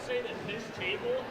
say that this table.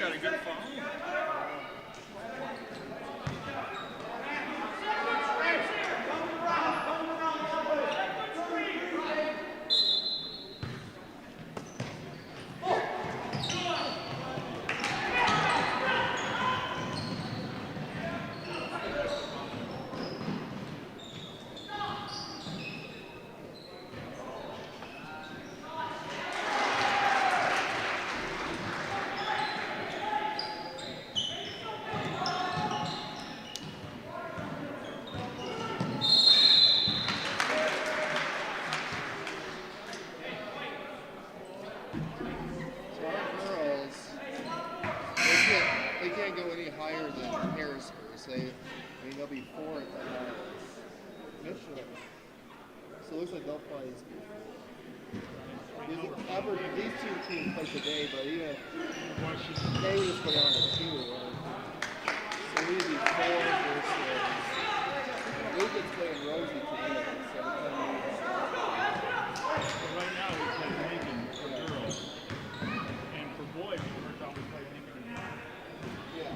got a good following. They'll be 4 at the highest. So it looks like they'll play. These two teams play today, but even if they would just go down to 2. So we'd be 4 versus Lucas playing Rosie today. So right now we play Lincoln for girls. And for boys, we thought we played Lincoln. Yeah.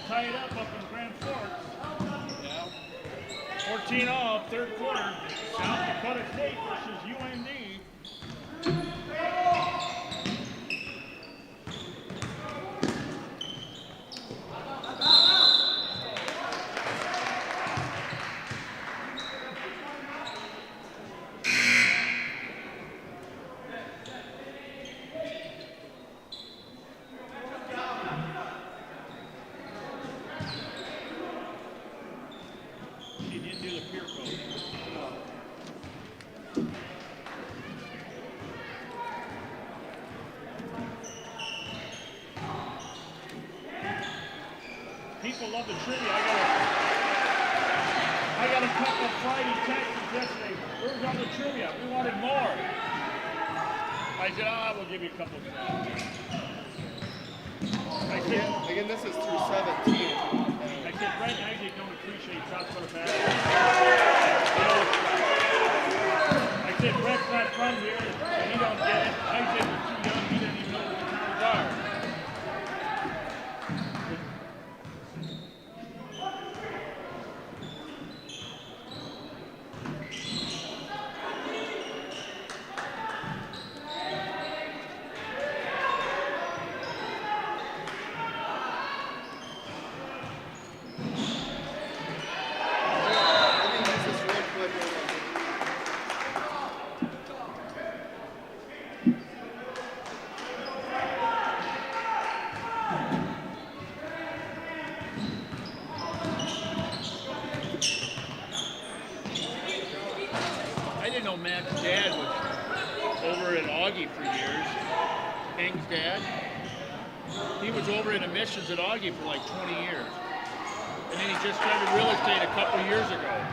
Tied up in Grand Forks. Yeah. 14 all, third quarter. South Dakota State versus UND. He didn't do the peer code. People love the trivia. I got a couple Friday texts yesterday. Where's all the trivia? We wanted more. I said, we'll give you a couple. Again, this is through 17. I said, Brett and Isaac don't appreciate South Dakota basketball. I said, Brett's not from here, and he don't get it. Isaac was too young, he didn't even know what the towns are. Matt's dad was over at Augie for years. Hank's dad. He was over in admissions at Augie for like 20 years. And then he just started real estate a couple years ago.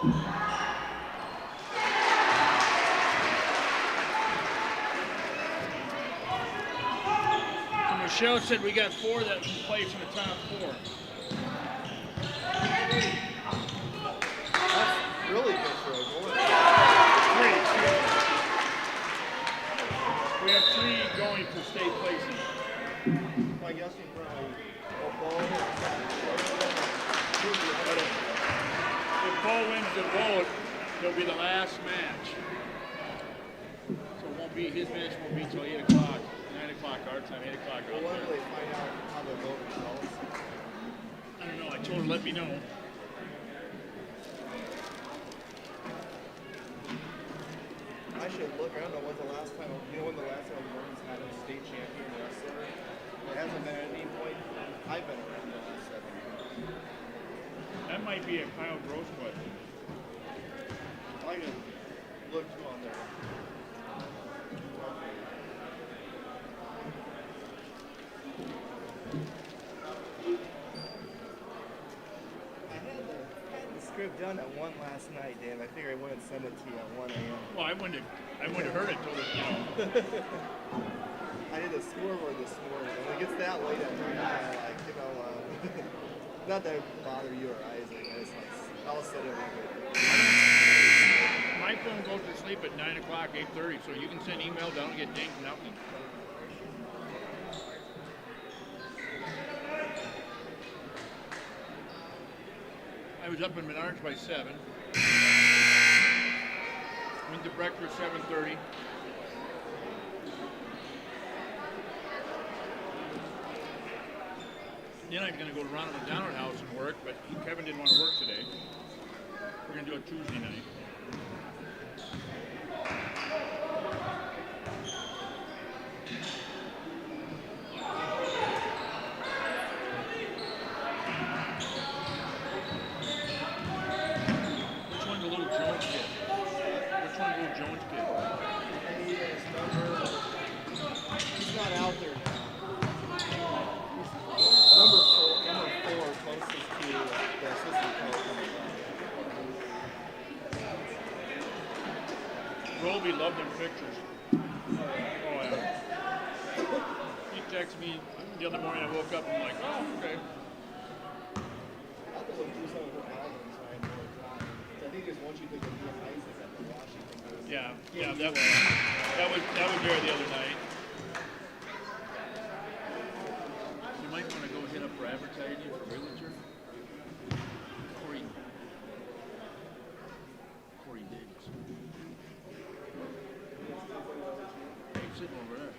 So Michelle said we got 4 that can place in the top 4. That's really good for a goalie. 3. We have 3 going for state placing. I guess we probably a ball. But if Bo wins the vote, it'll be the last match. So it won't be, his match won't be till 8 o'clock, 9 o'clock our time, 8 o'clock Well, our when time. do they find out how the vote results? I don't know, I told her let me know. I should look. I don't know when's the last time. You know when the last time Burns had a state champion wrestler? It hasn't been at any point. I've been around the last 7 years. That might be a Kyle Gross question. I can look too on there. I had the script done at 1 last night, Dan. I figure I wouldn't send it to you at 1 a.m. Well, I wouldn't have heard it till this, you know. I did the scoreboard this morning. When it gets that late at night, I like, you know, not that it would bother you or Isaac. I just like, I'll set it real good. My phone goes to sleep at 9 o'clock, 8:30, so you can send emails, I don't get dinged, nothing. I was up in Menards by 7. Went to breakfast 7:30. Then I'm going to go to Ronald McDonald House and work, but Kevin didn't want to work today. We're going to do it Tuesday night. Which one's the little Jones kid? Which one's the little Jones kid? He is he's not out there now. Number 4, closest to the assistant coach. Roby loved them pictures. Oh yeah. He texted me the other morning. I woke up and I'm like, oh okay. I thought we'd do some of her albums, so I had more time. I think just once you pick a new Isaac at the Washington game. Yeah, that was there the other night. You might want to go hit up for advertising for realtor. Corey Diggs. He's sitting over there.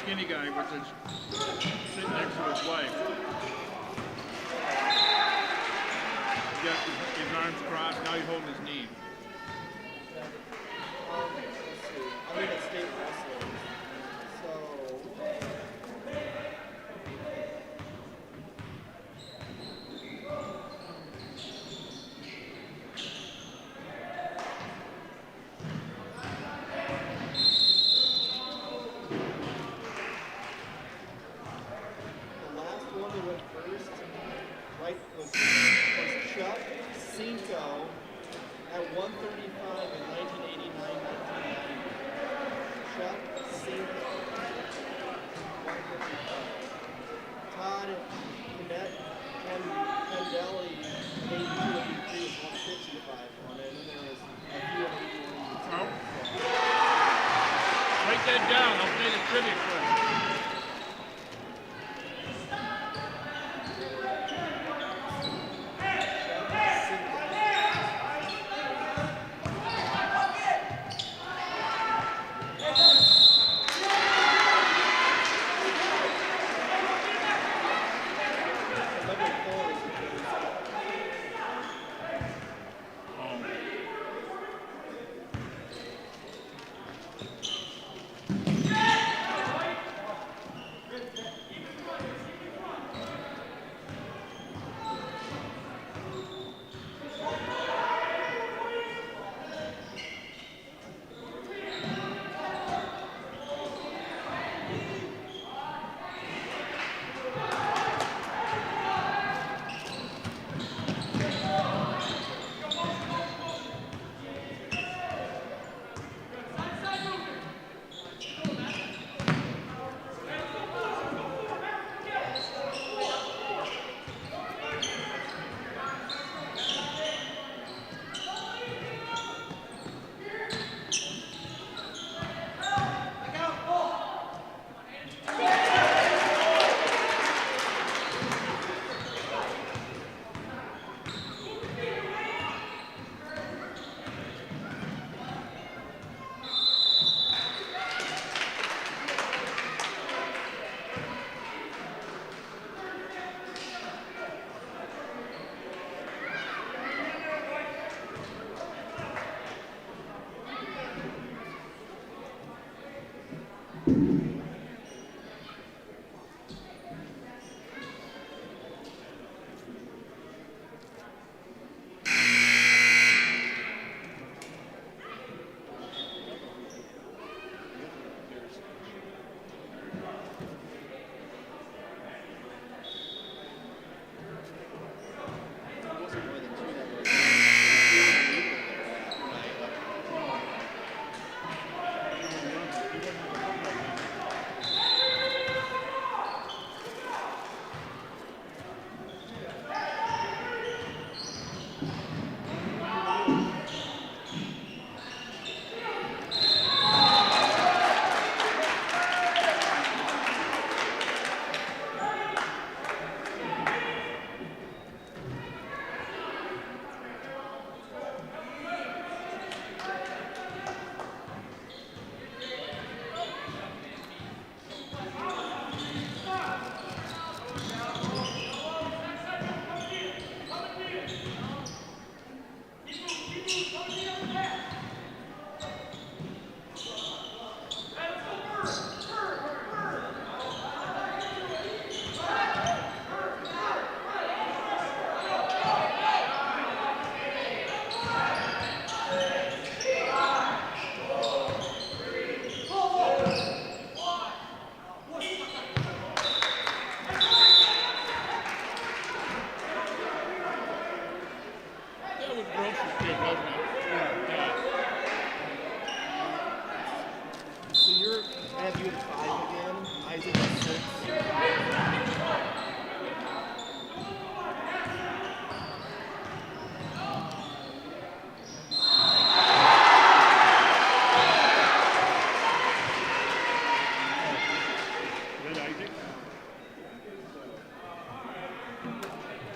Skinny guy with his sitting next to his wife. He's got his arms crossed, now he's holding his knee. Let's see. I'm in a state wrestling. So.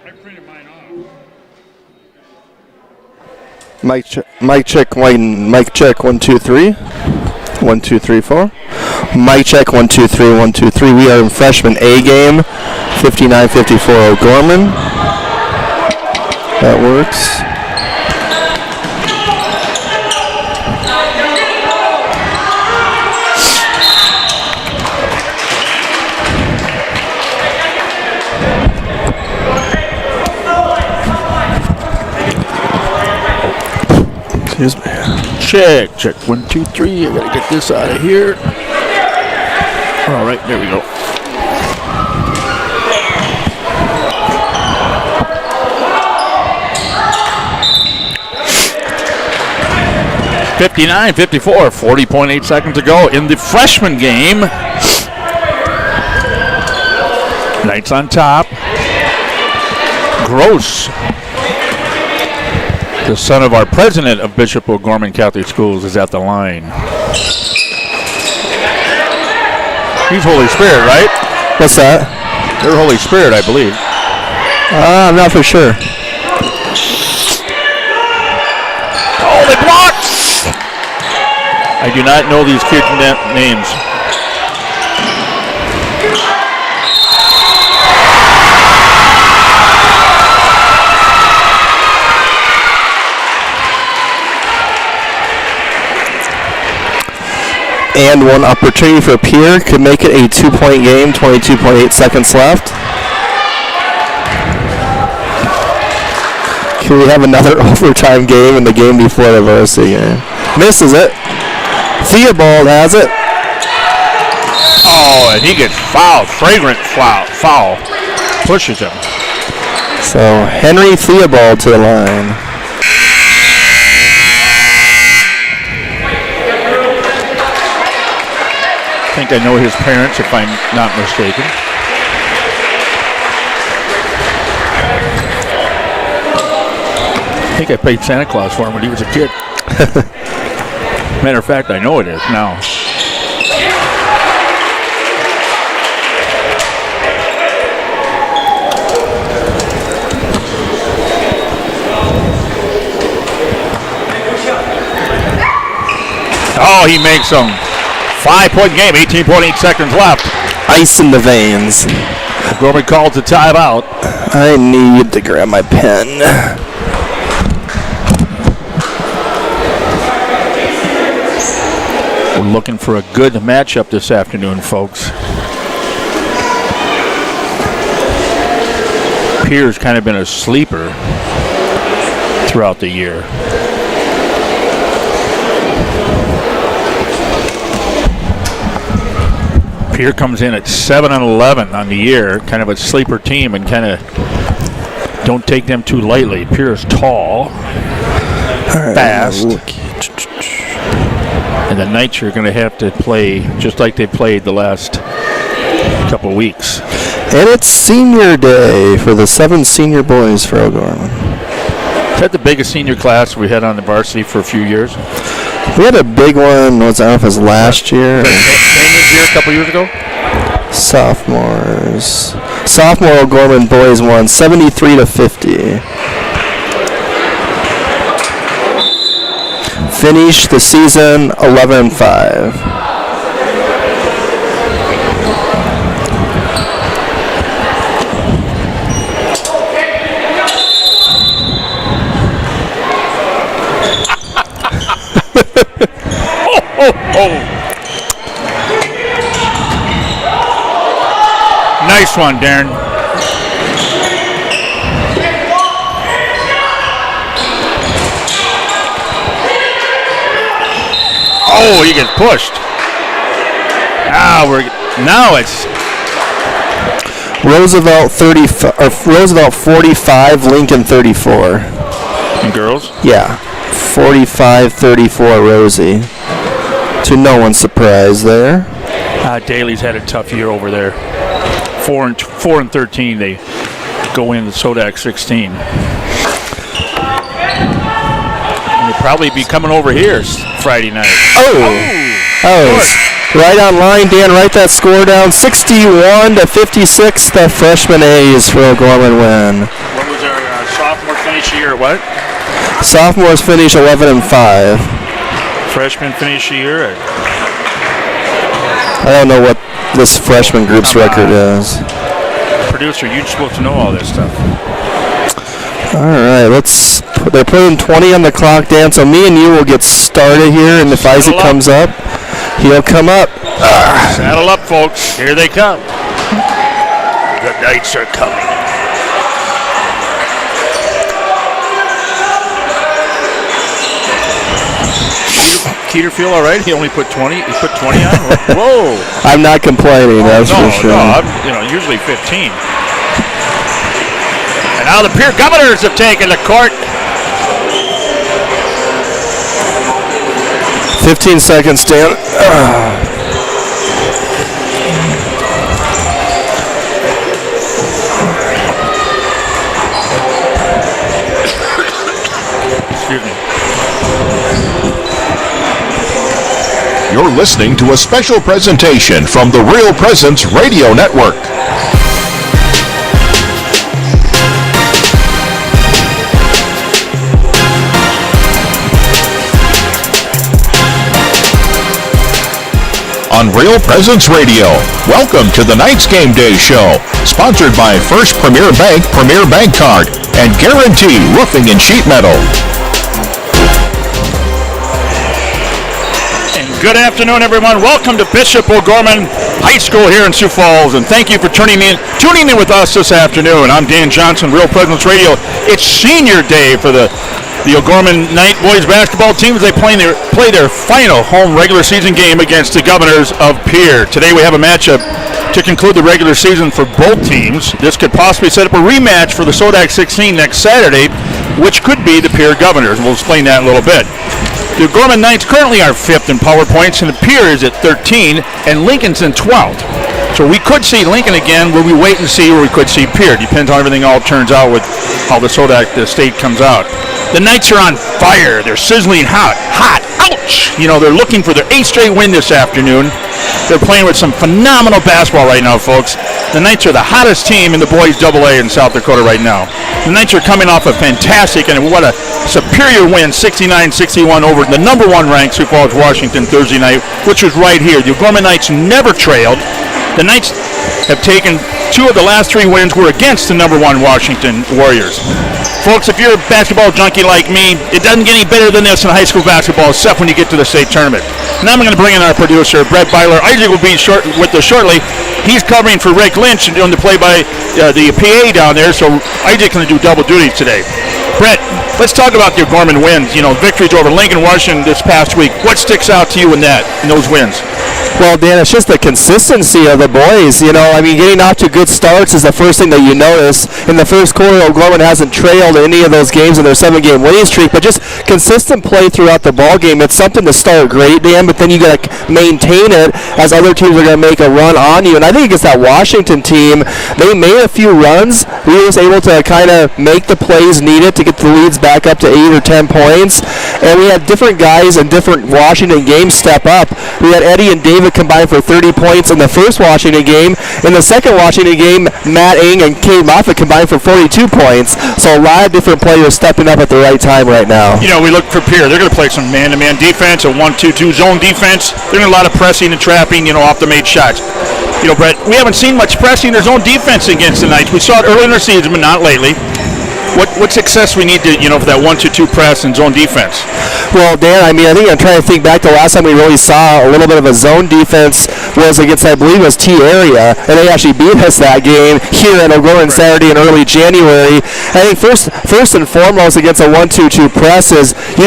I printed mine off. Mic check 1 2 3. 1 2 3 4. Mic check 1 2 3 1 2 3. We are in freshman A game. 59-54 O'Gorman. That works. Excuse me. Check 1 2 3. I gotta get this out of here. All right, there we go. (59-54), 40.8 seconds to go in the freshman game. Knights on top. Gross, the son of our president of Bishop O'Gorman Catholic Schools, is at the line. He's Holy Spirit, right? What's that? They're Holy Spirit, I believe. I'm not for sure. Oh, they blocked! I do not know these kids' names. And one opportunity for Pierre could make it a 2-point game, 22.8 seconds left. Can we have another overtime game in the game before the varsity game? Misses it. Theobald has it. Oh, and he gets fouled. Fragrant foul. Pushes him. So Henry Theobald to the line. I think I know his parents, if I'm not mistaken. I think I played Santa Claus for him when he was a kid. Matter of fact, I know it is now. Oh, he makes them. 5-point game, 18.8 seconds left. Ice in the veins. O'Gorman calls a timeout. I need to grab my pen. We're looking for a good matchup this afternoon, folks. Pierre's kind of been a sleeper throughout the year. Pierre comes in at 7-11 on the year, kind of a sleeper team, and kind of don't take them too lightly. Pierre's tall, fast, and the Knights are going to have to play just like they played the last couple weeks. And it's senior day for the 7 senior boys for O'Gorman. Is that the biggest senior class we had on the varsity for a few years? We had a big one, I don't know if it was last year. Same this year, a couple years ago? Sophomores. Sophomore O'Gorman boys won 73-50. Finished the season 11-5. Nice one, Darren. Oh, he gets pushed. Now it's Roosevelt 45, Lincoln 34. And girls? Yeah, 45-34 Rosie. To no one's surprise there. Daly's had a tough year over there. 4-13, they go in the Sodak 16. And they'll probably be coming over here Friday night. Oh, right on line, Dan. Write that score down. 61-56. The freshman A's for O'Gorman win. finish the year at what? Sophomores finish 11-5. Freshmen finish the year at... I don't know what this freshman group's record is. Producer, you're supposed to know all this stuff. All right, they're putting 20 on the clock, Dan, so me and you will get started here, and if Isaac comes up, he'll come up. Saddle up, folks. Here they come. The Knights are coming. Keeter feel all right? He only put 20. He put 20 on. Whoa! I'm not complaining. That's for sure. No, I'm, usually 15. And now the Pierre Governors have taken the court. 15 seconds, Dan. Excuse me. You're listening to a special presentation from the Real Presence Radio Network. On Real Presence Radio, welcome to the Knights Game Day Show, sponsored by First Premier Bank Premier Bank Card and Guarantee Roofing and Sheet Metal. Good afternoon, everyone. Welcome to Bishop O'Gorman High School here in Sioux Falls, and thank you for tuning in with us this afternoon. I'm Dan Johnson, Real Presence Radio. It's senior day for the O'Gorman Knight boys basketball team as they play their final home regular season game against the Governors of Pierre. Today we have a matchup to conclude the regular season for both teams. This could possibly set up a rematch for the Sodak 16 next Saturday, which could be the Pierre Governors. We'll explain that in a little bit. The O'Gorman Knights currently are 5th in power points, and the Pierre is at 13, and Lincoln's in 12th. So we could see Lincoln again, where we wait and see where we could see Pierre. Depends on how everything all turns out with how the Sodak state comes out. The Knights are on fire. They're sizzling hot. Ouch! They're looking for their 8th straight win this afternoon. They're playing with some phenomenal basketball right now, folks. The Knights are the hottest team in the boys AA in South Dakota right now. The Knights are coming off a fantastic, and what a superior win, 69-61 over the number 1 ranked Sioux Falls, Washington Thursday night, which was right here. The O'Gorman Knights never trailed. The Knights have taken 2 of the last 3 wins were against the number 1 Washington Warriors. Folks, if you're a basketball junkie like me, it doesn't get any better than this in high school basketball, except when you get to the state tournament. Now I'm going to bring in our producer, Brett Byler. Isaac will be with us shortly. He's covering for Rick Lynch and doing the play by the PA down there, so Isaac's going to do double duty today. Brett, let's talk about the O'Gorman wins. Victories over Lincoln, Washington this past week. What sticks out to you in those wins? Well, Dan, it's just the consistency of the boys. Getting off to good starts is the first thing that you notice. In the first quarter, O'Gorman hasn't trailed any of those games in their 7-game winning streak, but just consistent play throughout the ball game. It's something to start great, Dan, but then you got to maintain it as other teams are going to make a run on you. And I think against that Washington team, they made a few runs. We were able to kind of make the plays needed to get the leads back up to 8 or 10 points. And we had different guys in different Washington games step up. We had Eddie and David combined for 30 points in the first Washington game. In the second Washington game, Matt Ing and Kate Moffitt combined for 42 points. So a lot of different players stepping up at the right time right now. We look for Pierre. They're going to play some man-to-man defense, a 1-2-2 zone defense. They're doing a lot of pressing and trapping, off the made shots. Brett, we haven't seen much pressing or zone defense against the Knights. We saw it early in the season, but not lately. What success we need to, for that 1-2-2 press and zone defense? Well, Dan, I think I'm trying to think back to the last time we really saw a little bit of a zone defense was against, I believe it was T area, and they actually beat us that game here at O'Gorman Saturday in early January. I think first and foremost against a 1-2-2 press is you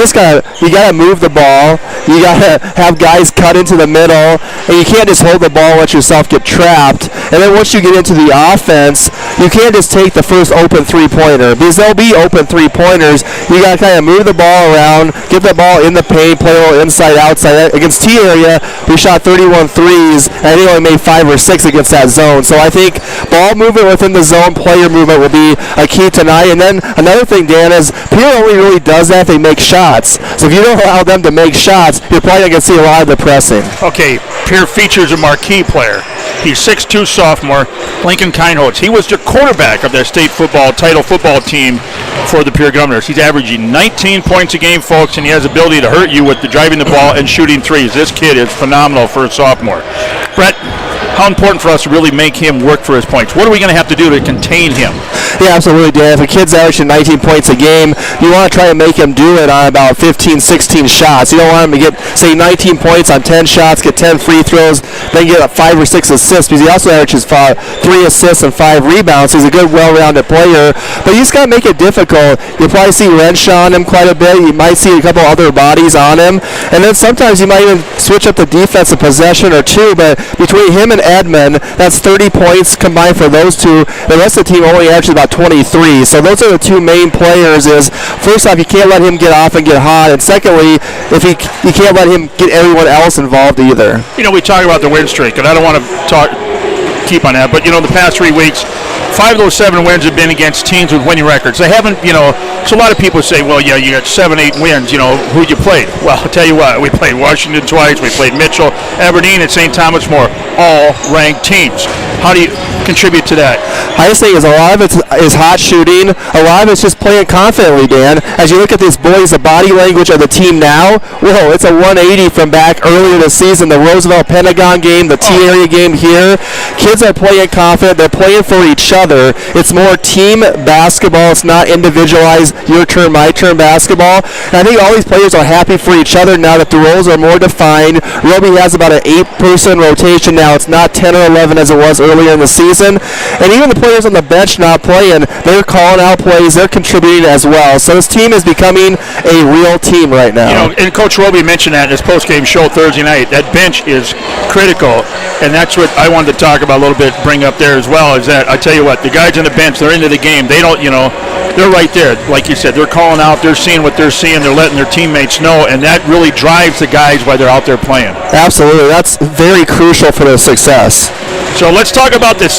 gotta move the ball, you gotta have guys cut into the middle, and you can't just hold the ball and let yourself get trapped. And then once you get into the offense, you can't just take the first open three-pointer because there'll be open three-pointers. You gotta kind of move the ball around, get the ball in the paint, play a little inside outside. Against T area, we shot 31 threes, and they only made 5 or 6 against that zone. So I think ball movement within the zone, player movement will be a key tonight. And then another thing, Dan, is Pierre only really does that if they make shots. So if you don't allow them to make shots, you're probably not going to see a lot of the pressing. Okay, Pierre features a marquee player. He's 6'2" sophomore, Lincoln Kindholtz. He was the quarterback of their state title football team for the Pierre Governors. He's averaging 19 points a game, folks, and he has the ability to hurt you with the driving the ball and shooting threes. This kid is phenomenal for a sophomore. Brett, how important for us to really make him work for his points? What are we going to have to do to contain him? Yeah, absolutely, Dan. If a kid's averaging 19 points a game, you want to try to make him do it on about 15, 16 shots. You don't want him to get, say, 19 points on 10 shots, get 10 free throws, then get 5 or 6 assists, because he also averages 3 assists and 5 rebounds. He's a good, well-rounded player, but you just got to make it difficult. You'll probably see Renshaw on him quite a bit. You might see a couple other bodies on him, and then sometimes you might even switch up the defensive possession or two, but between him and Edmond, that's 30 points combined for those two. The rest of the team only averages about 23. So those are the two main players. Is first off, you can't let him get off and get hot, and secondly, if you can't let him get everyone else involved either. You know, we talk about the win streak, and I don't want to keep on that, but, you know, the past 3 weeks, 5 of those 7 wins have been against teams with winning records. They haven't, you know, so a lot of people say, well, yeah, you got 7, 8 wins, you know, who'd you play? Well, I'll tell you what, we played Washington twice, we played Mitchell, Aberdeen, and St. Thomas More, all ranked teams. How do you contribute to that? I just think a lot of it is hot shooting. A lot of it's just playing confidently, Dan. As you look at these boys, the body language of the team now, whoa, it's a 180 from back earlier this season. The Roosevelt Pentagon game, the T-area game here. Kids are playing confident. They're playing for each other. It's more team basketball. It's not individualized, your turn, my turn basketball. And I think all these players are happy for each other now that the roles are more defined. Roby has about an 8-person rotation now. It's not 10 or 11 as it was earlier in the season. And even the players on the bench not playing, they're calling out plays. They're contributing as well. So this team is becoming a real team right now. You know, and Coach Roby mentioned that in his post-game show Thursday night. That bench is critical, and that's what I wanted to talk about a little bit, bring up there as well, is that I tell you what, the guys on the bench, they're into the game. They don't, you know, they're right there. Like you said, they're calling out, they're seeing what they're seeing, they're letting their teammates know, and that really drives the guys while they're out there playing. Absolutely. That's very crucial for their success. So let's talk about the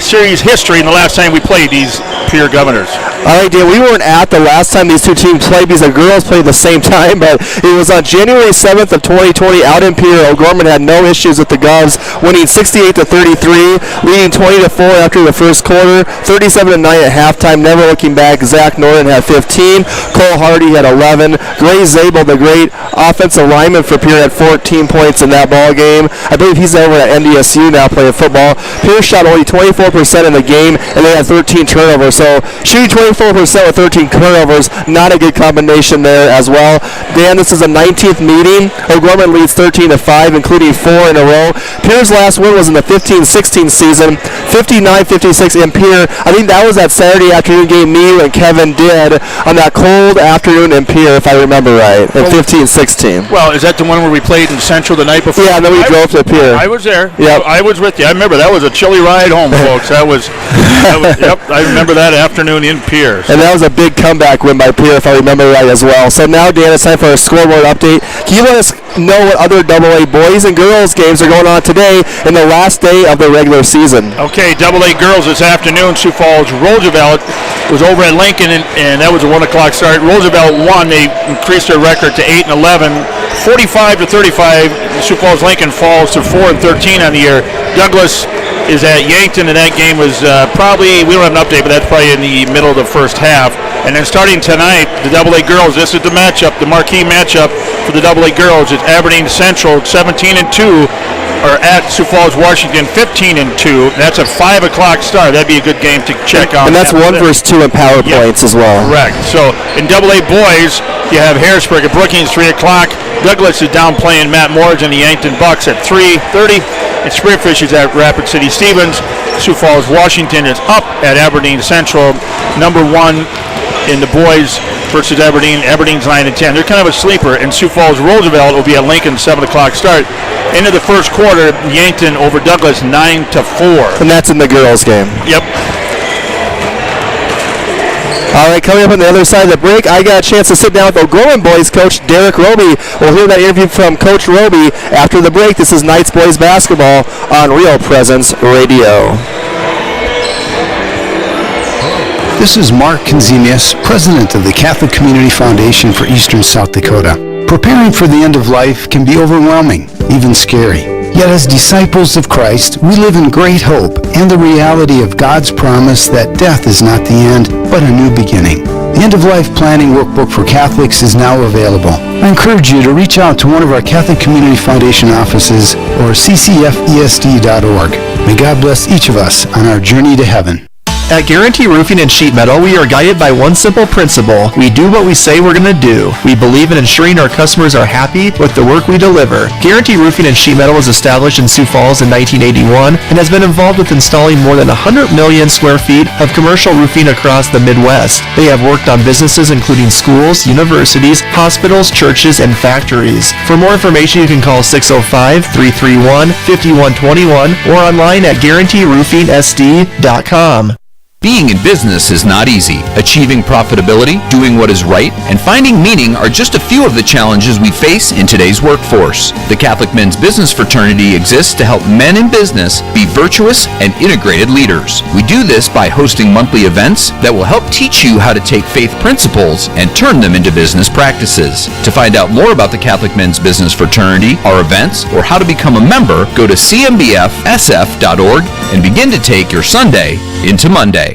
series history and the last time we played these Pierre Governors. All right, Dan, we weren't at the last time these two teams played because the girls played at the same time, but it was on January 7th of 2020 out in Pierre. O'Gorman had no issues with the Govs, winning 68-33, leading 20-4 after the first quarter, 37-9 at halftime, never looking back. Zach Norton had 15, Cole Hardy had 11, Gray Zabel, the great offensive lineman for Pierre, had 14 points in that ball game. I believe he's over at NDSU now playing football. Pierre shot only 24% in the game, and they had 13 turnovers, so shooting 24% with 13 turnovers, not a good combination there as well. Dan, this is a 19th meeting. O'Gorman leads 13-5, including 4 in a row. Pierre's last win was in the 15-16 season, 59-56 in Pierre. I think that was that Saturday afternoon game me and Kevin did on that cold afternoon in Pierre, if I remember right, in 15-16. Well, is that the one where we played in Central the night before? Yeah, and then we drove to Pierre. I was there. Yep. I was with you. I remember that was a chilly ride home, folks. That was yep, I remember that afternoon in Pierre. And that was a big comeback win by Pierre, if I remember right as well. So now, Dan, it's time for a scoreboard update. Can you let us know what other AA boys and girls games are going on today in the last day of the regular season? Okay, AA girls this afternoon. Sioux Falls Roosevelt was over at Lincoln, and that was a 1 o'clock start. Roosevelt won. They increased their record to 8-11. 45-35. Sioux Falls Lincoln falls to 4-13 on the year. Douglas is at Yankton, and that game was probably, we don't have an update, but that's probably in the middle of the first half. And then starting tonight, the AA girls, this is the matchup, the marquee matchup for the AA girls. It's Aberdeen Central, 17-2, or at Sioux Falls, Washington, 15-2. That's a 5 o'clock start. That'd be a good game to check out. And that's 1 versus 2 in power points as well. Correct. So in AA boys, you have Harrisburg at Brookings, 3 o'clock. Douglas is down playing Matt Moore's and the Yankton Bucks at 3:30. And Spearfish is at Rapid City Stevens. Sioux Falls, Washington is up at Aberdeen Central, number 1 in the boys versus Aberdeen. Aberdeen's 9-10. They're kind of a sleeper. And Sioux Falls Roosevelt will be at Lincoln, 7 o'clock start. Into the first quarter, Yankton over Douglas, 9-4. And that's in the girls' game. Yep. All right, coming up on the other side of the break, I got a chance to sit down with O'Gorman boys coach Derek Roby. We'll hear that interview from Coach Roby after the break. This is Knights Boys Basketball on Real Presence Radio. This is Mark Konzemius, president of the Catholic Community Foundation for Eastern South Dakota. Preparing for the end of life can be overwhelming, even scary. Yet as disciples of Christ, we live in great hope and the reality of God's promise that death is not the end, but a new beginning. The End-of-Life Planning Workbook for Catholics is now available. I encourage you to reach out to one of our Catholic Community Foundation offices or ccfesd.org. May God bless each of us on our journey to heaven. At Guarantee Roofing and Sheet Metal, we are guided by one simple principle. We do what we say we're going to do. We believe in ensuring our customers are happy with the work we deliver. Guarantee Roofing and Sheet Metal was established in Sioux Falls in 1981 and has been involved with installing more than 100 million square feet of commercial roofing across the Midwest. They have worked on businesses including schools, universities, hospitals, churches, and factories. For more information, you can call 605-331-5121 or online at guaranteeroofingsd.com. Being in business is not easy. Achieving profitability, doing what is right, and finding meaning are just a few of the challenges we face in today's workforce. The Catholic Men's Business Fraternity exists to help men in business be virtuous and integrated leaders. We do this by hosting monthly events that will help teach you how to take faith principles and turn them into business practices. To find out more about the Catholic Men's Business Fraternity, our events, or how to become a member, go to cmbfsf.org and begin to take your Sunday into Monday.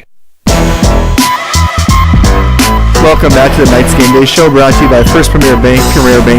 Welcome back to the Knights Game Day Show, brought to you by First Premier Bank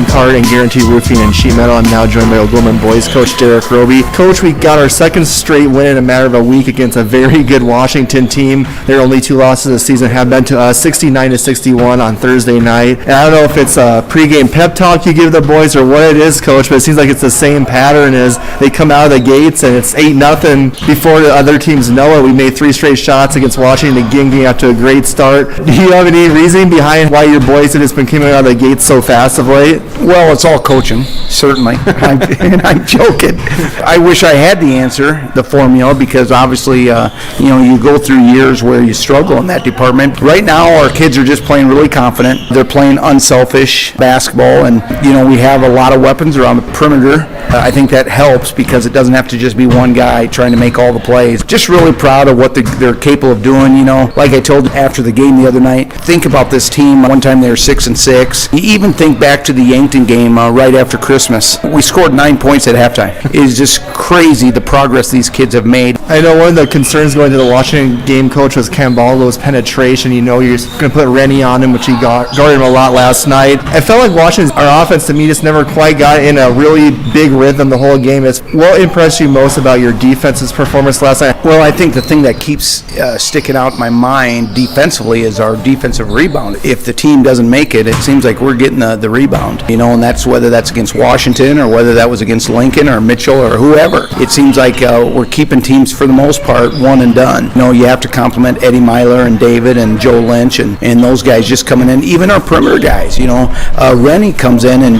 Card, and Guarantee Roofing and Sheet Metal. I'm now joined by O'Gorman boys coach Derek Roby. Coach, we got our second straight win in a matter of a week against a very good Washington team. Their only two losses this season have been to us, 69-61 on Thursday night. And I don't know if it's a pregame pep talk you give the boys or what it is, Coach, but it seems like it's the same pattern as they come out of the gates and it's 8-0 before the other teams know it. We made 3 straight shots against Washington again, getting out to a great start. Do you have any reason behind why your boys have just been coming out of the gates so fast of late? Well, it's all coaching, certainly. And I'm joking. I wish I had the answer, the formula, because obviously, you go through years where you struggle in that department. Right now, our kids are just playing really confident. They're playing unselfish basketball, and, we have a lot of weapons around the perimeter. I think that helps because it doesn't have to just be one guy trying to make all the plays. Just really proud of what they're capable of doing. Like I told after the game the other night, think about this team. One time they were 6-6. You even think back to the Yankton game right after Christmas. We scored 9 points at halftime. It is just crazy the progress these kids have made. I know one of the concerns going to the Washington game, Coach, was Camballo's penetration. You're going to put Rennie on him, which he guarded him a lot last night. I felt like Washington's, our offense to me just never quite got in a really big rhythm the whole game. What impressed you most about your defense's performance last night? Well, I think the thing that keeps sticking out in my mind defensively is our defensive rebound. If the team doesn't make it, it seems like we're getting the rebound, and that's whether that's against Washington or whether that was against Lincoln or Mitchell or whoever. It seems like we're keeping teams for the most part one and done. You have to compliment Eddie Myler and David and Joe Lynch and those guys just coming in. Even our perimeter guys, Rennie comes in and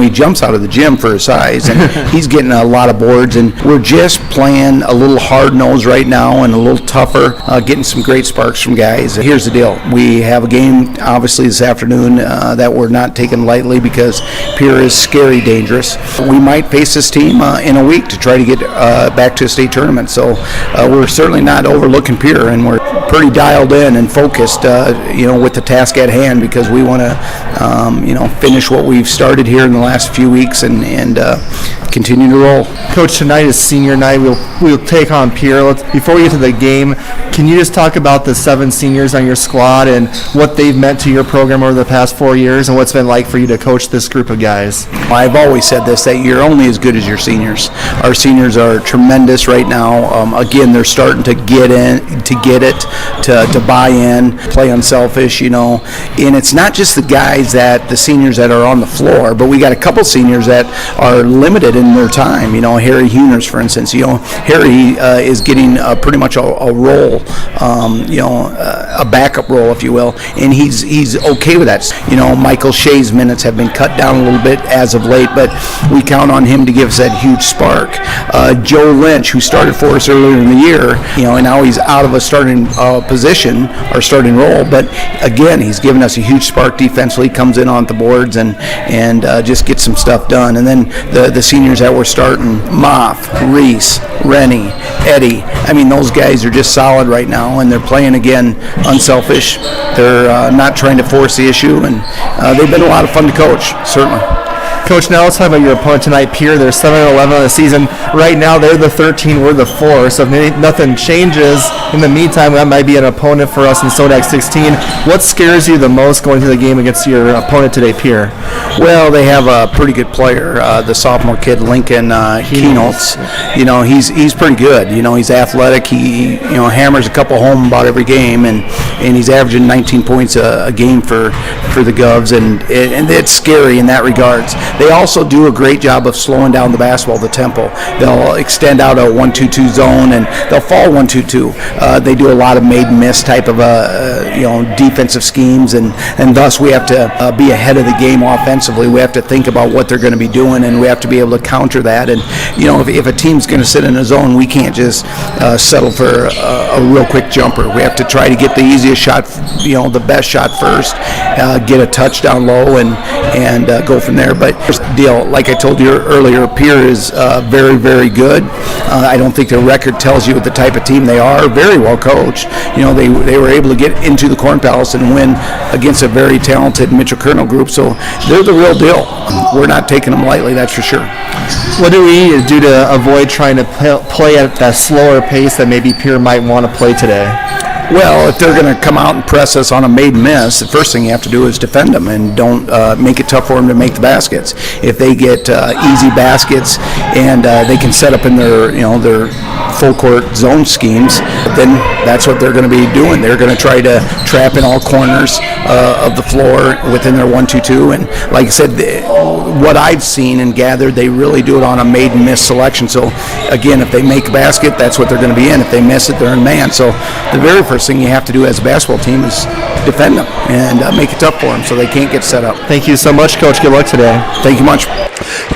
he jumps out of the gym for his size and he's getting a lot of boards, and we're just playing a little hard nose right now and a little tougher, getting some great sparks from guys. Here's the deal: we have a game obviously this afternoon that we're not taking lightly because Pierre is scary dangerous. We might face this team in a week to try to get back to a state tournament, so we're certainly not overlooking Pierre, and we're pretty dialed in and focused with the task at hand because we want to finish what we've started here in the last few weeks and continue to roll. Coach, tonight is senior night. We'll take on Pierre. Before we get to the game, can you just talk about the 7 seniors on your squad and what they've meant to your program over the past 4 years and what's been like for you to coach this group of guys? I've always said this, that you're only as good as your seniors. Our seniors are tremendous right now. Again, they're starting to get it, to buy in, play unselfish, and it's not just the seniors that are on the floor, but we got a couple seniors that are limited in their time. Harry Huners, for instance. Harry is getting pretty much a role, a backup role, if you will, and he's okay with that. Michael Shea's minutes have been cut down a little bit as of late, but we count on him to give us that huge spark. Joe Lynch, who started for us earlier in the year, and now he's out of a starting position or starting role, but again, he's given us a huge spark defensively, comes in on the boards and just gets some stuff done. And then the seniors that we're starting, Moff, Reese, Rennie, Eddie, those guys are just solid right now, and they're playing again unselfish. They're not trying to force the issue, and they've been a lot of fun to coach, certainly. Coach, now let's talk about your opponent tonight, Pierre. They're 7-11 on the season. Right now, they're the 13, we're the 4. So if nothing changes in the meantime, that might be an opponent for us in Sodak 16. What scares you the most going through the game against your opponent today, Pierre? Well, they have a pretty good player, the sophomore kid, Lincoln Keenholtz. You know, he's pretty good. You know, he's athletic. He hammers a couple home about every game, and he's averaging 19 points a game for the Govs, and it's scary in that regards. They also do a great job of slowing down the basketball, the tempo. They'll extend out a 1-2-2 zone, and they'll fall 1-2-2. They do a lot of made-miss type of defensive schemes, and thus we have to be ahead of the game offensively. We have to think about what they're going to be doing, and we have to be able to counter that. And if a team's going to sit in a zone, we can't just settle for a real quick jumper. We have to try to get the easiest shot, the best shot first, get a touchdown low, and go from there. But deal, like I told you earlier, Pierre is very, very good. I don't think the record tells you the type of team they are. Very well coached. They were able to get into the Corn Palace and win against a very talented Mitchell Colonel group. So they're the real deal. We're not taking them lightly, that's for sure. What do we need to do to avoid trying to play at that slower pace that maybe Pierre might want to play today? Well, if they're going to come out and press us on a made miss, the first thing you have to do is defend them and don't make it tough for them to make the baskets. If they get easy baskets and they can set up in their full court zone schemes, then that's what they're going to be doing. They're going to try to trap in all corners of the floor within their 1-2-2. And like I said, what I've seen and gathered, they really do it on a made and miss selection. So again, if they make a basket, that's what they're going to be in. If they miss it, they're in man. So the very first thing you have to do as a basketball team is defend them and make it tough for them so they can't get set up. Thank you so much, Coach. Good luck today. Thank you much.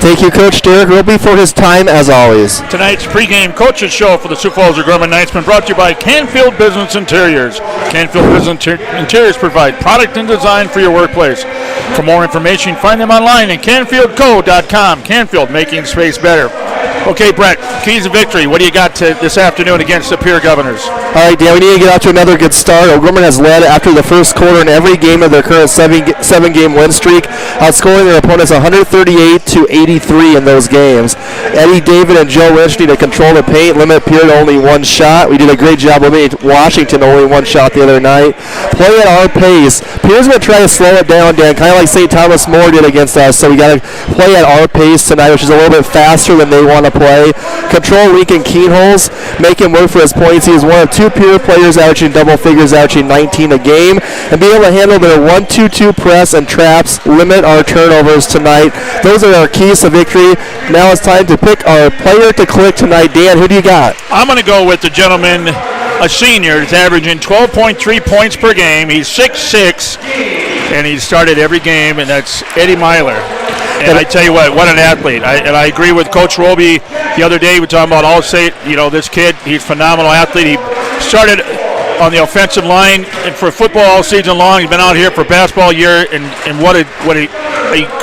Thank you, Coach Derek Roby, for his time as always. Tonight's pregame coaches show for the Sioux Falls O'Gorman Knights been brought to you by Canfield Business Interiors. Canfield Business Interiors provide product and design for your workplace. For more information, find them online at canfieldco.com. Canfield, making space better. Okay, Brett, keys of victory. What do you got this afternoon against the Pierre Governors? All right, Dan, we need to get out to another good start. O'Gorman has led after the first quarter in every game of their current seven-game win streak, outscoring their opponents 138-83 in those games. Eddie David and Joe Lynch need to control the paint, limit Pierre to only one shot. We did a great job limiting Washington to only one shot the other night. Play at our pace. Pierre's going to try to slow it down, Dan, kind of like St. Thomas More did against us. So we got to play at our pace tonight, which is a little bit faster than they want to play. Control Lincoln Keenholz, make him work for his points. He is one of two Pierre players averaging double figures, averaging 19 a game, and be able to handle their 1-2-2 press and traps, limit our turnovers tonight. Those are our keys to victory. Now it's time to pick our player to click tonight. Dan, who do you got? I'm going to go with the gentleman, a senior, that's averaging 12.3 points per game. He's 6'6", and he's started every game, and that's Eddie Myler. And I tell you what an athlete. I agree with Coach Roby. The other day we were talking about All-State. This kid, he's a phenomenal athlete. He started on the offensive line and for football all season long. He's been out here for basketball year, and what a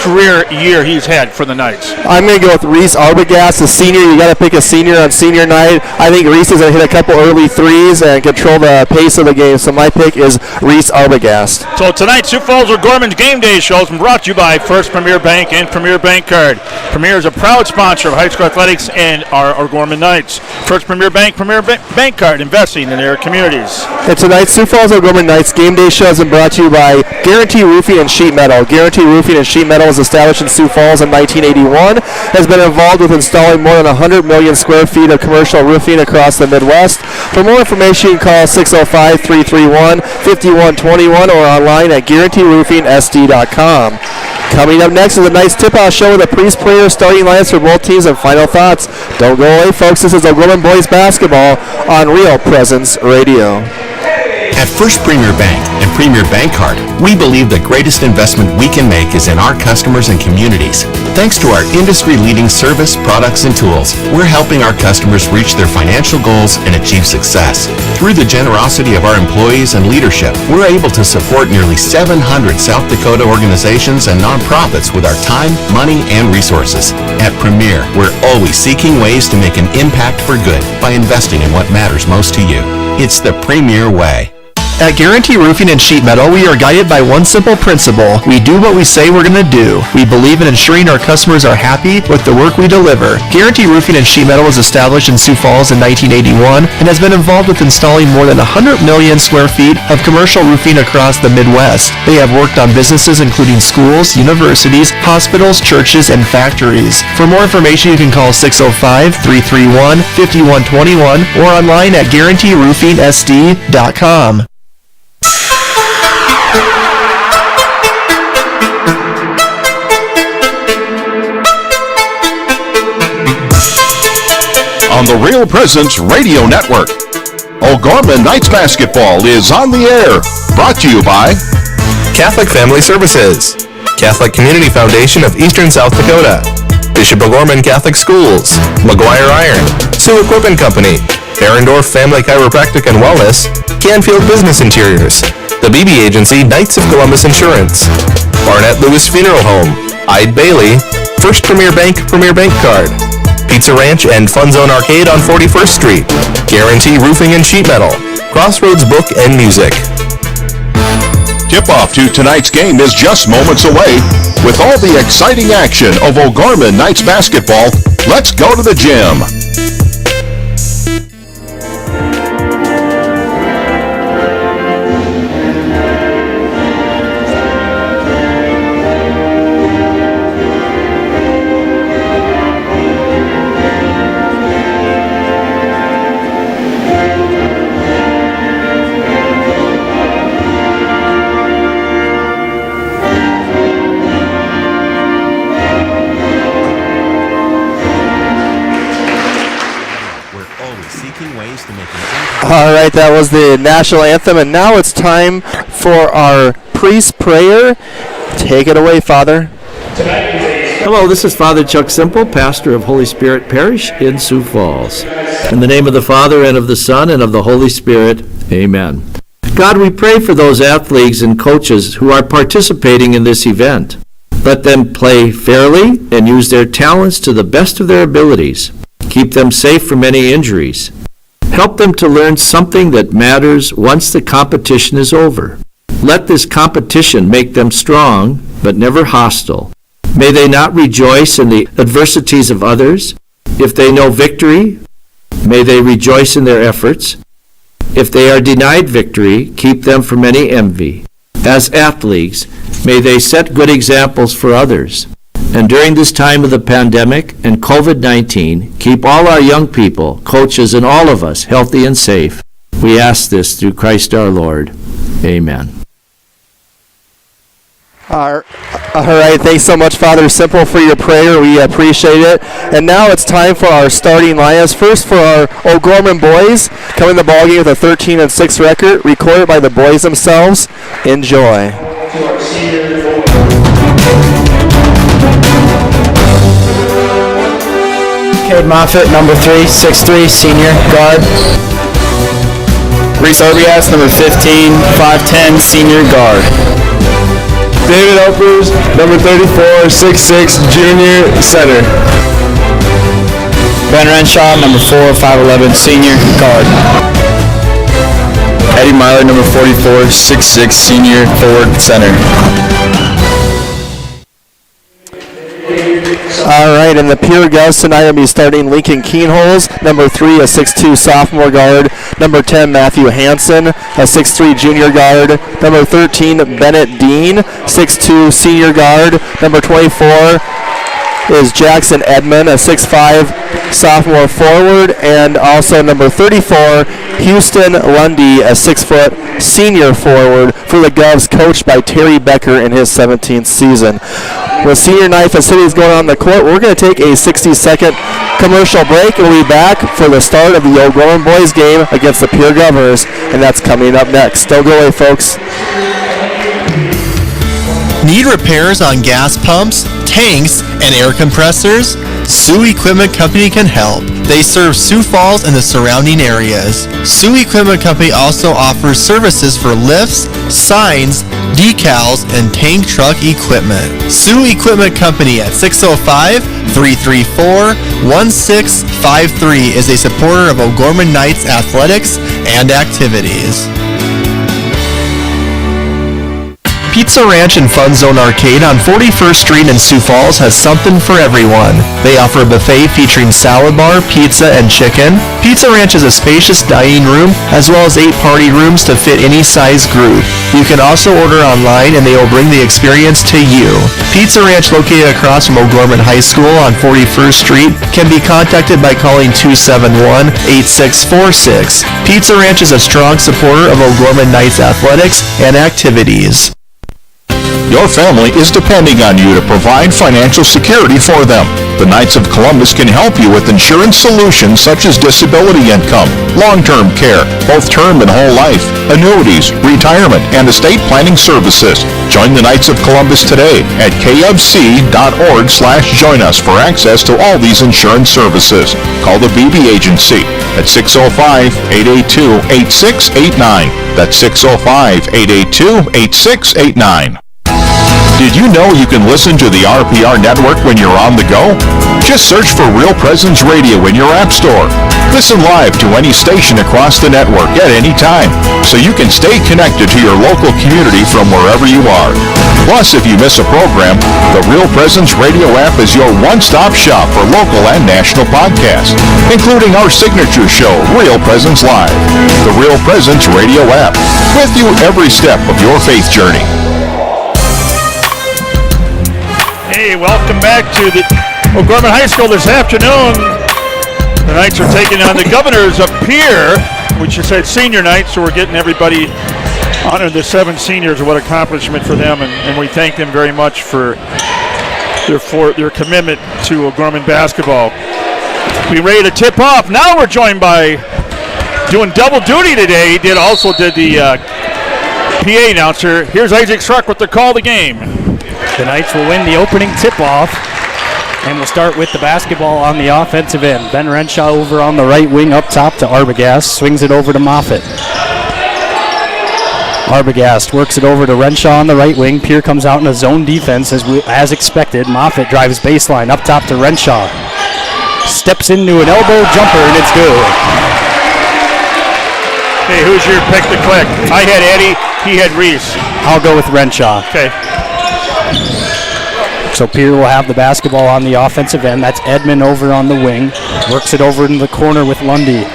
career year he's had for the Knights. I'm going to go with Reese Arbogast, a senior. You got to pick a senior on senior night. I think Reese is going to hit a couple early threes and control the pace of the game. So my pick is Reese Arbogast. So tonight, Sioux Falls O'Gorman's Game Day show has been brought to you by First Premier Bank and Premier Bank Card. Premier is a proud sponsor of high school athletics and our O'Gorman Knights. First Premier Bank Bank Card, investing in their communities. And tonight's Sioux Falls O'Gorman Knights Game Day show has been brought to you by Guarantee Roofing and Sheet Metal. Guarantee Roofing and Sheet Metal was established in Sioux Falls in 1981, has been involved with installing more than 100 million square feet of commercial roofing across the Midwest. For more information, call 605-331-5121 or online at guaranteeroofingsd.com. Coming up next is the Knights tip-off show with the Priest player starting lines for both teams and final thoughts. Don't go away, folks. This is O'Gorman Boys Basketball on Real Presence Radio. At First Premier Bank and Premier Bank Card, we believe the greatest investment we can make is in our customers and communities. Thanks to our industry-leading service, products, and tools, we're helping our customers reach their financial goals and achieve success. Through the generosity of our employees and leadership, we're able to support nearly 700 South Dakota organizations and nonprofits with our time, money, and resources. At Premier, we're always seeking ways to make an impact for good by investing in what matters most to you. It's the Premier way. At Guarantee Roofing and Sheet Metal, we are guided by one simple principle. We do what we say we're going to do. We believe in ensuring our customers are happy with the work we deliver. Guarantee Roofing and Sheet Metal was established in Sioux Falls in 1981 and has been involved with installing more than 100 million square feet of commercial roofing across the Midwest. They have worked on businesses including schools, universities, hospitals, churches, and factories. For more information, you can call 605-331-5121 or online at guaranteeroofingsd.com. On the Real Presence Radio Network, O'Gorman Knights Basketball is on the air. Brought to you by Catholic Family Services, Catholic Community Foundation of Eastern South Dakota, Bishop O'Gorman Catholic Schools, McGuire Iron, Sioux Equipment Company, Arendorf Family Chiropractic and Wellness, Canfield Business Interiors, the BB Agency Knights of Columbus Insurance, Barnett Lewis Funeral Home, Ide Bailey, First Premier Bank Card, Pizza Ranch and Fun Zone Arcade on 41st Street, Guarantee Roofing and Sheet Metal, Crossroads Book and Music. Tip-off to tonight's game is just moments away. With all the exciting action of O'Gorman Knights Basketball, let's go to the gym. All right, that was the national anthem, and now it's time for our priest prayer. Take it away, Father. Hello, this is Father Chuck Simple, pastor of Holy Spirit Parish in Sioux Falls. In the name of the Father, and of the Son, and of the Holy Spirit, amen. God, we pray for those athletes and coaches who are participating in this event. Let them play fairly and use their talents to the best of their abilities. Keep them safe from any injuries. Help them to learn something that matters once the competition is over. Let this competition make them strong, but never hostile. May they not rejoice in the adversities of others. If they know victory, may they rejoice in their efforts. If they are denied victory, keep them from any envy. As athletes, may they set good examples for others. And during this time of the pandemic and COVID-19, keep all our young people, coaches, and all of us healthy and safe. We ask this through Christ our Lord. Amen. All right, thanks so much, Father Simple, for your prayer. We appreciate it. And now it's time for our starting lineups. First for our O'Gorman boys, coming the ballgame with a 13-6 record, recorded by the boys themselves. Enjoy. Cade Moffitt, number 3, 6'3", senior guard. Reese Urbias, number 15, 5'10", senior guard. David Opers, number 34, 6'6", junior center. Ben Renshaw, number 4, 5'11", senior guard. Eddie Myler, number 44, 6'6", senior forward center. All right, and the Pierre Govs tonight will be starting Lincoln Keenholz, number 3, a 6'2", sophomore guard. Number 10, Matthew Hansen, a 6'3", junior guard. Number 13, Bennett Dean, 6'2", senior guard. Number 24 is Jackson Edmond, a 6'5", sophomore forward. And also number 34, Houston Lundy, a 6-foot senior forward for the Govs, coached by Terry Becker in his 17th season. With senior night festivities going on the court, we're going to take a 60-second commercial break, and we'll be back for the start of the O'Gorman boys game against the Pierre Governors, and that's coming up next. Don't go away, folks. Need repairs on gas pumps, tanks, and air compressors? Sioux Equipment Company can help. They serve Sioux Falls and the surrounding areas. Sioux Equipment Company also offers services for lifts, signs, decals, and tank truck equipment. Sioux Equipment Company at 605-334-1653 is a supporter of O'Gorman Knights athletics and activities. Pizza Ranch and Fun Zone Arcade on 41st Street in Sioux Falls has something for everyone. They offer a buffet featuring salad bar, pizza, and chicken. Pizza Ranch has a spacious dining room as well as 8 party rooms to fit any size group. You can also order online and they will bring the experience to you. Pizza Ranch, located across from O'Gorman High School on 41st Street, can be contacted by calling 271-8646. Pizza Ranch is a strong supporter of O'Gorman Knights athletics and activities. Your family is depending on you to provide financial security for them. The Knights of Columbus can help you with insurance solutions such as disability income, long-term care, both term and whole life, annuities, retirement, and estate planning services. Join the Knights of Columbus today at kfc.org/join us for access to all these insurance services. Call the BB Agency at 605-882-8689. That's 605-882-8689. Did you know you can listen to the RPR network when you're on the go? Just search for Real Presence Radio in your app store. Listen live to any station across the network at any time, so you can stay connected to your local community from wherever you are. Plus, if you miss a program, the Real Presence Radio app is your one-stop shop for local and national podcasts, including our signature show, Real Presence Live. The Real Presence Radio app, with you every step of your faith journey. Hey, welcome back to the O'Gorman High School this afternoon. The Knights are taking on the Governors of Pierre, which is at senior night, so we're getting everybody honoring the 7 seniors. What accomplishment for them, and we thank them very much for their commitment to O'Gorman basketball. We ready to tip off. Now we're joined by, doing double duty today, did the PA announcer. Here's Isaac Struck with the call of the game. The Knights will win the opening tip-off, and we'll start with the basketball on the offensive end. Ben Renshaw over on the right wing up top to Arbogast, swings it over to Moffitt. Arbogast works it over to Renshaw on the right wing. Pierre comes out in a zone defense as expected. Moffitt drives baseline up top to Renshaw. Steps into an elbow jumper, and it's good. Hey, who's your pick to click? I had Eddie, he had Reese. I'll go with Renshaw. Okay. So Pierre will have the basketball on the offensive end. That's Edmond over on the wing. Works it over in the corner with Lundy.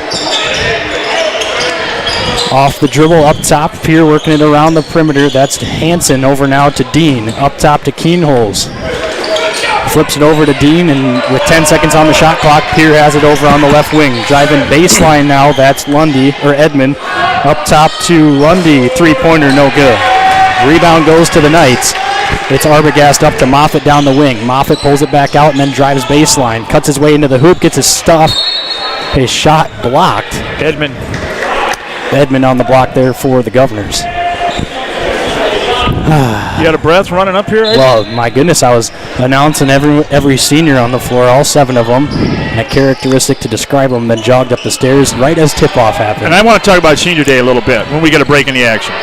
Off the dribble up top. Pierre working it around the perimeter. That's Hansen over now to Dean. Up top to Keenholz. Flips it over to Dean, and with 10 seconds on the shot clock, Pierre has it over on the left wing. Driving baseline now, that's Edmond. Up top to Lundy. Three-pointer, no good. Rebound goes to the Knights. It's Arbogast up to Moffitt down the wing. Moffitt pulls it back out and then drives baseline. Cuts his way into the hoop, gets his shot blocked. Edmond on the block there for the Governors. You got a breath running up here? Well, my goodness, I was announcing every senior on the floor, all 7 of them, and a characteristic to describe them, then jogged up the stairs right as tip-off happened. And I want to talk about Senior Day a little bit when we get a break in the action.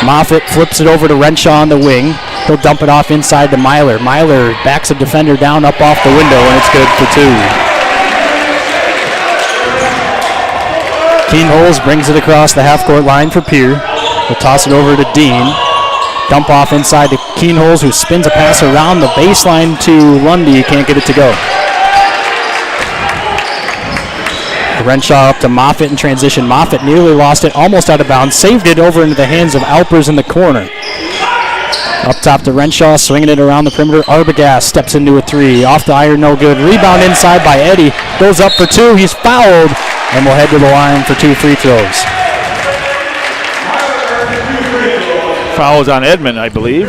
Moffitt flips it over to Renshaw on the wing. He'll dump it off inside to Myler. Myler backs a defender down up off the window, and it's good for 2. Keenholz brings it across the half-court line for Pierre. He'll toss it over to Dean. Dump off inside to Keenholz, who spins a pass around the baseline to Lundy. Can't get it to go. Renshaw up to Moffitt in transition. Moffitt nearly lost it, almost out of bounds. Saved it over into the hands of Alpers in the corner. Up top to Renshaw, swinging it around the perimeter. Arbogast steps into a 3. Off the iron, no good. Rebound inside by Eddie. Goes up for 2. He's fouled, and will head to the line for 2 free throws. Fouls on Edmond, I believe.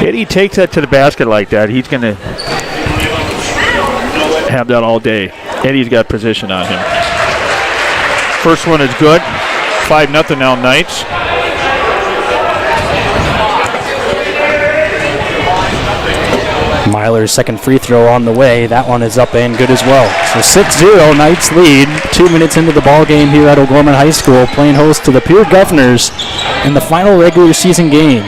Eddie takes that to the basket like that. He's going to have that all day. Eddie's got position on him. First one is good. 5-0 now, Knights. Myler's second free throw on the way. That one is up and good as well. So 6-0, Knights lead. 2 minutes into the ball game here at O'Gorman High School, playing host to the Pierre Governors in the final regular season game.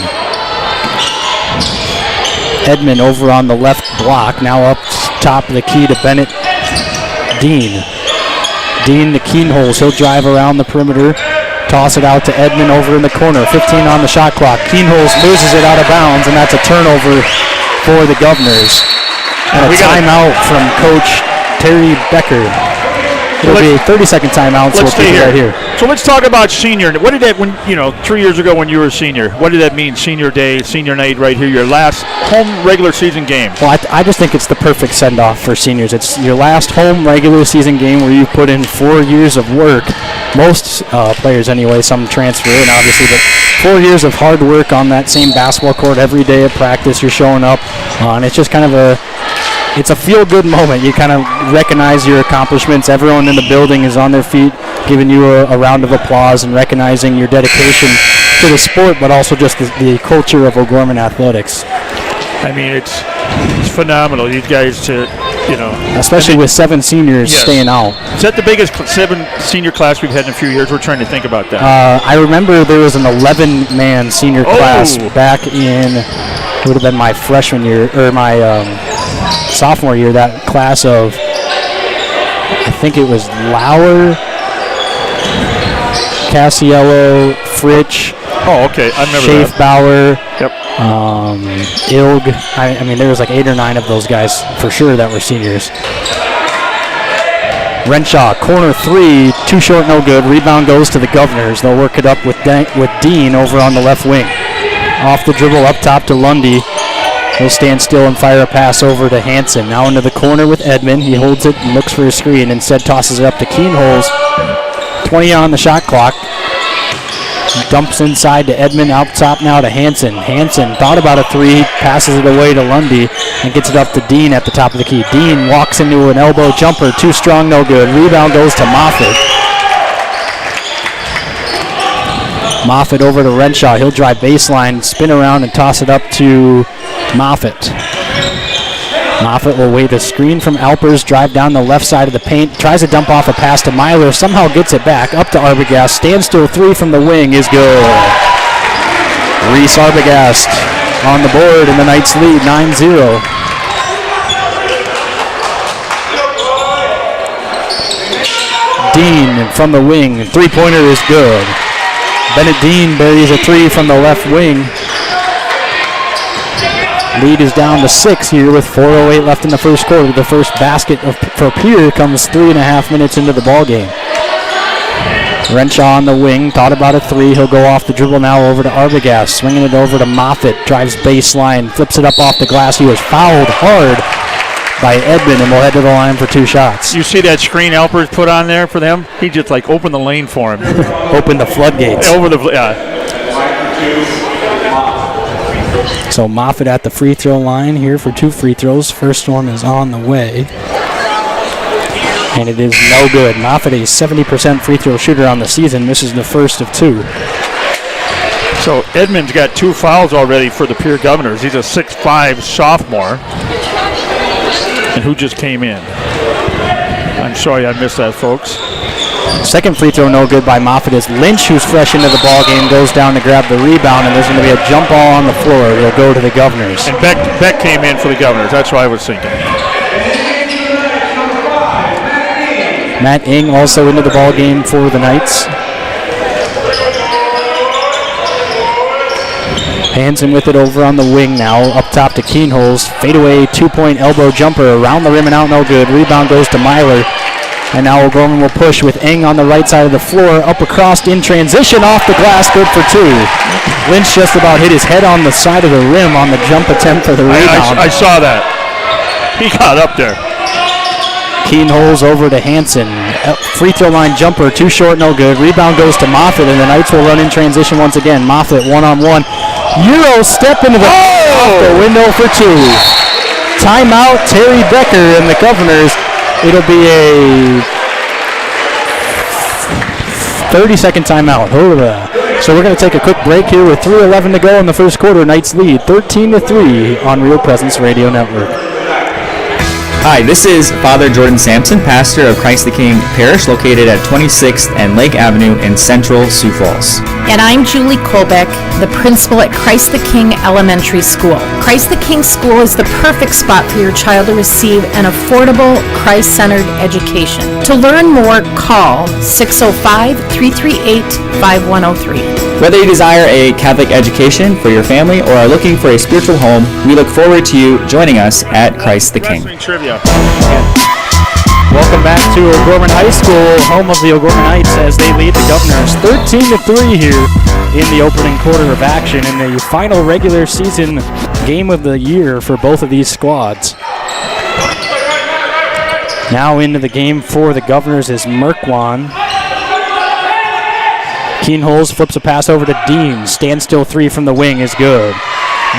Edmond over on the left block, now up top of the key to Bennett. Dean to Keenholz. He'll drive around the perimeter. toss it out to Edmond over in the corner. 15 on the shot clock. Keenholz loses it out of bounds, and that's a turnover for the Governors. And a timeout from Coach Terry Becker. It'll be a 30-second timeout, so we'll keep it right here. So let's talk about senior. What did that, 3 years ago when you were a senior, what did that mean, senior day, senior night right here, your last home regular season game? Well, I just think it's the perfect send-off for seniors. It's your last home regular season game where you put in 4 years of work. Most players anyway, some transfer in obviously, but 4 years of hard work on that same basketball court every day of practice. You're showing up, and it's just kind of it's a feel-good moment. You kind of recognize your accomplishments. Everyone in the building is on their feet, giving you a round of applause and recognizing your dedication to the sport, but also just the culture of O'Gorman athletics. I mean, it's phenomenal. You guys especially with 7 seniors staying out. Is that the biggest 7 senior class we've had in a few years? We're trying to think about that. I remember there was an 11-man senior class back in, it would have been my freshman year, or my sophomore year, that class of, I think it was Lauer, Cassiello, Fritsch. Oh, okay. I remember Schaefbauer. Yep. Ilg. I mean, there was like 8 or 9 of those guys for sure that were seniors. Renshaw, corner 3, too short, no good. Rebound goes to the Governors. They'll work it up with Dean over on the left wing. Off the dribble, up top to Lundy. He'll stand still and fire a pass over to Hansen. Now into the corner with Edmond. He holds it and looks for a screen. Instead tosses it up to Keenholz. 20 on the shot clock. Dumps inside to Edmond, out top now to Hansen. Hansen thought about a 3, passes it away to Lundy, and gets it up to Dean at the top of the key. Dean walks into an elbow jumper, too strong, no good. Rebound goes to Moffitt. Moffitt over to Renshaw. He'll drive baseline, spin around, and toss it up to Moffitt. Moffitt will wait a screen from Alpers, drive down the left side of the paint, tries to dump off a pass to Myler, somehow gets it back, up to Arbogast, standstill 3 from the wing is good. Reese Arbogast on the board, and the Knights lead 9-0. Dean from the wing, three-pointer is good. Bennett Dean buries a 3 from the left wing. Lead is down to 6 here with 4:08 left in the first quarter. The first basket for Pierre comes 3.5 minutes into the ball game. Renshaw on the wing, thought about a 3. He'll go off the dribble now over to Arbogast, swinging it over to Moffitt, drives baseline, flips it up off the glass. He was fouled hard by Edmond and will head to the line for 2 shots. You see that screen Alpers put on there for them? He just opened the lane for him. Opened the floodgates. Yeah. So Moffitt at the free throw line here for 2 free throws. First one is on the way. And it is no good. Moffitt, a 70% free throw shooter on the season, misses the first of 2. So Edmond's got 2 fouls already for the Pierre Governors. He's a 6'5" sophomore. And who just came in? I'm sorry I missed that, folks. Second free throw no good by Moffitt is Lynch, who's fresh into the ball game, goes down to grab the rebound, and there's going to be a jump ball on the floor. It'll go to the Governors. And Beck came in for the Governors. That's what I was thinking. Matt Ing also into the ball game for the Knights. Hansen with it over on the wing now, up top to Keenholz. Fadeaway 2-point elbow jumper around the rim and out, no good. Rebound goes to Myler. And now O'Gorman will push with Ing on the right side of the floor, up across in transition, off the glass, good for 2. Lynch just about hit his head on the side of the rim on the jump attempt for the rebound. I saw that. He got up there. Keenholz over to Hansen. Free throw line jumper, too short, no good. Rebound goes to Moffitt, and the Knights will run in transition once again. Moffitt one-on-one. Euro step into the, off the window for 2. Timeout, Terry Becker and the Governors. It'll be a 30-second timeout. So we're going to take a quick break here with 3:11 to go in the first quarter. Knights lead 13-3 on Real Presence Radio Network. Hi, this is Father Jordan Sampson, pastor of Christ the King Parish, located at 26th and Lake Avenue in Central Sioux Falls. And I'm Julie Kolbeck, the principal at Christ the King Elementary School. Christ the King School is the perfect spot for your child to receive an affordable, Christ-centered education. To learn more, call 605-338-5103. Whether you desire a Catholic education for your family or are looking for a spiritual home, we look forward to you joining us at Christ the King. Wrestling trivia. Welcome back to O'Gorman High School, home of the O'Gorman Knights, as they lead the Governors 13-3 here in the opening quarter of action in the final regular season game of the year for both of these squads. Now into the game for the Governors is Merkwan. Keenholz flips a pass over to Dean. Standstill three from the wing is good.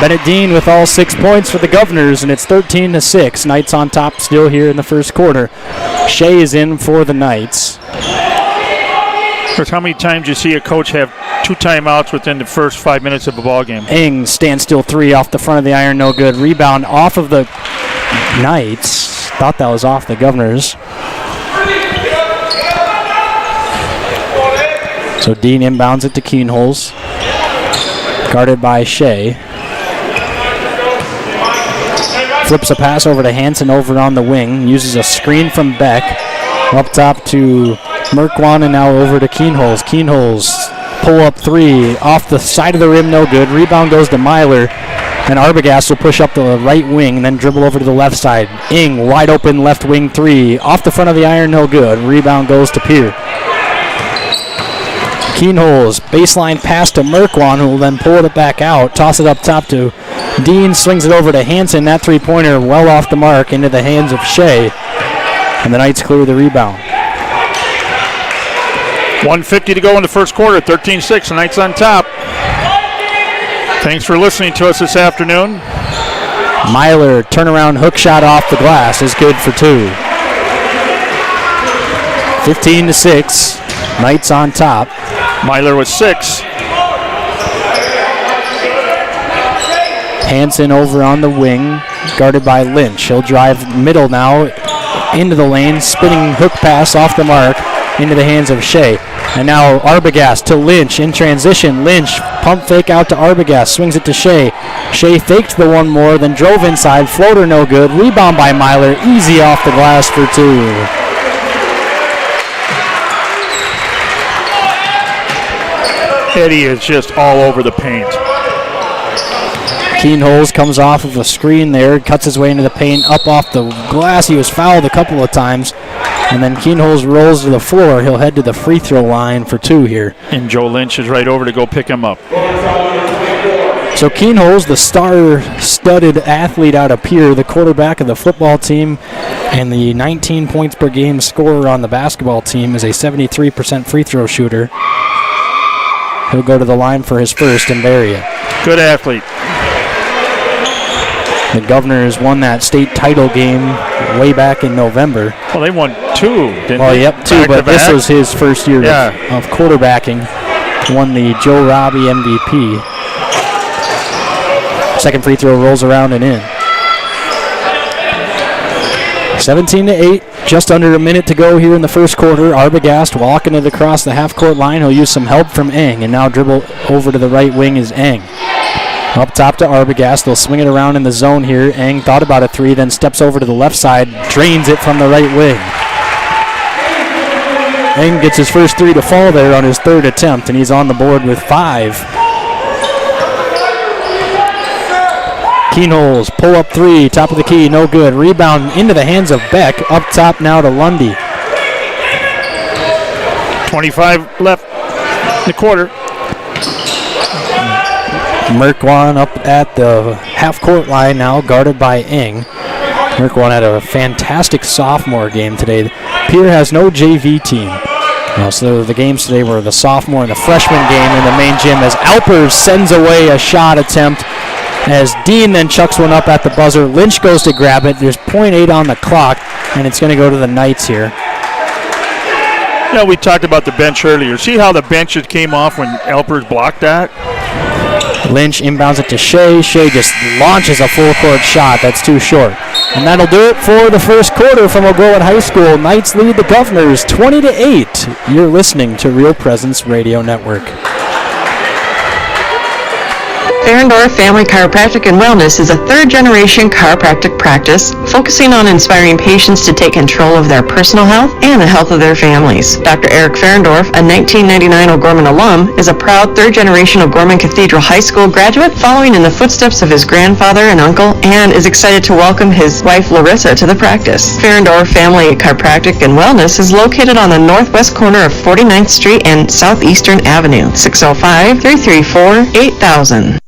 Bennett Dean with all 6 points for the Governors, and it's 13-6. Knights on top still here in the first quarter. Shea is in for the Knights. Chris, how many times do you see a coach have 2 timeouts within the first 5 minutes of a ball game? Eng, standstill three off the front of the iron, no good. Rebound off of the Knights. Thought that was off the Governors. So Dean inbounds it to Keenholz. Guarded by Shea. Flips a pass over to Hansen over on the wing. Uses a screen from Beck. Up top to Merkwan and now over to Keenholz. Keenholz pull up three. Off the side of the rim, no good. Rebound goes to Myler. And Arbogast will push up the right wing and then dribble over to the left side. Ing, wide open left wing three. Off the front of the iron, no good. Rebound goes to Pierre. Keenholz, baseline pass to Merkwan, who will then pull it back out. Toss it up top to Dean, swings it over to Hansen. That three-pointer well off the mark into the hands of Shea. And the Knights clear the rebound. 1:50 to go in the first quarter, 13-6, the Knights on top. Thanks for listening to us this afternoon. Myler, turnaround hook shot off the glass is good for two. 15-6, Knights on top. Myler with 6. Hansen over on the wing, guarded by Lynch. He'll drive middle now into the lane, spinning hook pass off the mark into the hands of Shea. And now Arbogast to Lynch in transition. Lynch, pump fake out to Arbogast, swings it to Shea. Shea faked the one more, then drove inside. Floater no good. Rebound by Myler, easy off the glass for two. Eddie is just all over the paint. Keenholz comes off of a screen there, cuts his way into the paint, up off the glass. He was fouled a couple of times. And then Keenholz rolls to the floor. He'll head to the free throw line for two here. And Joe Lynch is right over to go pick him up. So Keenholz, the star-studded athlete out of Pierre, the quarterback of the football team, and the 19 points per game scorer on the basketball team, is a 73% free throw shooter. He'll go to the line for his first and bury it. Good athlete. The Governors won that state title game way back in November. Well, they won 2, didn't they? Yep, 2, but this was his first year of quarterbacking. Won the Joe Robbie MVP. Second free throw rolls around and in. 17-8, just under a minute to go here in the first quarter. Arbogast walking it across the half-court line. He'll use some help from Eng, and now dribble over to the right wing is Eng. Up top to Arbogast. They'll swing it around in the zone here. Eng thought about a three, then steps over to the left side, drains it from the right wing. Eng gets his first three to fall there on his third attempt, and he's on the board with 5. Keenholz, pull up three, top of the key, no good. Rebound into the hands of Beck. Up top now to Lundy. 25 left in the quarter. Merkwan up at the half-court line now, guarded by Eng. Merkwan had a fantastic sophomore game today. Pierre has no JV team. So the games today were the sophomore and the freshman game in the main gym as Alpers sends away a shot attempt as Dean then chucks one up at the buzzer. Lynch goes to grab it. There's .8 on the clock, and it's going to go to the Knights here. Yeah, we talked about the bench earlier. See how the bench came off when Alpers blocked that? Lynch inbounds it to Shea. Shea just launches a full-court shot. That's too short. And that'll do it for the first quarter from Ogollette High School. Knights lead the Governors 20-8. You're listening to Real Presence Radio Network. Ferendorf Family Chiropractic and Wellness is a third-generation chiropractic practice focusing on inspiring patients to take control of their personal health and the health of their families. Dr. Eric Ferendorf, a 1999 O'Gorman alum, is a proud third-generation O'Gorman Cathedral High School graduate following in the footsteps of his grandfather and uncle, and is excited to welcome his wife Larissa to the practice. Ferendorf Family Chiropractic and Wellness is located on the northwest corner of 49th Street and Southeastern Avenue, 605-334-8000.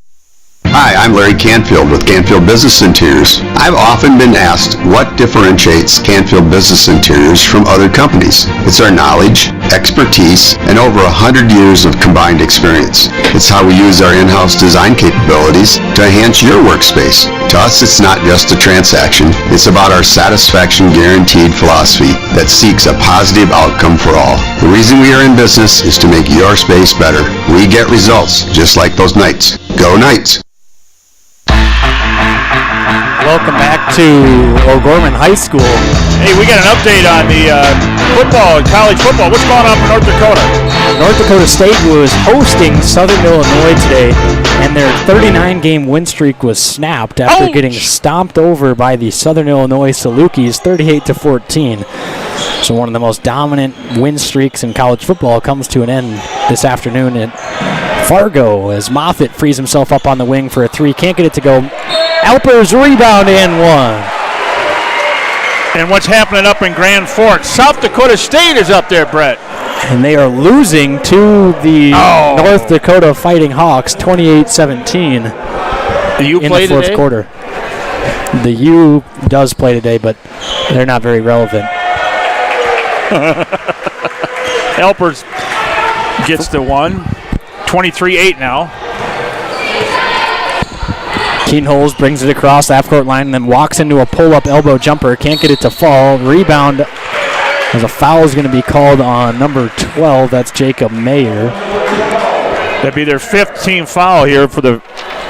Hi, I'm Larry Canfield with Canfield Business Interiors. I've often been asked what differentiates Canfield Business Interiors from other companies. It's our knowledge, expertise, and over 100 years of combined experience. It's how we use our in-house design capabilities to enhance your workspace. To us, it's not just a transaction. It's about our satisfaction guaranteed philosophy that seeks a positive outcome for all. The reason we are in business is to make your space better. We get results, just like those Knights. Go Knights! Welcome back to O'Gorman High School. Hey, we got an update on the football, college football. What's going on in North Dakota? North Dakota State was hosting Southern Illinois today, and their 39-game win streak was snapped after getting stomped over by the Southern Illinois Salukis 38-14. So one of the most dominant win streaks in college football comes to an end this afternoon at Fargo as Moffitt frees himself up on the wing for a three. Can't get it to go. Alpers rebound and one. And what's happening up in Grand Forks? South Dakota State is up there, Brett. And they are losing to the North Dakota Fighting Hawks 28-17 in the fourth quarter. The U does play today, but they're not very relevant. Alpers gets the one. 23-8 now. Keenholz brings it across the half-court line and then walks into a pull-up elbow jumper. Can't get it to fall. Rebound as a foul is going to be called on number 12. That's Jacob Mayer. That'd be their fifth team foul here for the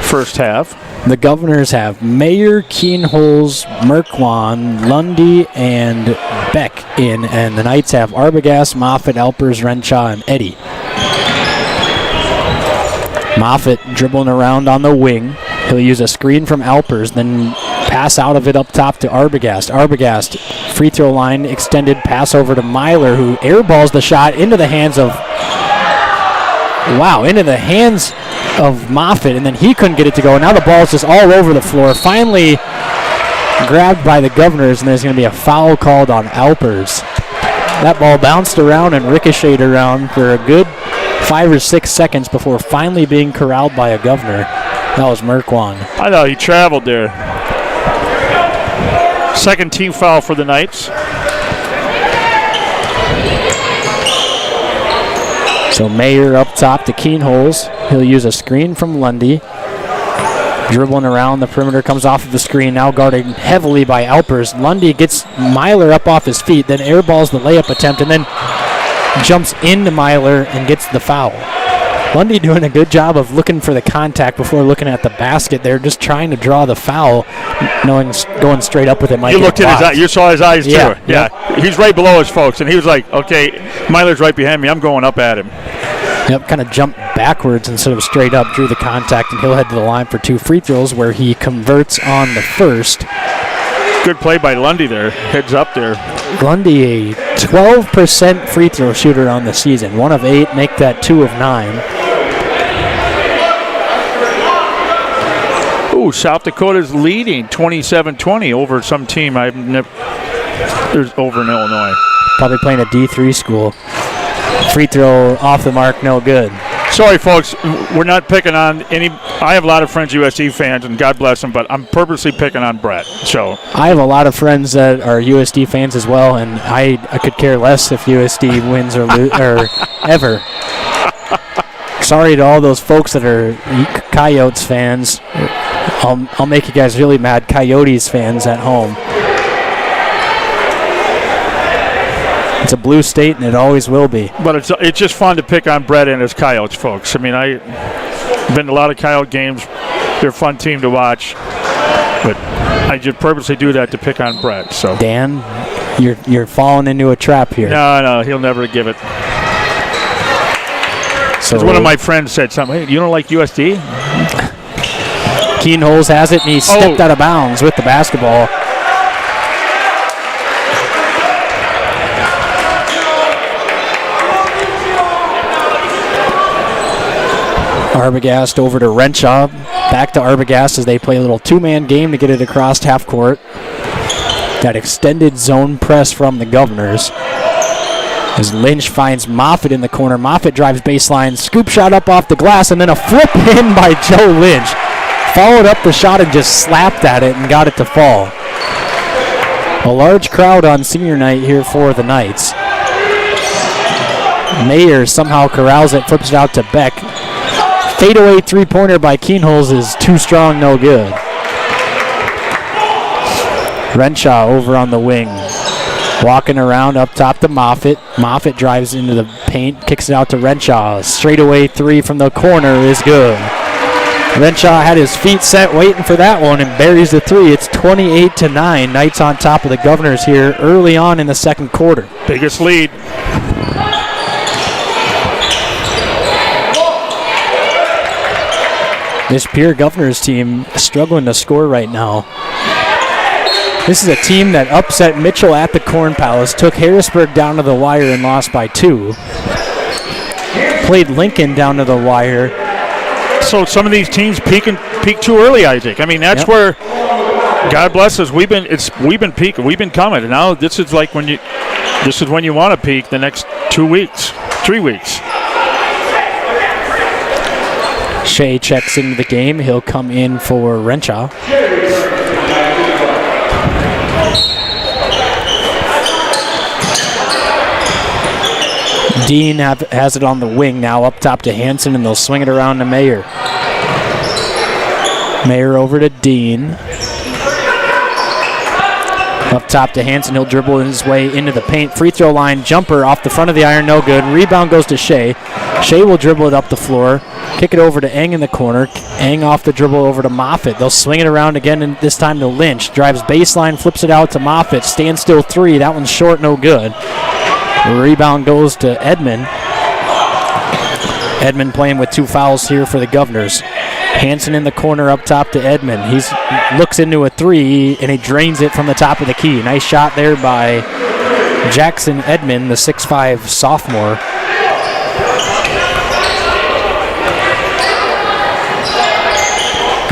first half. The Governors have Mayer, Keenholz, Merkwan, Lundy, and Beck in, and the Knights have Arbogast, Moffitt, Alpers, Renshaw, and Eddy. Moffitt dribbling around on the wing. He'll use a screen from Alpers, then pass out of it up top to Arbogast. Arbogast, free throw line extended, pass over to Myler, who airballs the shot into the hands of Moffitt, and then he couldn't get it to go. Now the ball's just all over the floor. Finally grabbed by the Governors, and there's going to be a foul called on Alpers. That ball bounced around and ricocheted around for a good 5 or 6 seconds before finally being corralled by a Governor. That was Merkwan. I thought he traveled there. Second team foul for the Knights. So Mayer up top to Keenholz. He'll use a screen from Lundy. Dribbling around the perimeter, comes off of the screen, now guarded heavily by Alpers. Lundy gets Myler up off his feet, then airballs the layup attempt, and then jumps into Myler and gets the foul. Lundy doing a good job of looking for the contact before looking at the basket. They're just trying to draw the foul, knowing going straight up with it might You get looked at his eye. You saw his eyes too. Yeah. Yeah. He's right below us, folks, and he was like, "Okay, Myler's right behind me. I'm going up at him." Yep, kind of jumped backwards instead of straight up, drew the contact, and he'll head to the line for 2 free throws where he converts on the first. Good play by Lundy there. Heads up there. Lundy, a 12% free throw shooter on the season. 1 of 8, make that 2 of 9. Ooh, South Dakota's leading 27-20 over some team over in Illinois. Probably playing a D3 school. Free throw off the mark, no good. Sorry, folks, we're not picking on any. I have a lot of friends USC fans, and God bless them, but I'm purposely picking on Brett. So I have a lot of friends that are USD fans as well, and I could care less if USD wins or ever. Sorry to all those folks that are Coyotes fans. I'll make you guys really mad, Coyotes fans at home. It's a blue state, and it always will be. But it's just fun to pick on Brett and his Coyotes, folks. I mean, I've been to a lot of Coyote games. They're a fun team to watch. But I just purposely do that to pick on Brett. So Dan, you're falling into a trap here. No, he'll never give it. So one of my friends said something. Hey, you don't like USD? Keenholz has it, and he stepped out of bounds with the basketball. Arbogast over to Renshaw. Back to Arbogast as they play a little two-man game to get it across half court. That extended zone press from the Governors. As Lynch finds Moffitt in the corner. Moffitt drives baseline, scoop shot up off the glass, and then a flip in by Joe Lynch. Followed up the shot and just slapped at it and got it to fall. A large crowd on senior night here for the Knights. Mayer somehow corrals it, flips it out to Beck. Fadeaway three-pointer by Keenholz is too strong, no good. Renshaw over on the wing. Walking around up top to Moffitt. Moffitt drives into the paint, kicks it out to Renshaw. Straightaway three from the corner is good. Renshaw had his feet set waiting for that one and buries the three. It's 28-9. Knights on top of the Governors here early on in the second quarter. Biggest lead. This Pierre Governors team is struggling to score right now. This is a team that upset Mitchell at the Corn Palace, took Harrisburg down to the wire and lost by 2. Played Lincoln down to the wire. So some of these teams peak too early, Isaac. I mean, that's where, God bless us, we've been peaking, we've been coming. And now this is when you want to peak the next 2 weeks, 3 weeks. Shea checks into the game. He'll come in for Renshaw. Dean has it on the wing now, up top to Hansen, and they'll swing it around to Mayer. Mayer over to Dean. Up top to Hansen, he'll dribble his way into the paint. Free throw line, jumper off the front of the iron, no good. Rebound goes to Shea. Shea will dribble it up the floor, kick it over to Eng in the corner. Eng off the dribble over to Moffitt. They'll swing it around again, and this time to Lynch. Drives baseline, flips it out to Moffitt. Standstill three, that one's short, no good. The rebound goes to Edmond. Edmond playing with 2 fouls here for the Governors. Hansen in the corner up top to Edmond. He looks into a 3, and he drains it from the top of the key. Nice shot there by Jackson Edmond, the 6'5 sophomore.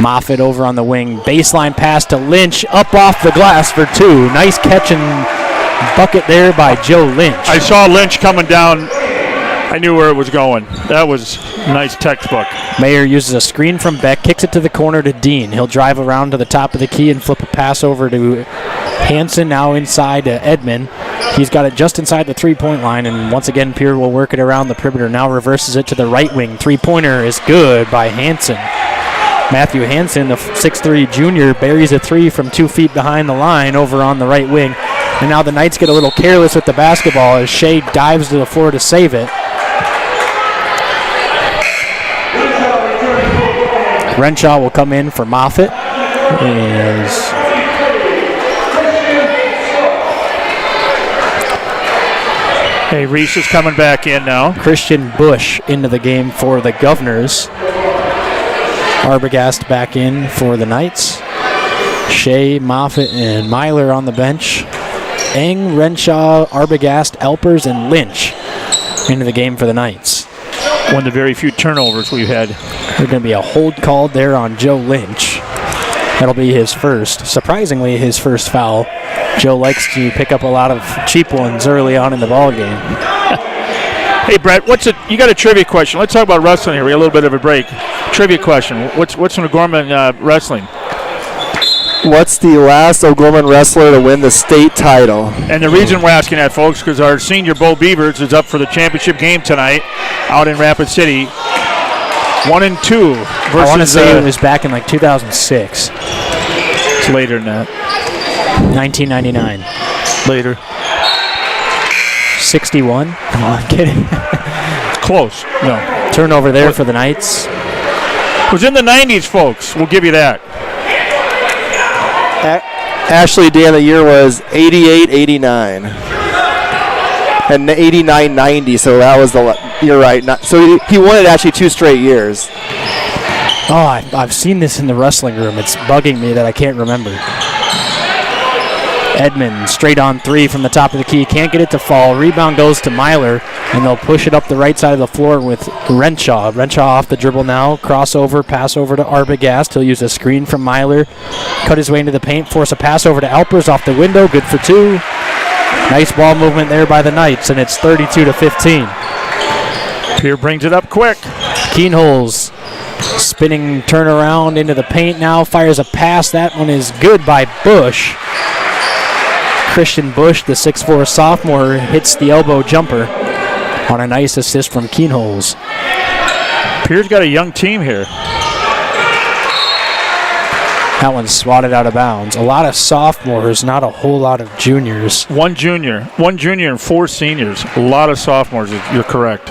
Moffitt over on the wing. Baseline pass to Lynch. Up off the glass for 2. Nice catch and bucket there by Joe Lynch. I saw Lynch coming down. I knew where it was going. That was nice textbook. Mayer uses a screen from Beck, kicks it to the corner to Dean. He'll drive around to the top of the key and flip a pass over to Hansen, now inside to Edmond. He's got it just inside the three-point line, and once again, Pierre will work it around the perimeter. Now reverses it to the right wing. Three-pointer is good by Hansen. Matthew Hansen, the 6'3 junior, buries a 3 from 2 feet behind the line over on the right wing. And now the Knights get a little careless with the basketball as Shea dives to the floor to save it. Renshaw will come in for Moffitt. Hey, Reese is coming back in now. Christian Bush into the game for the Governors. Arbogast back in for the Knights. Shea, Moffitt, and Myler on the bench. Eng, Renshaw, Arbogast, Elpers, and Lynch into the game for the Knights. One of the very few turnovers we've had. There's going to be a hold called there on Joe Lynch. That'll be his first. Surprisingly, his first foul. Joe likes to pick up a lot of cheap ones early on in the ball game. Hey, Brett, you got a trivia question. Let's talk about wrestling here. We got a little bit of a break. Trivia question. What's an O'Gorman wrestling? What's the last O'Gorman wrestler to win the state title? And the reason we're asking that, folks, because our senior Bo Beavers is up for the championship game tonight out in Rapid City. 1-2 versus. I want to say it was back in 2006. It's later than that. 1999. Later. 61. No, I'm kidding. Close. No. Turnover there for the Knights. It was in the 90s, folks. We'll give you that. Actually, Dan, the year was 88-89. And 89-90, so that was you're right. So he won it actually 2 straight years. Oh, I've seen this in the wrestling room. It's bugging me that I can't remember. Edmond, straight on 3 from the top of the key. Can't get it to fall. Rebound goes to Myler, and they'll push it up the right side of the floor with Renshaw. Renshaw off the dribble now. Crossover, pass over to Arbogast. He'll use a screen from Myler. Cut his way into the paint. Force a pass over to Alpers off the window. Good for 2. Nice ball movement there by the Knights, and it's 32-15. Pierre brings it up quick. Keenholz spinning turnaround into the paint now. Fires a pass. That one is good by Bush. Christian Bush, the 6'4 sophomore, hits the elbow jumper on a nice assist from Keenholz. Pierre's got a young team here. That one's swatted out of bounds. A lot of sophomores, not a whole lot of juniors. One junior and 4 seniors. A lot of sophomores, you're correct.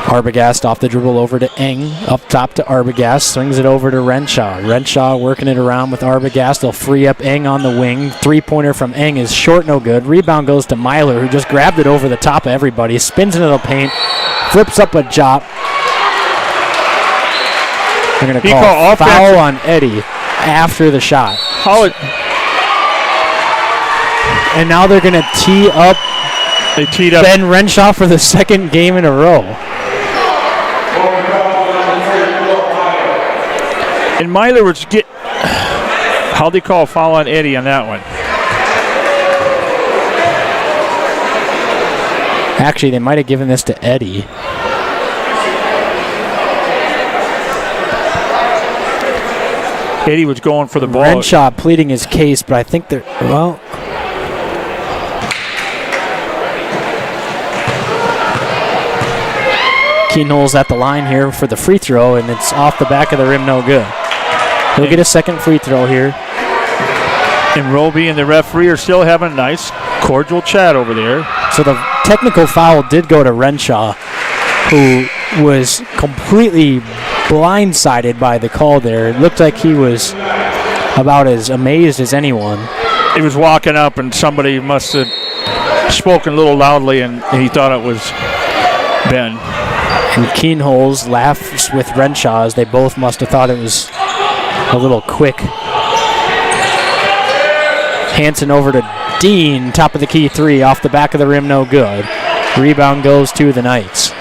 Arbogast off the dribble over to Eng. Up top to Arbogast. Swings it over to Renshaw. Renshaw working it around with Arbogast. They'll free up Eng on the wing. 3-pointer from Eng is short, no good. Rebound goes to Myler, who just grabbed it over the top of everybody. Spins into the paint. Flips up a jop. They're going to call a foul on Eddie after the shot. And now they're going to tee up Ben Renshaw for the 2nd game in a row. And Myler was how'd they call a foul on Eddie on that one? Actually, they might have given this to Eddie. Eddie was going for the ball. Renshaw pleading his case, but I think they're, well. Keenholz at the line here for the free throw, and it's off the back of the rim, no good. He'll get a 2nd free throw here. And Roby and the referee are still having a nice, cordial chat over there. So the technical foul did go to Renshaw, who was completely blindsided by the call there. It looked like he was about as amazed as anyone. He was walking up, and somebody must have spoken a little loudly, and he thought it was Ben. And Keenholz laughs with Renshaw, as they both must have thought it was a little quick. Hansen over to Dean, top of the key 3, off the back of the rim, no good. Rebound goes to the Knights.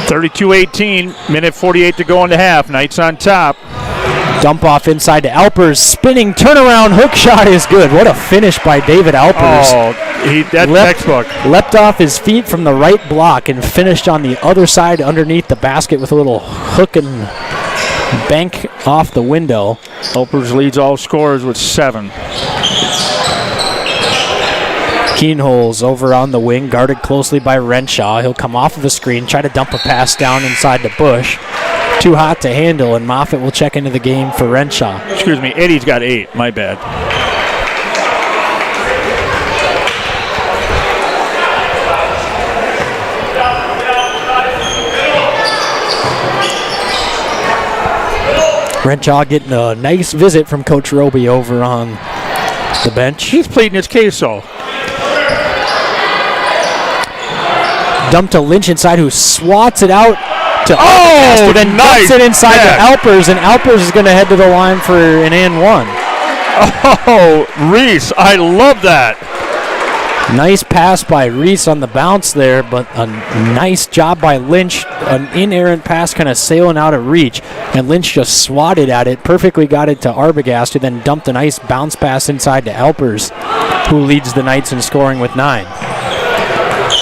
(32-18), minute 48 to go in the half. Knights on top. Dump off inside to Alpers. Spinning turnaround hook shot is good. What a finish by David Alpers. Oh, that's textbook. Leapt off his feet from the right block and finished on the other side underneath the basket with a little hook and bank off the window. Alpers leads all scorers with 7. Keenholz over on the wing, guarded closely by Renshaw. He'll come off of a screen, try to dump a pass down inside to Bush. Too hot to handle, and Moffitt will check into the game for Renshaw. Excuse me, Eddie's got 8. My bad. Renshaw getting a nice visit from Coach Roby over on the bench. He's pleading his case, though. Dump to Lynch inside, who swats it out to Arbogast, then dumps it inside to Alpers, and Alpers is going to head to the line for an and 1. Oh, Reese, I love that. Nice pass by Reese on the bounce there, but a nice job by Lynch. An inerrant pass kind of sailing out of reach, and Lynch just swatted at it, perfectly got it to Arbogast, who then dumped a nice bounce pass inside to Alpers, who leads the Knights in scoring with 9.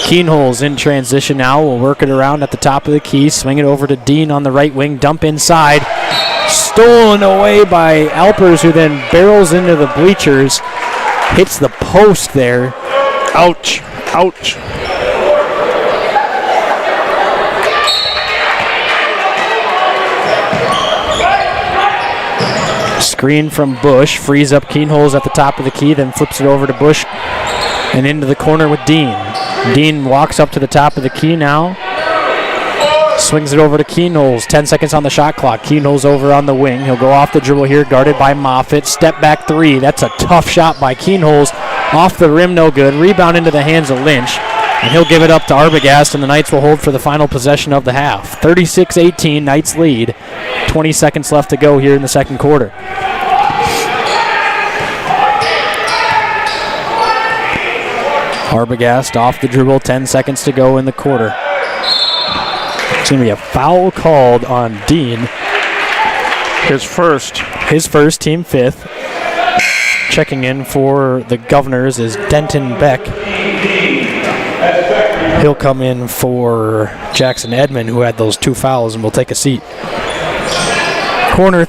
Keenholz in transition now. Will work it around at the top of the key. Swing it over to Dean on the right wing. Dump inside. Stolen away by Alpers, who then barrels into the bleachers. Hits the post there. Ouch. Ouch. Screen from Bush. Frees up Keenholz at the top of the key. Then flips it over to Bush and into the corner with Dean. Dean walks up to the top of the key now. Swings it over to Keenholz. 10 seconds on the shot clock. Keenholz over on the wing. He'll go off the dribble here, guarded by Moffitt. Step back three. That's a tough shot by Keenholz. Off the rim, no good. Rebound into the hands of Lynch. And he'll give it up to Arbogast, and the Knights will hold for the final possession of the half. 36-18, Knights lead. 20 seconds left to go here in the second quarter. Arbogast off the dribble, 10 seconds to go in the quarter. It's going to be a foul called on Dean. His first, team fifth. Checking in for the Governors is Denton Beck. He'll come in for Jackson Edmond, who had those 2 fouls, and will take a seat. Corner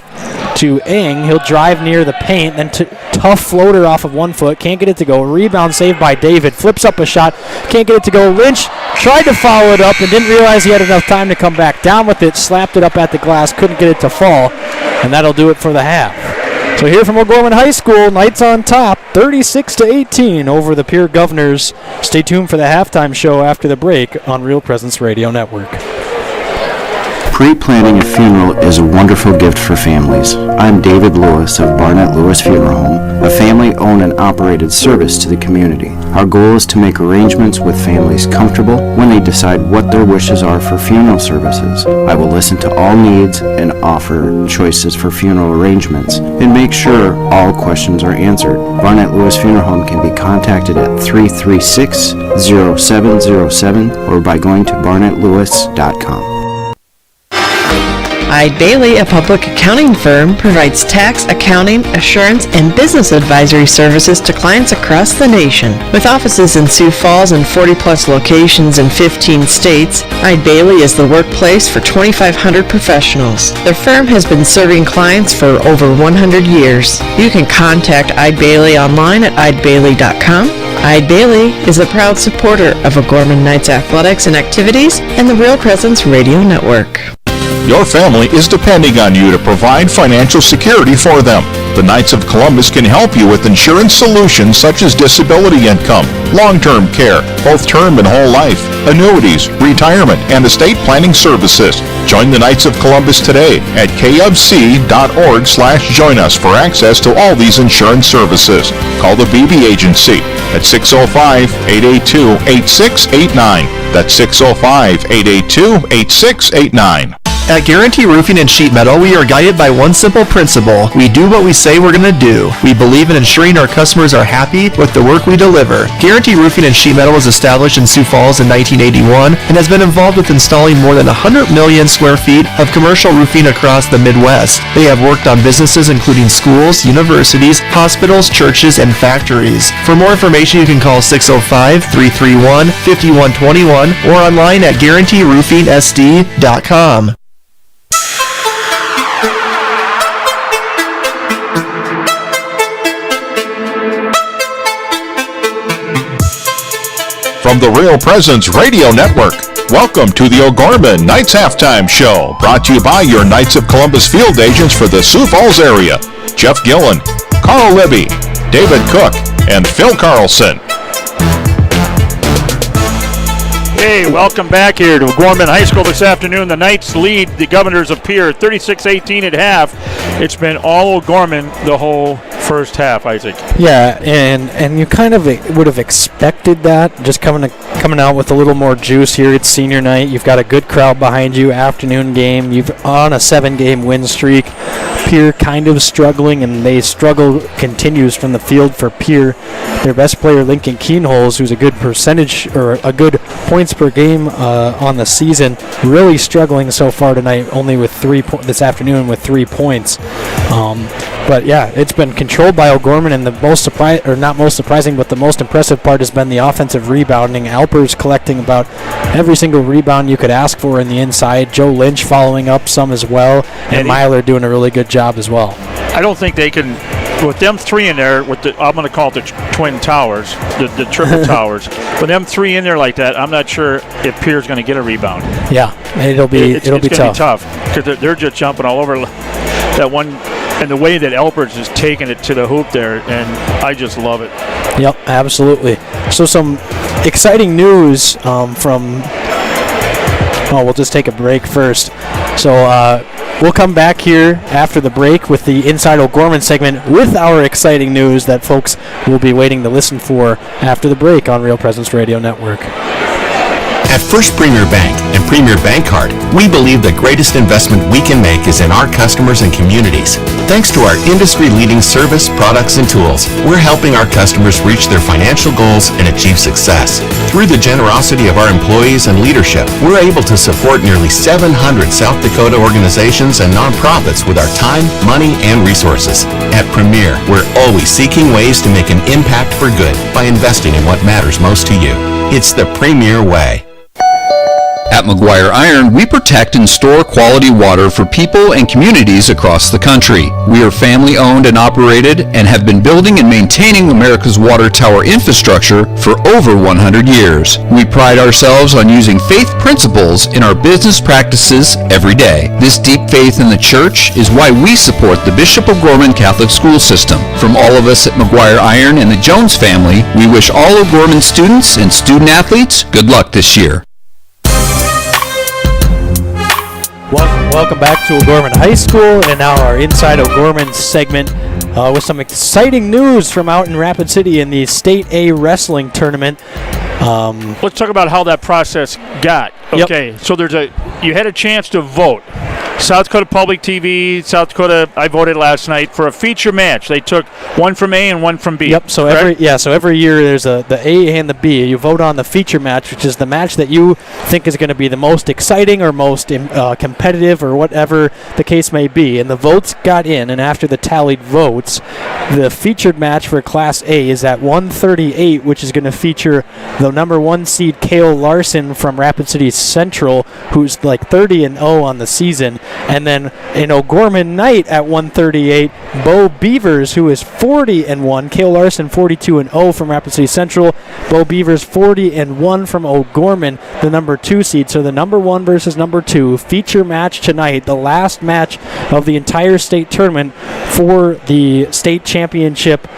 to Eng. He'll drive near the paint, then tough floater off of 1 foot. Can't get it to go. Rebound saved by David. Flips up a shot. Can't get it to go. Lynch tried to follow it up and didn't realize he had enough time to come back down with it. Slapped it up at the glass. Couldn't get it to fall. And that'll do it for the half. So here from O'Gorman High School, Knights on top, 36-18 over the Pierre Governors. Stay tuned for the halftime show after the break on Real Presence Radio Network. Pre-planning a funeral is a wonderful gift for families. I'm David Lewis of Barnett Lewis Funeral Home, a family-owned and operated service to the community. Our goal is to make arrangements with families comfortable when they decide what their wishes are for funeral services. I will listen to all needs and offer choices for funeral arrangements and make sure all questions are answered. Barnett Lewis Funeral Home can be contacted at 336-0707 or by going to barnettlewis.com. Eide Bailey, a public accounting firm, provides tax, accounting, assurance, and business advisory services to clients across the nation. With offices in Sioux Falls and 40-plus locations in 15 states, Eide Bailey is the workplace for 2,500 professionals. The firm has been serving clients for over 100 years. You can contact Eide Bailey online at eidebailey.com. Eide Bailey is a proud supporter of O'Gorman Knights athletics and activities and the Real Presence Radio Network. Your family is depending on you to provide financial security for them. The Knights of Columbus can help you with insurance solutions such as disability income, long-term care, both term and whole life, annuities, retirement, and estate planning services. Join the Knights of Columbus today at kfc.org/join us for access to all these insurance services. Call the BB Agency at 605-882-8689. That's 605-882-8689. At Guarantee Roofing and Sheet Metal, we are guided by one simple principle. We do what we say we're going to do. We believe in ensuring our customers are happy with the work we deliver. Guarantee Roofing and Sheet Metal was established in Sioux Falls in 1981 and has been involved with installing more than 100 million square feet of commercial roofing across the Midwest. They have worked on businesses including schools, universities, hospitals, churches, and factories. For more information, you can call 605-331-5121 or online at guaranteeroofingsd.com. From the Real Presence Radio Network, welcome to the O'Gorman Knights Halftime Show, brought to you by your Knights of Columbus field agents for the Sioux Falls area, Jeff Gillen, Carl Libby, David Cook, and Phil Carlson. Hey, welcome back here to O'Gorman High School this afternoon. The Knights lead the Governors of Pierre 36-18 at half. It's been all O'Gorman the whole first half, Isaac. Yeah, and you kind of would have expected that, just coming out with a little more juice here. It's senior night. You've got a good crowd behind you, afternoon game. You've on a 7-game win streak. Pierre kind of struggling, and they struggle continues from the field for Pierre. Their best player, Lincoln Keenholz, who's a good percentage or a good points per game on the season, really struggling so far tonight, only with this afternoon with 3 points. But yeah, it's been controlled by O'Gorman, and the most surprising, but the most impressive part has been the offensive rebounding. Alper's collecting about every single rebound you could ask for in the inside. Joe Lynch following up some as well, and Myler doing a really good job as well. I don't think they can, with them three in there, I'm going to call it the twin towers, the triple towers. With them three in there like that, I'm not sure if Pierre's going to get a rebound. Yeah, it'll be tough. It's going to be tough because they're just jumping all over that one and the way that Albert's is taking it to the hoop there, and I just love it. Yep, absolutely. So some exciting news from. Oh, we'll just take a break first. So we'll come back here after the break with the Inside O'Gorman segment with our exciting news that folks will be waiting to listen for after the break on Real Presence Radio Network. At First Premier Bank and Premier Bank Card, we believe the greatest investment we can make is in our customers and communities. Thanks to our industry-leading service, products, and tools, we're helping our customers reach their financial goals and achieve success. Through the generosity of our employees and leadership, we're able to support nearly 700 South Dakota organizations and nonprofits with our time, money, and resources. At Premier, we're always seeking ways to make an impact for good by investing in what matters most to you. It's the Premier way. At McGuire Iron, we protect and store quality water for people and communities across the country. We are family owned and operated and have been building and maintaining America's water tower infrastructure for over 100 years. We pride ourselves on using faith principles in our business practices every day. This deep faith in the church is why we support the Bishop O'Gorman Catholic School System. From all of us at McGuire Iron and the Jones family, we wish all O'Gorman students and student athletes good luck this year. Welcome back to O'Gorman High School, and now our Inside O'Gorman segment with some exciting news from out in Rapid City in the State A Wrestling Tournament. Let's talk about how that process got. Okay, so you had a chance to vote. South Dakota Public TV, South Dakota, I voted last night for a feature match. They took one from A and one from B. Yep, so every year there's the A and the B. You vote on the feature match, which is the match that you think is going to be the most exciting or most competitive or whatever the case may be. And the votes got in, and after the tallied votes, the featured match for Class A is at 138, which is going to feature the number 1 seed Kale Larson from Rapid City Central, who's like 30-0 on the season. And then in O'Gorman night at 138, Bo Beavers, who is 40-1. Kale Larson 42-0 from Rapid City Central. Bo Beavers 40-1 from O'Gorman, the number 2 seed. So the number 1 versus number 2 feature match tonight, the last match of the entire state tournament for the state championship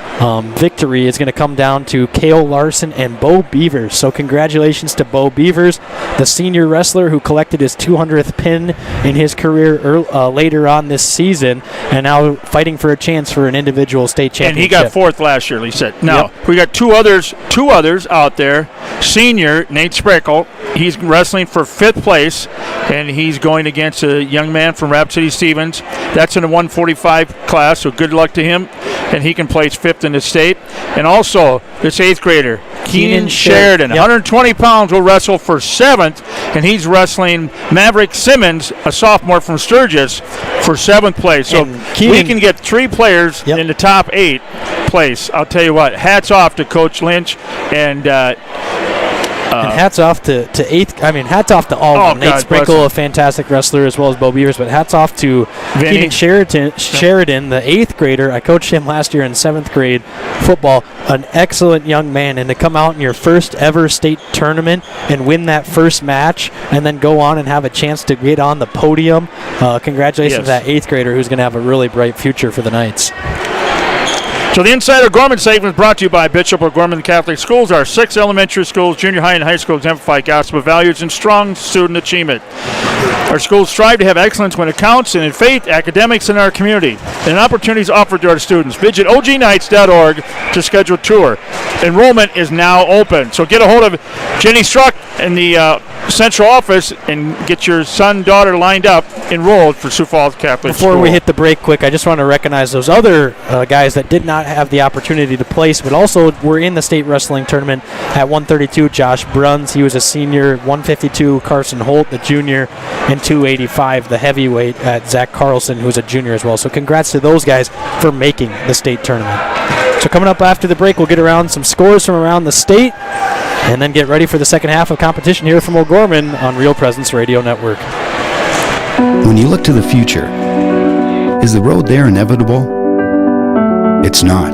victory is going to come down to Kale Larson and Bo Beavers. So congratulations to Bo Beavers, the senior wrestler who collected his 200th pin in his career later on this season, and now fighting for a chance for an individual state championship. And he got 4th last year, he said. Now, we got two others out there. Senior, Nate Spreckle, he's wrestling for 5th place, and he's going against a young man from Rapid City Stevens. That's in the 145 class, so good luck to him, and he can place 5th in the state. And also, this 8th grader, Keenan Sheridan, 120 pounds, will wrestle for 7th, and he's wrestling Maverick Simmons, a sophomore from Sturgis, for 7th place. So we can get 3 players in the top 8 place. I'll tell you what, hats off to Coach Lynch and hats off to hats off to all of them. Nate Sprinkle, a fantastic wrestler, as well as Bo Beavers, but hats off to Keenan Sheridan, the 8th grader. I coached him last year in 7th grade football. An excellent young man, and to come out in your first ever state tournament and win that first match and then go on and have a chance to get on the podium. Congratulations to that 8th grader who's going to have a really bright future for the Knights. So the Inside O'Gorman segment is brought to you by Bishop O'Gorman Catholic Schools. Our 6 elementary schools, junior high and high school exemplify gospel values and strong student achievement. Our schools strive to have excellence when it counts and in faith, academics, and our community. And opportunities offered to our students. Visit ognights.org to schedule a tour. Enrollment is now open. So get a hold of Jenny Struck in the central office and get your son, daughter lined up, enrolled for Sioux Falls Catholic School. Before we hit the break quick, I just want to recognize those other guys that did not have the opportunity to place, but also were in the state wrestling tournament. At 132, Josh Bruns, he was a senior. 152, Carson Holt, the junior. And 285, the heavyweight, at Zach Carlson, who's a junior as well. So congrats to those guys for making the state tournament. So coming up after the break, we'll get around some scores from around the state and then get ready for the second half of competition here from O'Gorman on Real Presence Radio Network. When you look to the future, is the road there inevitable? It's not.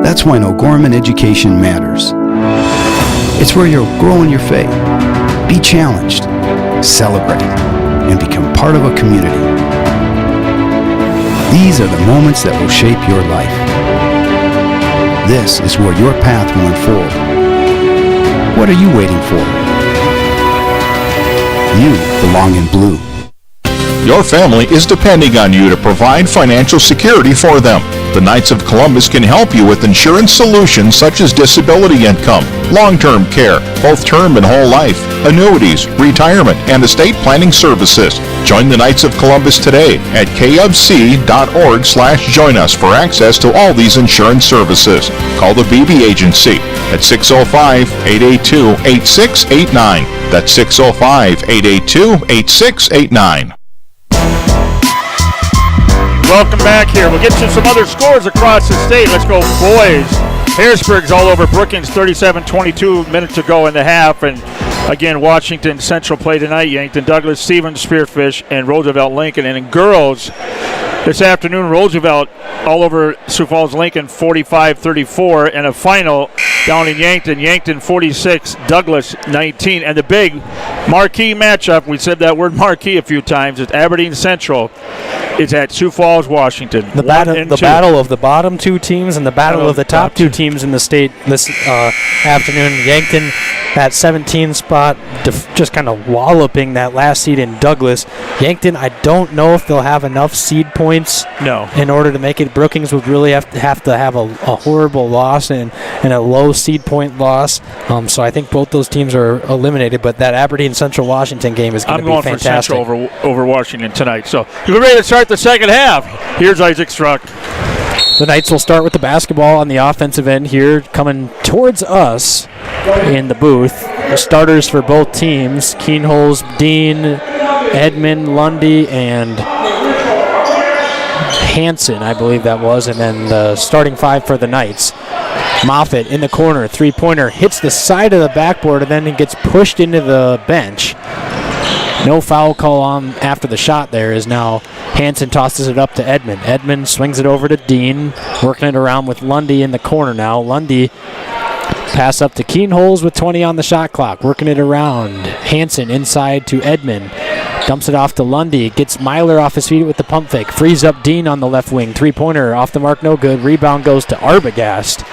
That's why O'Gorman education matters. It's where you'll grow in your faith, be challenged, celebrate, and become part of a community. These are the moments that will shape your life. This is where your path will unfold. What are you waiting for? You belong in blue. Your family is depending on you to provide financial security for them. The Knights of Columbus can help you with insurance solutions such as disability income, long-term care, both term and whole life, annuities, retirement, and estate planning services. Join the Knights of Columbus today at kfc.org/join us for access to all these insurance services. Call the BB Agency at 605-882-8689. That's 605-882-8689. Welcome back here. We'll get to some other scores across the state. Let's go boys. Harrisburg's all over Brookings, 37-22 minutes to go in the half. And again, Washington Central play tonight. Yankton Douglas, Stevens, Spearfish, and Roosevelt Lincoln. And in girls, this afternoon, Roosevelt all over Sioux Falls Lincoln, 45-34. And a final down in Yankton. Yankton 46, Douglas 19. And the big marquee matchup, we said that word marquee a few times, is Aberdeen Central. Is at Sioux Falls, Washington. The battle of the bottom two teams and the battle of the top two teams in the state this afternoon. Yankton, that 17 spot, just kind of walloping that last seed in Douglas. Yankton, I don't know if they'll have enough seed points in order to make it. Brookings would really have to have a horrible loss and a low seed point loss. So I think both those teams are eliminated, but that Aberdeen Central Washington game is going to be fantastic. I'm going for Central over Washington tonight. So you're ready to start the second half. Here's Isaac Struck. The Knights will start with the basketball on the offensive end here, coming towards us in the booth. The starters for both teams, Keenholz, Dean, Edmond, Lundy, and Hansen, I believe that was, and then the starting five for the Knights. Moffitt in the corner, three-pointer, hits the side of the backboard, and then it gets pushed into the bench. No foul call on after the shot there is now Hansen tosses it up to Edmond. Edmond swings it over to Dean, working it around with Lundy in the corner now. Lundy pass up to Keenholz with 20 on the shot clock, working it around. Hansen inside to Edmond. Dumps it off to Lundy, gets Myler off his feet with the pump fake. Frees up Dean on the left wing. Three-pointer off the mark, no good. Rebound goes to Arbogast.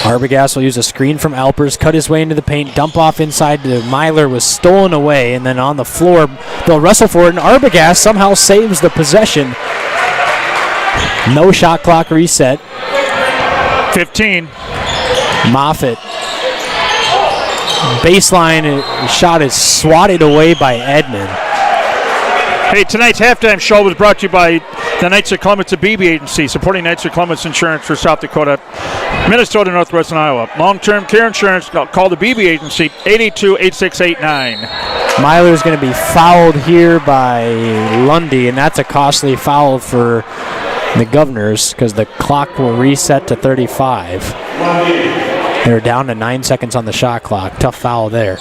Arbogast will use a screen from Alpers, cut his way into the paint, dump off inside to Myler, was stolen away, and then on the floor, they'll wrestle for it, and Arbogast somehow saves the possession. No shot clock reset. 15. Moffitt. Baseline shot is swatted away by Edmond. Hey, tonight's halftime show was brought to you by the Knights of Columbus, a BB Agency, supporting Knights of Columbus Insurance for South Dakota, Minnesota, Northwest, and Iowa. Long-term care insurance, call the BB Agency, 882-8689. Myler is going to be fouled here by Lundy, and that's a costly foul for the Governors because the clock will reset to 35. They're down to 9 seconds on the shot clock. Tough foul there.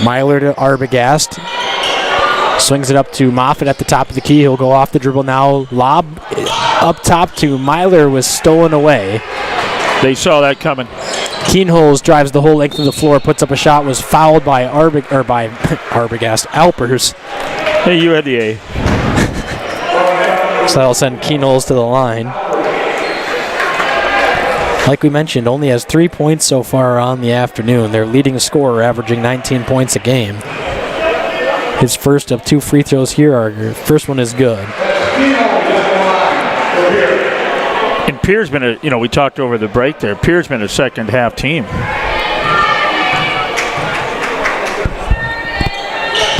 Myler to Arbogast. Swings it up to Moffitt at the top of the key. He'll go off the dribble now. Lob up top to Myler was stolen away. They saw that coming. Keenholz drives the whole length of the floor, puts up a shot, was fouled by Arbogast. Alpers. Hey, you had the A. So that'll send Keenholz to the line. Like we mentioned, only has 3 points so far on the afternoon. Their leading scorer averaging 19 points a game. His first of 2 free throws here, first one is good. And Pierre's been we talked over the break there, Pierre's been a second half team.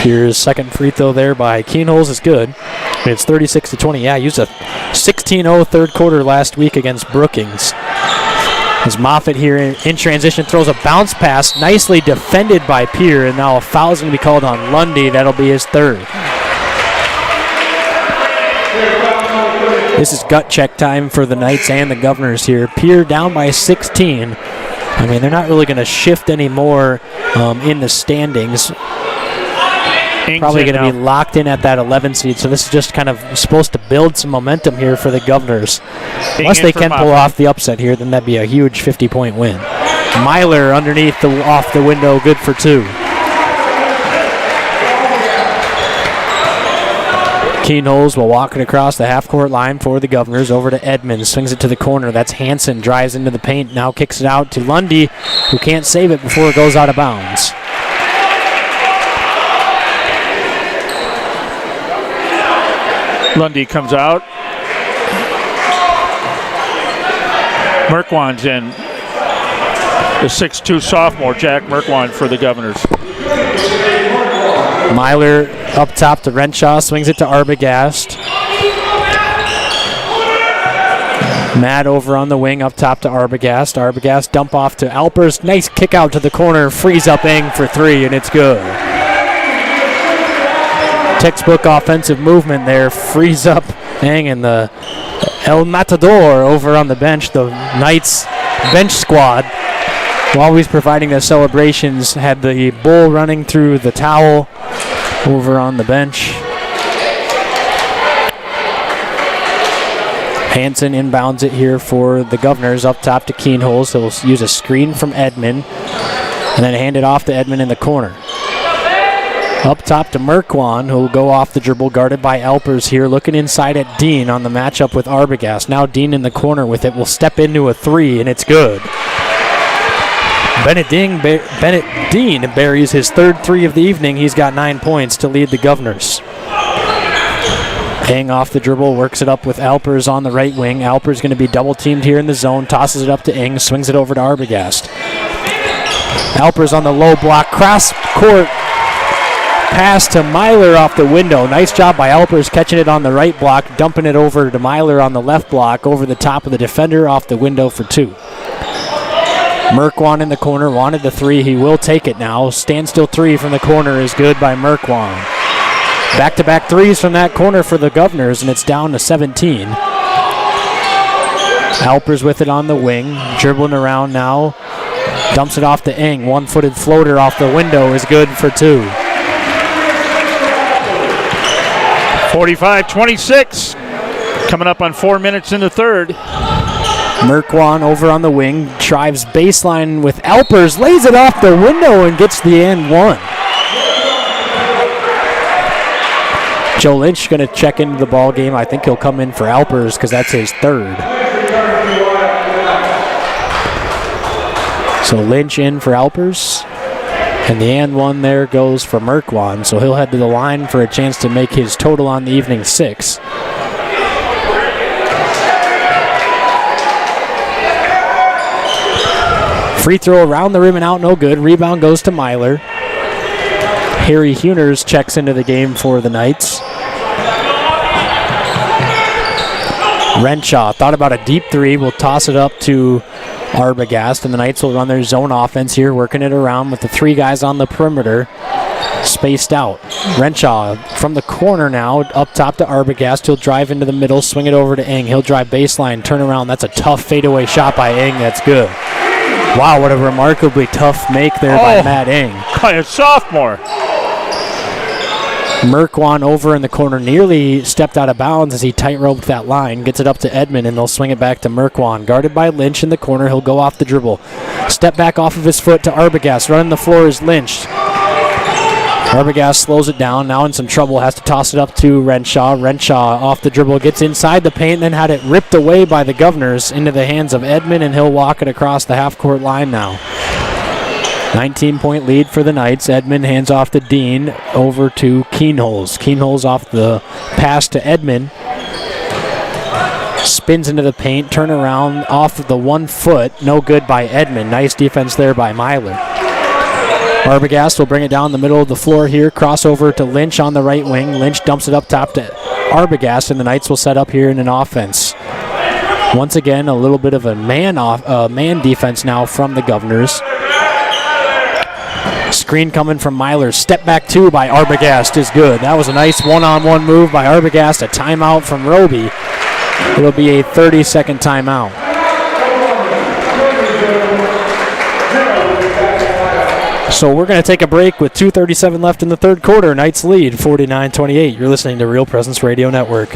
Pierre's second free throw there by Keenholz is good. It's 36-20. Yeah, used a 16-0 third quarter last week against Brookings. As Moffitt here in transition throws a bounce pass, nicely defended by Pierre, and now a foul is going to be called on Lundy. That'll be his third. This is gut check time for the Knights and the Governors here. Pierre down by 16. I mean, they're not really going to shift anymore in the standings. Probably going to be locked in at that 11 seed, so this is just kind of supposed to build some momentum here for the Governors. Unless they can pull off the upset here, then that'd be a huge 50-point win. Myler underneath off the window, good for 2. Keenholz will walk it across the half-court line for the Governors. Over to Edmonds. Swings it to the corner. That's Hansen. Drives into the paint. Now kicks it out to Lundy, who can't save it before it goes out of bounds. Lundy comes out. Merkwan's in. The 6'2 sophomore, Jack Merkwan, for the Governors. Myler up top to Renshaw, swings it to Arbogast. Matt over on the wing, up top to Arbogast. Arbogast dump off to Alpers. Nice kick out to the corner, frees up Eng for three, and it's good. Textbook offensive movement there, frees up Eng, and the El Matador over on the bench, the Knights bench squad, while he's providing the celebrations, had the bull running through the towel over on the bench. Hansen inbounds it here for the Governors, up top to Keenholz. He'll use a screen from Edmond and then hand it off to Edmond in the corner. Up top to Merkwan, who will go off the dribble, guarded by Alpers here, looking inside at Dean on the matchup with Arbogast. Now Dean in the corner with it, will step into a three, and it's good. Bennett Dean buries his third three of the evening. He's got 9 points to lead the Governors. Eng off the dribble, works it up with Alpers on the right wing. Alpers going to be double teamed here in the zone, tosses it up to Eng, swings it over to Arbogast. Alpers on the low block, cross court pass to Myler off the window. Nice job by Alpers catching it on the right block, dumping it over to Myler on the left block, over the top of the defender, off the window for two. Merkwan in the corner, wanted the three. He will take it now. Standstill three from the corner is good by Merkwan. Back-to-back threes from that corner for the Governors, and it's down to 17. Alpers with it on the wing, dribbling around now. Dumps it off to Eng. One-footed floater off the window is good for two. 45-26. Coming up on 4 minutes in the third. Merkwan over on the wing, drives baseline with Alpers, lays it off the window and gets the and one. Joe Lynch going to check into the ball game. I think he'll come in for Alpers because that's his third. So Lynch in for Alpers. And the and one there goes for Merkwan. So he'll head to the line for a chance to make his total on the evening 6. Free throw around the rim and out, no good. Rebound goes to Myler. Harry Huners checks into the game for the Knights. Renshaw thought about a deep three. Will toss it up to Arbogast, and the Knights will run their zone offense here, working it around with the three guys on the perimeter, spaced out. Renshaw from the corner now, up top to Arbogast. He'll drive into the middle, swing it over to Eng. He'll drive baseline, turn around. That's a tough fadeaway shot by Eng. That's good. Wow, what a remarkably tough make there by Matt Eng. By a sophomore. Merkwan over in the corner nearly stepped out of bounds as he tight-roped that line. Gets it up to Edmond, and they'll swing it back to Merkwan. Guarded by Lynch in the corner. He'll go off the dribble. Step back off of his foot to Arbogast. Running the floor is Lynch. Arbogast slows it down. Now in some trouble. Has to toss it up to Renshaw. Renshaw off the dribble. Gets inside the paint, then had it ripped away by the Governors into the hands of Edmond, and he'll walk it across the half-court line now. 19-point lead for the Knights. Edmond hands off to Dean, over to Keenholz. Keenholz off the pass to Edmond. Spins into the paint, turn around off of the 1 foot. No good by Edmond. Nice defense there by Myler. Arbogast will bring it down the middle of the floor here. Crossover to Lynch on the right wing. Lynch dumps it up top to Arbogast, and the Knights will set up here in an offense. Once again, a little bit of a man defense now from the Governors. Screen coming from Myler. Step back two by Arbogast is good. That was a nice one-on-one move by Arbogast. A timeout from Roby. It'll be a 30-second timeout. So we're going to take a break with 2:37 left in the third quarter. Knights lead 49-28. You're listening to Real Presence Radio Network.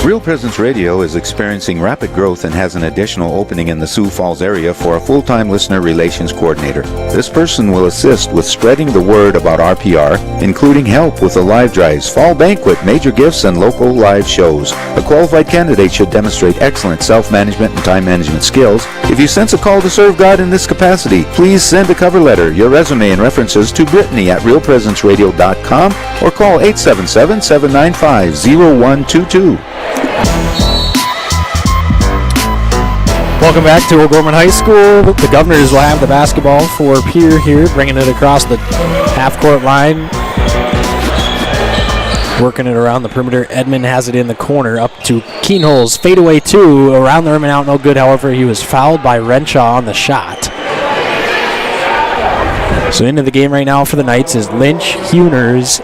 Real Presence Radio is experiencing rapid growth and has an additional opening in the Sioux Falls area for a full-time listener relations coordinator. This person will assist with spreading the word about RPR, including help with the live drives, fall banquet, major gifts, and local live shows. A qualified candidate should demonstrate excellent self-management and time management skills. If you sense a call to serve God in this capacity, please send a cover letter, your resume, and references to Brittany at realpresenceradio.com or call 877-795-0122. Welcome back to O'Gorman High School. The Governors will have the basketball for Pierre here, bringing it across the half-court line. Working it around the perimeter. Edmond has it in the corner up to Keenholz. Fadeaway two, around the rim and out, no good. However, he was fouled by Renshaw on the shot. So into the game right now for the Knights is Lynch, Huners,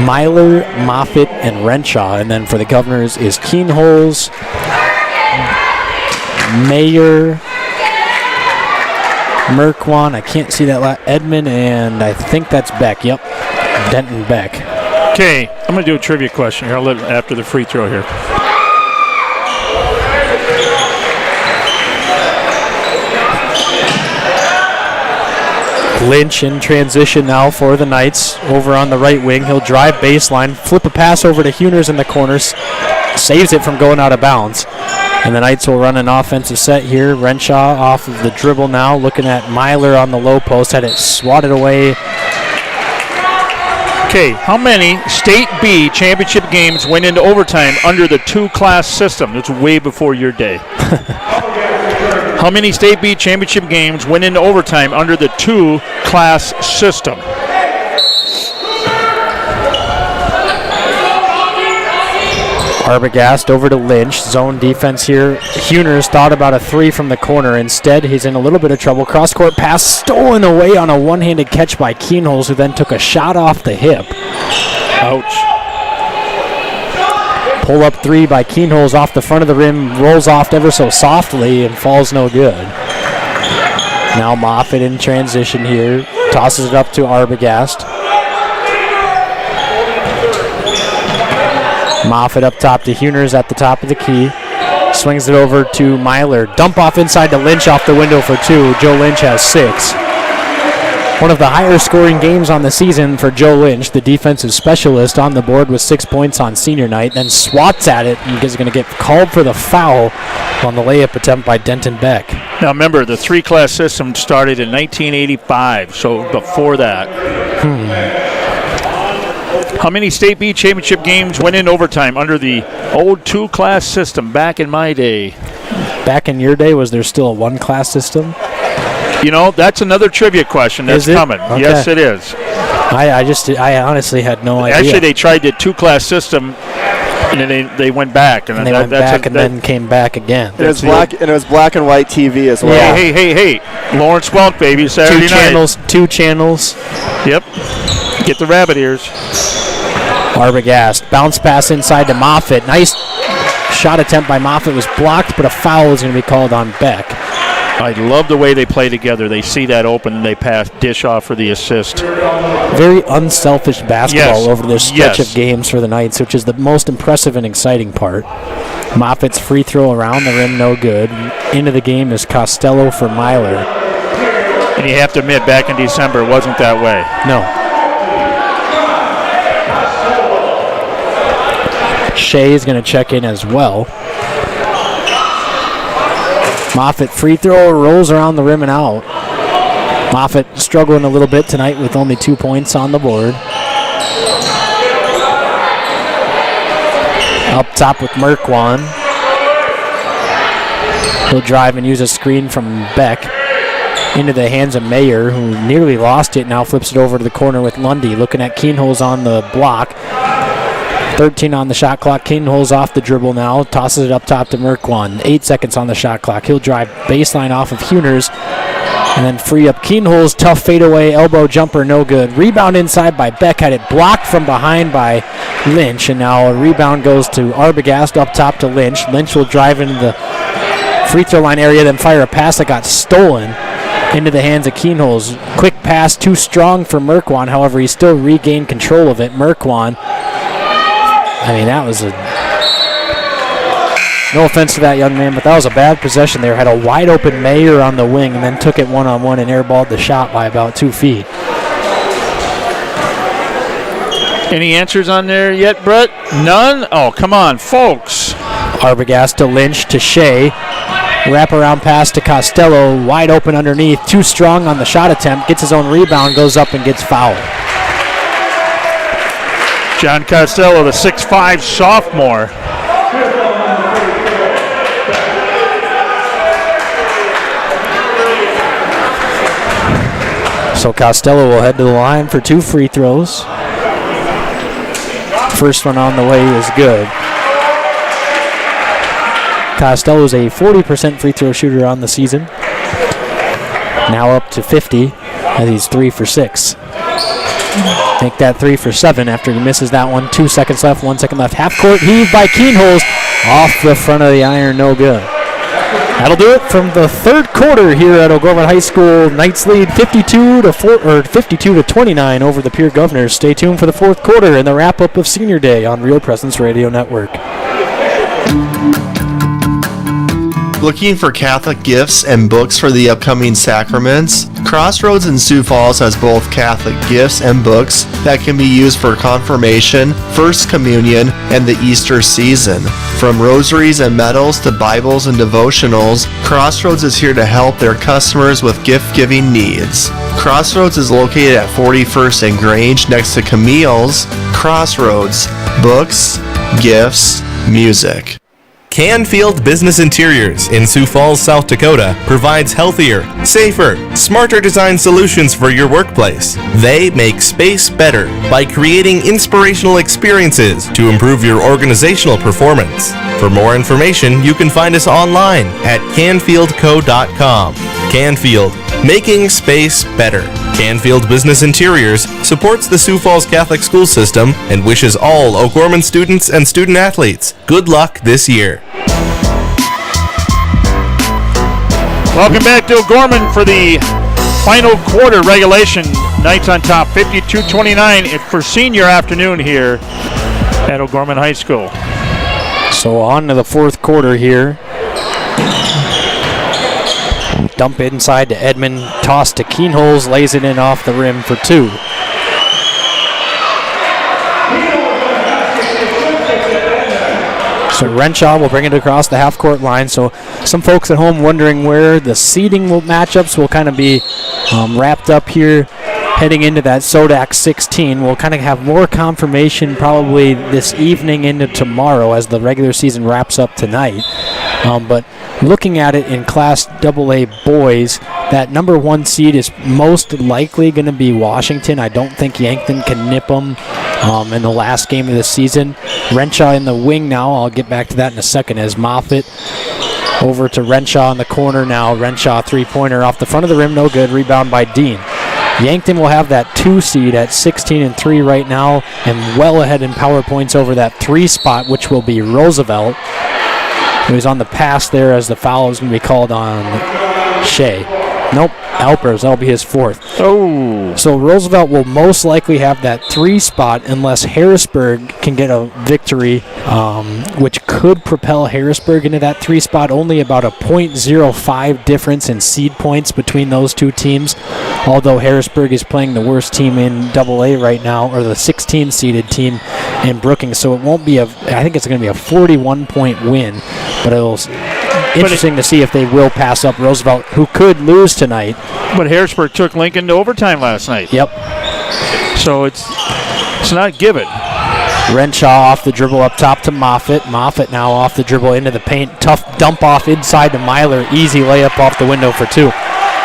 Myler, Moffitt, and Renshaw. And then for the Governors is Keenholz, Mayer, Merkwan, I can't see that Edmond, and I think that's Beck. Yep, Denton Beck. Okay, I'm going to do a trivia question here. I'll let after the free throw here. Lynch in transition now for the Knights. Over on the right wing, he'll drive baseline, flip a pass over to Huners in the corners, saves it from going out of bounds. And the Knights will run an offensive set here. Renshaw off of the dribble now, looking at Myler on the low post, had it swatted away. Okay, how many State B championship games went into overtime under the two-class system? That's way before your day. How many State B championship games went into overtime under the two-class system? Arbogast over to Lynch. Zone defense here. Huners thought about a three from the corner. Instead, he's in a little bit of trouble. Cross-court pass stolen away on a one-handed catch by Keenholz, who then took a shot off the hip. Ouch. Pull-up three by Keenholz off the front of the rim. Rolls off ever so softly and falls no good. Now Moffitt in transition here. Tosses it up to Arbogast. Moffitt up top to Huners at the top of the key. Swings it over to Myler. Dump off inside to Lynch off the window for two. Joe Lynch has 6. One of the higher scoring games on the season for Joe Lynch, the defensive specialist, on the board with 6 points on senior night, then swats at it and is going to get called for the foul on the layup attempt by Denton Beck. Now remember, the three-class system started in 1985, so before that. How many State B championship games went in overtime under the old two-class system back in my day? Back in your day, was there still a one-class system? You know, that's another trivia question that's coming. Okay. Yes, it is. I honestly had no idea. Actually, they tried the two-class system, and then they went back. And they went back and then came back again. And it was black and white TV as well. Yeah. Hey. Lawrence Welk, baby, Saturday night. Two channels. Yep. Get the rabbit ears. Arbogast. Bounce pass inside to Moffitt. Nice shot attempt by Moffitt was blocked, but a foul is going to be called on Beck. I love the way they play together. They see that open and they pass, dish off for the assist. Very unselfish basketball over this stretch of games for the Knights, which is the most impressive and exciting part. Moffitt's free throw around the rim, no good. Into the game is Costello for Myler. And you have to admit, back in December, it wasn't that way. No. Shea is going to check in as well. Moffitt free throw, rolls around the rim and out. Moffitt struggling a little bit tonight with only 2 points on the board. Up top with Merkwan. He'll drive and use a screen from Beck into the hands of Mayer, who nearly lost it. Now flips it over to the corner with Lundy. Looking at Keenholz on the block. 13 on the shot clock. Keenholz off the dribble now. Tosses it up top to Merkwan. 8 seconds on the shot clock. He'll drive baseline off of Huners and then free up Keenholz. Tough fadeaway elbow jumper, no good. Rebound inside by Beck. Had it blocked from behind by Lynch, and now a rebound goes to Arbogast up top to Lynch. Lynch will drive into the free throw line area, then fire a pass that got stolen into the hands of Keenholz. Quick pass, too strong for Merkwan. However, he still regained control of it. Merkwan, I mean, that was a No offense to that young man, but that was a bad possession there. Had a wide open Mayer on the wing and then took it one-on-one and airballed the shot by about 2 feet. Any answers on there yet, Brett? None? Oh, come on, folks. Arbogast to Lynch to Shea. Wraparound pass to Costello. Wide open underneath. Too strong on the shot attempt. Gets his own rebound. Goes up and gets fouled. John Costello, the 6'5 sophomore. So Costello will head to the line for 2 free throws. First one on the way is good. Costello is a 40% free throw shooter on the season. Now up to 50 as he's 3 for 6. Make that 3 for 7 after he misses that one. 2 seconds left, 1 second left. Half court heave by Keenholz. Off the front of the iron, no good. That'll do it from the third quarter here at O'Gorman High School. Knights lead 52 to 29 over the Pierre Governors. Stay tuned for the fourth quarter and the wrap-up of Senior Day on Real Presence Radio Network. Looking for Catholic gifts and books for the upcoming sacraments? Crossroads in Sioux Falls has both Catholic gifts and books that can be used for confirmation, First Communion, and the Easter season. From rosaries and medals to Bibles and devotionals, Crossroads is here to help their customers with gift-giving needs. Crossroads is located at 41st and Grange next to Camille's. Crossroads, books, gifts, music. Canfield Business Interiors in Sioux Falls, South Dakota provides healthier, safer, smarter design solutions for your workplace. They make space better by creating inspirational experiences to improve your organizational performance. For more information, you can find us online at canfieldco.com. Canfield, making space better. Canfield Business Interiors supports the Sioux Falls Catholic school system and wishes all O'Gorman students and student athletes good luck this year. Welcome back to O'Gorman for the final quarter regulation. Knights on top 52-29 for senior afternoon here at O'Gorman High School. So on to the fourth quarter here. Dump inside to Edmond, toss to Keenholz, lays it in off the rim for 2. So Renshaw will bring it across the half-court line. So some folks at home wondering where the seeding matchups will kind of be wrapped up here heading into that Sodak 16. We'll kind of have more confirmation probably this evening into tomorrow as the regular season wraps up tonight. But looking at it in Class AA boys, that number 1 seed is most likely going to be Washington. I don't think Yankton can nip them in the last game of the season. Renshaw in the wing now. I'll get back to that in a second as Moffitt over to Renshaw in the corner now. Renshaw three-pointer off the front of the rim, no good. Rebound by Dean. Yankton will have that 2 seed at 16-3 right now and well ahead in power points over that 3 spot, which will be Roosevelt. He was on the pass there as the foul is going to be called on Shea. Nope, Alpers. That'll be his 4th. Oh. So Roosevelt will most likely have that 3 spot unless Harrisburg can get a victory, which could propel Harrisburg into that 3 spot. Only about a .05 difference in seed points between those two teams. Although Harrisburg is playing the worst team in AA right now, or the 16-seeded team in Brookings. So it won't be I think it's going to be a 41-point win, but it'll interesting to see if they will pass up Roosevelt, who could lose tonight. But Harrisburg took Lincoln to overtime last night. Yep. So it's not given. Renshaw off the dribble up top to Moffitt. Moffitt now off the dribble into the paint. Tough dump off inside to Myler. Easy layup off the window for 2.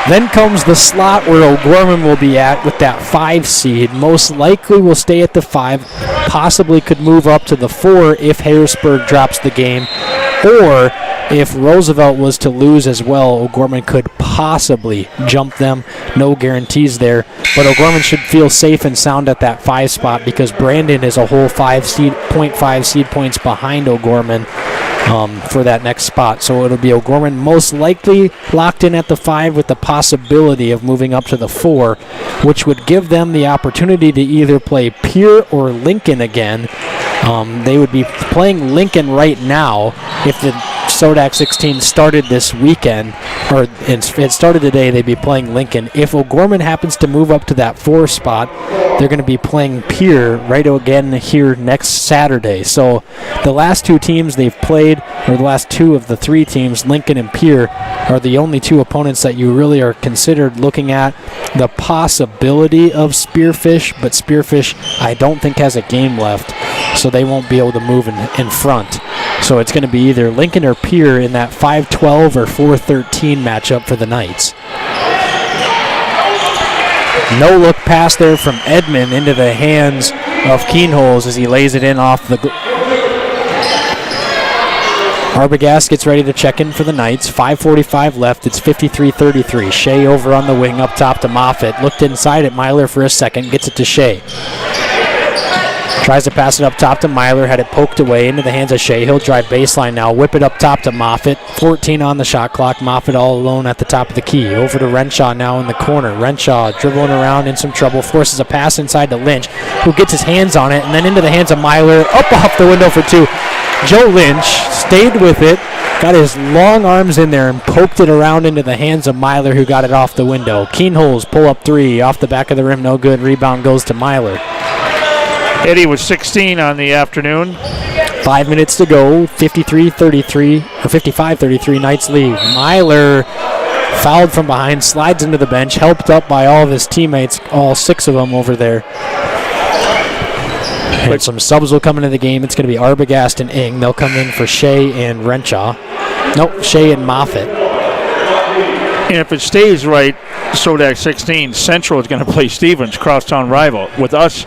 Then comes the slot where O'Gorman will be at with that 5 seed. Most likely will stay at the 5. Possibly could move up to the 4 if Harrisburg drops the game. Or if Roosevelt was to lose as well, O'Gorman could possibly jump them. No guarantees there. But O'Gorman should feel safe and sound at that 5 spot because Brandon is a whole 0.5 seed points behind O'Gorman for that next spot. So it'll be O'Gorman most likely locked in at the 5 with the possibility of moving up to the 4, which would give them the opportunity to either play Pierre or Lincoln again. They would be playing Lincoln right now if the Sodak 16 started this weekend, or it started today, they'd be playing Lincoln. If O'Gorman happens to move up to that 4 spot, they're going to be playing Pierre right again here next Saturday. So the last 2 teams they've played, or the last 2 of the 3 teams, Lincoln and Pierre, are the only 2 opponents that you really are considered looking at the possibility of Spearfish, but Spearfish I don't think has a game left, so they won't be able to move in front. So it's going to be either Lincoln or Pierre in that 5-12 or 4-13 matchup for the Knights. No look pass there from Edmond into the hands of Keenholz as he lays it in off the... Arbogast gets ready to check in for the Knights. 5:45 left. It's 53-33. Shea over on the wing up top to Moffitt. Looked inside at Myler for a second. Gets it to Shea. Tries to pass it up top to Myler. Had it poked away into the hands of Shea. He'll drive baseline now. Whip it up top to Moffitt. 14 on the shot clock. Moffitt all alone at the top of the key. Over to Renshaw now in the corner. Renshaw dribbling around in some trouble. Forces a pass inside to Lynch, who gets his hands on it. And then into the hands of Myler. Up off the window for 2. Joe Lynch stayed with it, got his long arms in there and poked it around into the hands of Myler, who got it off the window. Keenholz pull up 3 off the back of the rim, no good. Rebound goes to Myler. Eddie was 16 on the afternoon. 5 minutes to go, 53-33, or 55-33, Knights lead. Myler fouled from behind, slides into the bench, helped up by all of his teammates, all 6 of them over there. And some subs will come into the game. It's going to be Arbogast and Ing. They'll come in for Shea and Renshaw. Nope, Shea and Moffitt. And if it stays right, Sodak 16, Central is going to play Stevens, crosstown rival. With us,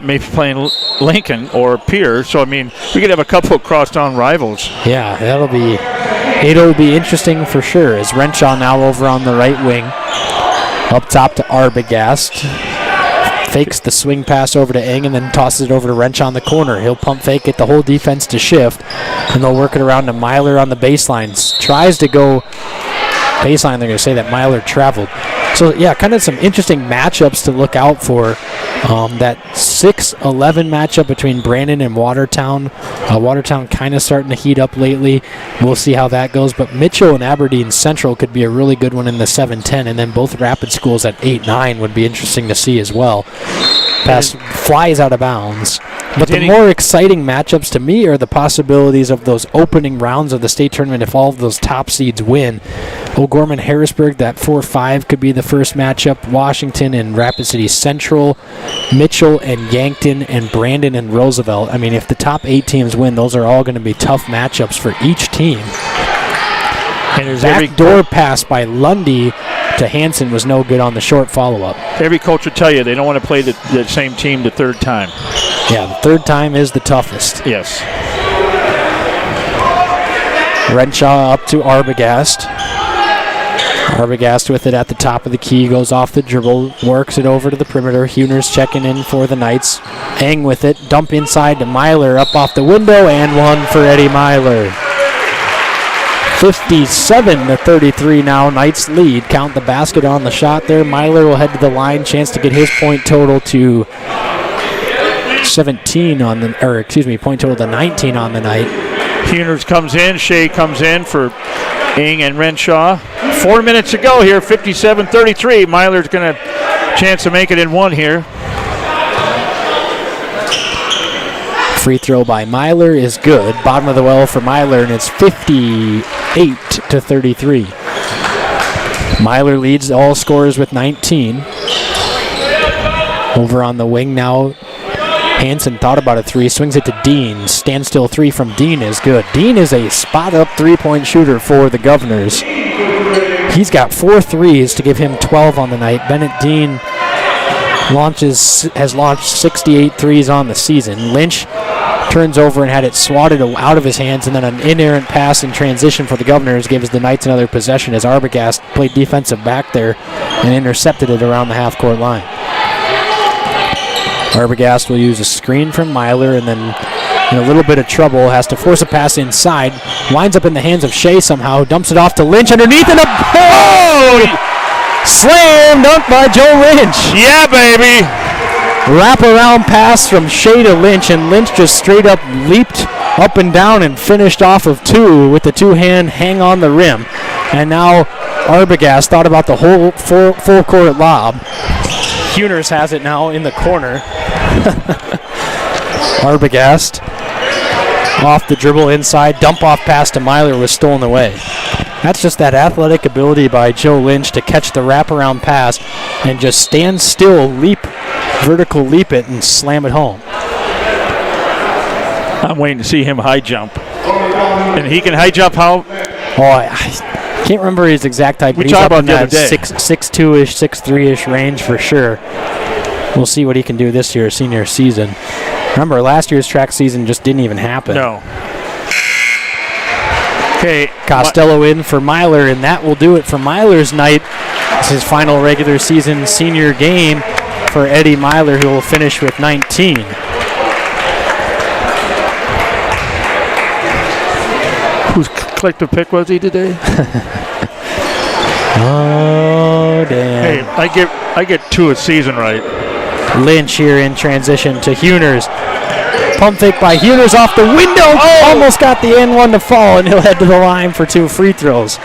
maybe playing Lincoln or Pierre. So, I mean, we could have a couple of crosstown rivals. Yeah, it'll be interesting for sure. As Renshaw now over on the right wing. Up top to Arbogast. Fakes the swing pass over to Ing and then tosses it over to Renshaw in the corner. He'll pump fake it, the whole defense to shift, and they'll work it around to Myler on the baseline. Tries to go baseline. They're going to say that Myler traveled. So, yeah, kind of some interesting matchups to look out for. That 6-11 matchup between Brandon and Watertown. Watertown kind of starting to heat up lately. We'll see how that goes. But Mitchell and Aberdeen Central could be a really good one in the 7-10. And then both Rapid schools at 8-9 would be interesting to see as well. Pass flies out of bounds. But the more exciting matchups to me are the possibilities of those opening rounds of the state tournament if all of those top seeds win. O'Gorman-Harrisburg, that 4-5 could be the first matchup. Washington and Rapid City Central. Mitchell and Yankton and Brandon and Roosevelt. I mean, if the top 8 teams win, those are all going to be tough matchups for each team. And there's backdoor pass by Lundy to Hansen was no good on the short follow-up. Every coach will tell you they don't want to play the same team the third time. Yeah, the third time is the toughest. Yes. Renshaw up to Arbogast. Arbogast with it at the top of the key, goes off the dribble, works it over to the perimeter. Huner's checking in for the Knights. Eng with it, dump inside to Myler, up off the window, and one for Eddie Myler. 57-33 now, Knights lead. Count the basket on the shot there. Myler will head to the line, chance to get his point total to 17 on the, or excuse me, point total to 19 on the night. Huners comes in, Shea comes in for Ing and Renshaw. 4 minutes to go here, 57-33. Myler's going to chance to make it in one here. Free throw by Myler is good. Bottom of the well for Myler, and it's 58-33. Myler leads all scorers with 19. Over on the wing now, Hansen thought about a 3, swings it to Dean. Standstill 3 from Dean is good. Dean is a spot-up three-point shooter for the Governors. He's got 4 threes to give him 12 on the night. Bennett Dean has launched 68 threes on the season. Lynch turns over and had it swatted out of his hands, and then an inerrant pass in transition for the Governors gives the Knights another possession as Arbogast played defensive back there and intercepted it around the half-court line. Arbogast will use a screen from Myler, and then in a little bit of trouble, has to force a pass inside, winds up in the hands of Shea somehow, dumps it off to Lynch underneath, and slam dunk by Joe Lynch. Yeah, baby. Wrap-around pass from Shea to Lynch, and Lynch just straight up leaped up and down and finished off of two with the two-hand hang on the rim. And now Arbogast thought about the whole full-court lob. Huners has it now in the corner. Arbogast off the dribble inside, dump-off pass to Myler was stolen away. That's just that athletic ability by Joe Lynch to catch the wraparound pass and just stand still, leap, vertical leap it, and slam it home. I'm waiting to see him high jump. And he can high jump how? Oh, I can't remember his exact height, but he's up in that 6'2"-ish, 6'3"-ish range for sure. We'll see what he can do this year, senior season. Remember, last year's track season just didn't even happen. No. Okay, Costello in for Myler, and that will do it for Myler's night. It's his final regular season senior game for Eddie Myler, who will finish with 19. Whose collector pick was he today? Oh, damn. Hey, I get 2 a season right. Lynch here in transition to Huners. Pump fake by Huners off the window. Oh! Almost got the N1 to fall, and he'll head to the line for 2 free throws.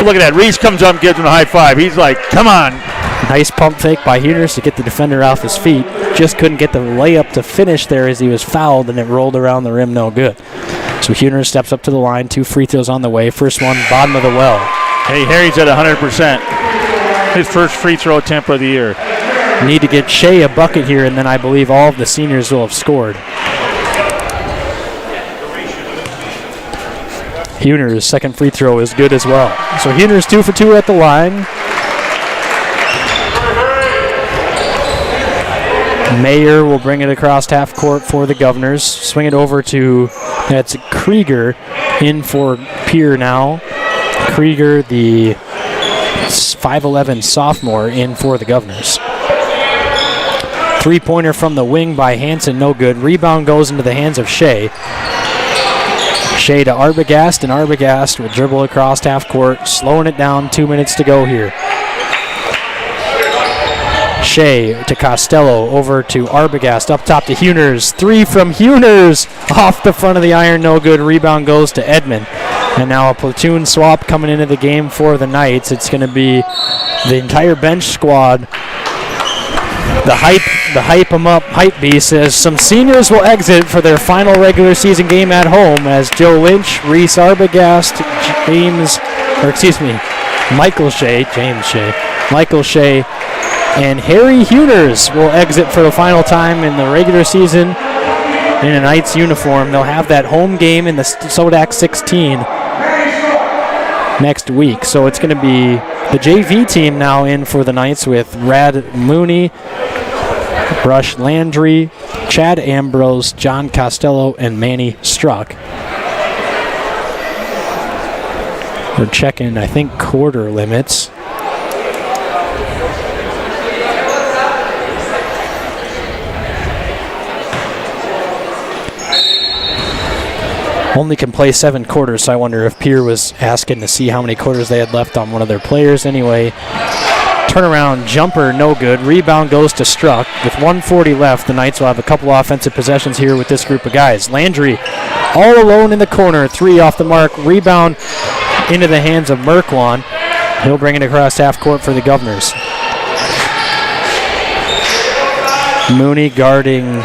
Look at that. Reese comes up and gives him a high five. He's like, come on. Nice pump fake by Huners to get the defender off his feet. Just couldn't get the layup to finish there as he was fouled, and it rolled around the rim no good. So Huners steps up to the line. 2 free throws on the way. First one, bottom of the well. Hey, Harry's at 100%. His first free throw attempt of the year. Need to get Shea a bucket here, and then I believe all of the seniors will have scored. Huners' second free throw is good as well. So Huners 2 for 2 at the line. Mayer will bring it across half court for the Governors. Swing it over to, that's Krieger in for Pierre now. Krieger, the 5'11 sophomore, in for the Governors. Three-pointer from the wing by Hansen, no good. Rebound goes into the hands of Shea. Shea to Arbogast, and Arbogast will dribble across half court, slowing it down. 2 minutes to go here. Shea to Costello, over to Arbogast, up top to Huners. 3 from Huners, off the front of the iron, no good. Rebound goes to Edmond. And now a platoon swap coming into the game for the Knights. It's going to be the entire bench squad. The hype 'em up hype beast says some seniors will exit for their final regular season game at home as Joe Lynch, Reese Arbogast, Michael Shea, and Harry Huners will exit for the final time in the regular season in a Knights uniform. They'll have that home game in the Sodak 16 next week. So it's going to be the JV team now in for the Knights with Rad Mooney, Rush Landry, Chad Ambrose, John Costello, and Manny Struck. We're checking, I think, quarter limits. Only can play 7 quarters, so I wonder if Pierre was asking to see how many quarters they had left on one of their players. Anyway, turnaround jumper, no good. Rebound goes to Struck. With 1:40 left, the Knights will have a couple offensive possessions here with this group of guys. Landry all alone in the corner. 3 off the mark. Rebound into the hands of Merkwan. He'll bring it across half court for the Governors. Mooney guarding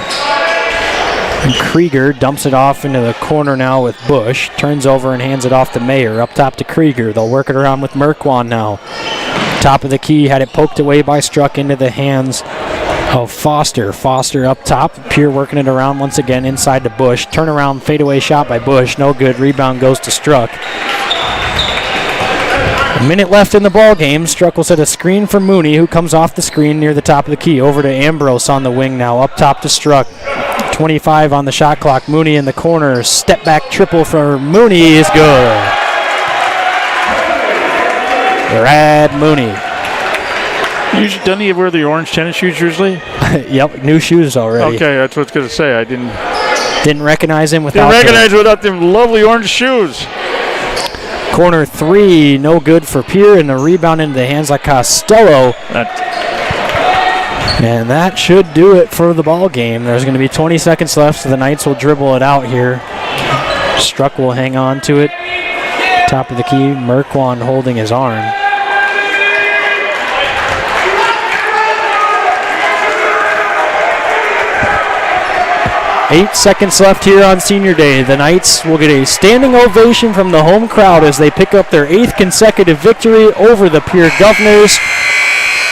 Krieger, dumps it off into the corner now with Bush. Turns over and hands it off to Mayer. Up top to Krieger. They'll work it around with Merkwan now. Top of the key, had it poked away by Struck into the hands of Foster. Foster up top. Pierre working it around once again inside to Bush. Turnaround fadeaway shot by Bush. No good. Rebound goes to Struck. A minute left in the ball game. Struck will set a screen for Mooney, who comes off the screen near the top of the key. Over to Ambrose on the wing now. Up top to Struck. 25 on the shot clock. Mooney in the corner. Step back triple for Mooney is good. Rad Mooney. Doesn't he wear the orange tennis shoes usually? Yep, new shoes already. Okay, that's what I was going to say. I didn't recognize him without. Without them lovely orange shoes. Corner 3, no good for Pierre, and the rebound into the hands of Costello. And that should do it for the ball game. There's going to be 20 seconds left, so the Knights will dribble it out here. Struck will hang on to it. Top of the key, Merkwan holding his arm. Eight seconds left here on Senior Day. The Knights will get a standing ovation from the home crowd as they pick up their 8th consecutive victory over the Pierre Governors,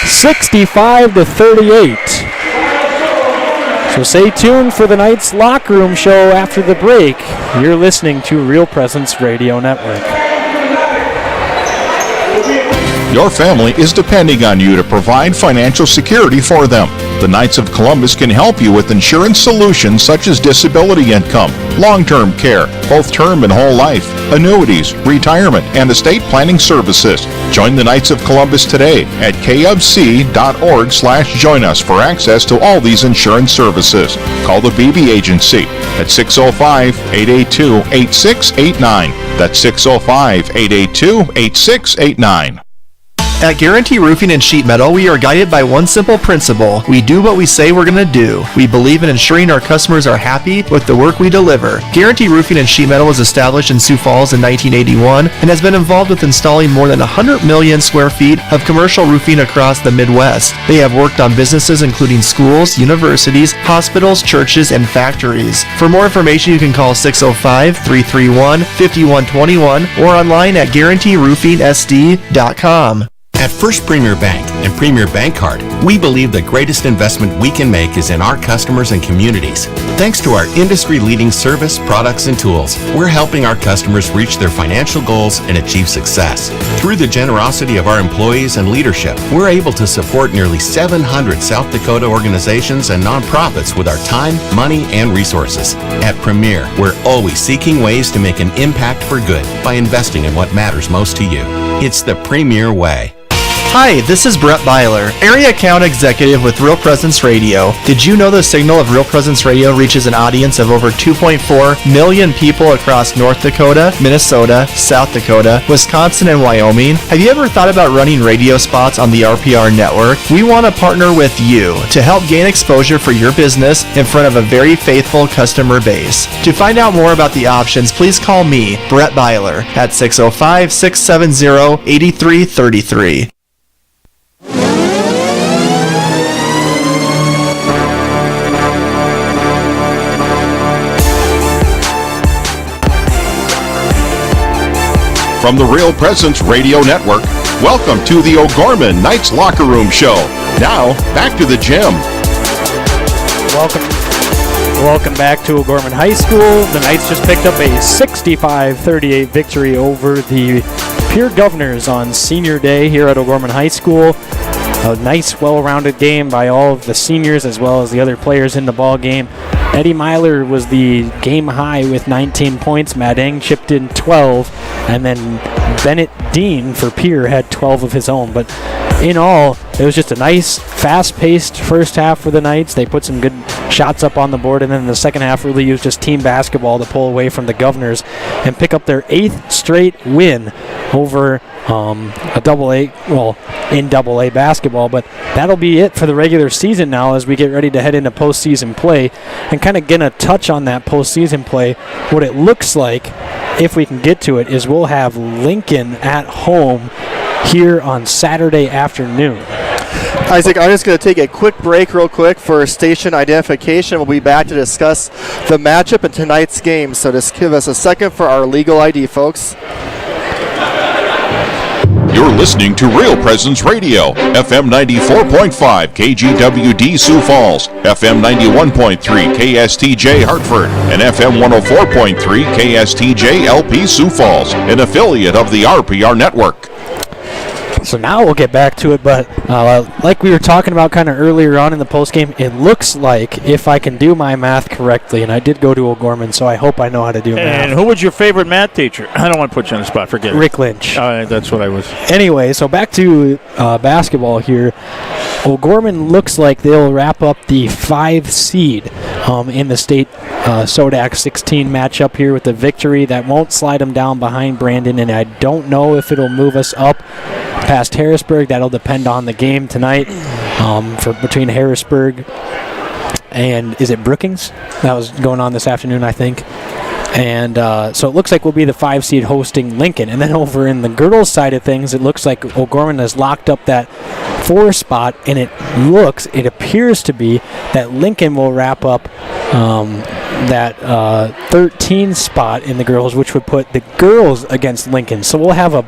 65-38. So stay tuned for the Knights Locker Room Show after the break. You're listening to Real Presence Radio Network. Your family is depending on you to provide financial security for them. The Knights of Columbus can help you with insurance solutions such as disability income, long-term care, both term and whole life, annuities, retirement, and estate planning services. Join the Knights of Columbus today at kfc.org/join us for access to all these insurance services. Call the BB Agency at 605-882-8689. That's 605-882-8689. At Guarantee Roofing and Sheet Metal, we are guided by one simple principle. We do what we say we're going to do. We believe in ensuring our customers are happy with the work we deliver. Guarantee Roofing and Sheet Metal was established in Sioux Falls in 1981 and has been involved with installing more than 100 million square feet of commercial roofing across the Midwest. They have worked on businesses including schools, universities, hospitals, churches, and factories. For more information, you can call 605-331-5121 or online at guaranteeroofingsd.com. At First Premier Bank and Premier Bank Card, we believe the greatest investment we can make is in our customers and communities. Thanks to our industry-leading service, products, and tools, we're helping our customers reach their financial goals and achieve success. Through the generosity of our employees and leadership, we're able to support nearly 700 South Dakota organizations and nonprofits with our time, money, and resources. At Premier, we're always seeking ways to make an impact for good by investing in what matters most to you. It's the Premier way. Hi, this is Brett Byler, Area Account Executive with Real Presence Radio. Did you know the signal of Real Presence Radio reaches an audience of over 2.4 million people across North Dakota, Minnesota, South Dakota, Wisconsin, and Wyoming? Have you ever thought about running radio spots on the RPR network? We want to partner with you to help gain exposure for your business in front of a very faithful customer base. To find out more about the options, please call me, Brett Byler, at 605-670-8333. From the Real Presence Radio Network, welcome to the O'Gorman Knights Locker Room Show. Now, back to the gym. Welcome back to O'Gorman High School. The Knights just picked up a 65-38 victory over the Pierre Governors on Senior Day here at O'Gorman High School. A nice, well-rounded game by all of the seniors as well as the other players in the ball game. Eddie Myler was the game high with 19 points. Madang chipped in 12, and then Bennett Dean for Pierre had 12 of his own. But in all, it was just a nice, fast-paced first half for the Knights. They put some good shots up on the board, and then in the second half really used just team basketball to pull away from the Governors and pick up their 8th straight win over a double-A, well, in double-A basketball. But that'll be it for the regular season now as we get ready to head into postseason play and kind of get a touch on that postseason play. What it looks like, if we can get to it, is we'll have Lincoln at home here on Saturday afternoon. Isaac, I'm just going to take a quick break real quick for station identification. We'll be back to discuss the matchup in tonight's game. So just give us a second for our legal ID, folks. You're listening to Real Presence Radio, FM 94.5 KGWD Sioux Falls, FM 91.3 KSTJ Hartford, and FM 104.3 KSTJ LP Sioux Falls, an affiliate of the RPR Network. So now we'll get back to it, but like we were talking about kind of earlier on in the postgame, it looks like, if I can do my math correctly, and I did go to O'Gorman, so I hope I know how to do math. And who was your favorite math teacher? I don't want to put you on the spot. Forget it. Rick Lynch. That's what I was. Anyway, so back to basketball here. O'Gorman looks like they'll wrap up the 5 seed in the state SODAC 16 matchup here with the victory. That won't slide them down behind Brandon, and I don't know if it'll move us up past Harrisburg. That'll depend on the game tonight. for between Harrisburg and, is it Brookings? That was going on this afternoon, I think. And so it looks like we'll be the 5 seed hosting Lincoln. And then over in the girls' side of things, it looks like O'Gorman has locked up that 4 spot, and it appears to be that Lincoln will wrap up that 13 spot in the girls, which would put the girls against Lincoln. So we'll have a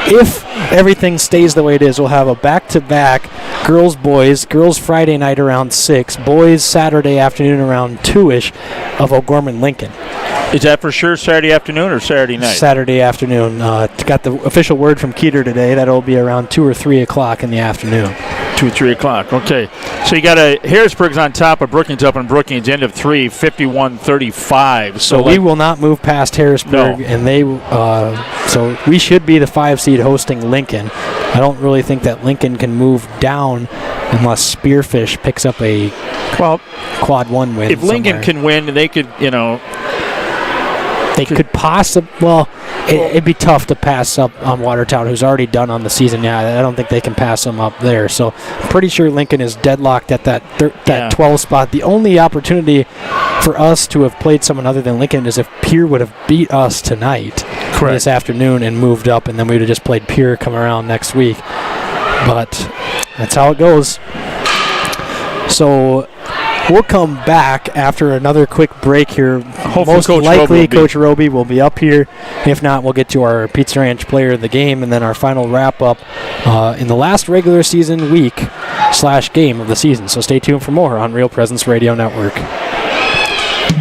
if everything stays the way it is, we'll have a back-to-back girls-boys, girls Friday night around 6, boys Saturday afternoon around 2-ish of O'Gorman-Lincoln. Is that for sure Saturday afternoon or Saturday night? Saturday afternoon. Got the official word from Keeter today. That'll be around 2 or 3 o'clock in the afternoon. 2 or 3 o'clock. Okay. So you got Harrisburg's on top of Brookings up in Brookings, end of 3, 51-35. So we will not move past Harrisburg, and they. So we should be the 5 seed hosting Lincoln. I don't really think that Lincoln can move down unless Spearfish picks up a quad 1 win. If Lincoln can win, they could, They could possibly, it'd be tough to pass up on Watertown, who's already done on the season. Yeah, I don't think they can pass them up there. So I'm pretty sure Lincoln is deadlocked at that 12 spot. The only opportunity for us to have played someone other than Lincoln is if Pierre would have beat us tonight, this afternoon, and moved up, and then we would have just played Pierre come around next week. But that's how it goes. So we'll come back after another quick break here. Hopefully Most likely, Coach Roby will be up here. If not, we'll get to our Pizza Ranch player of the game and then our final wrap-up in the last regular season week/game of the season. So stay tuned for more on Real Presence Radio Network.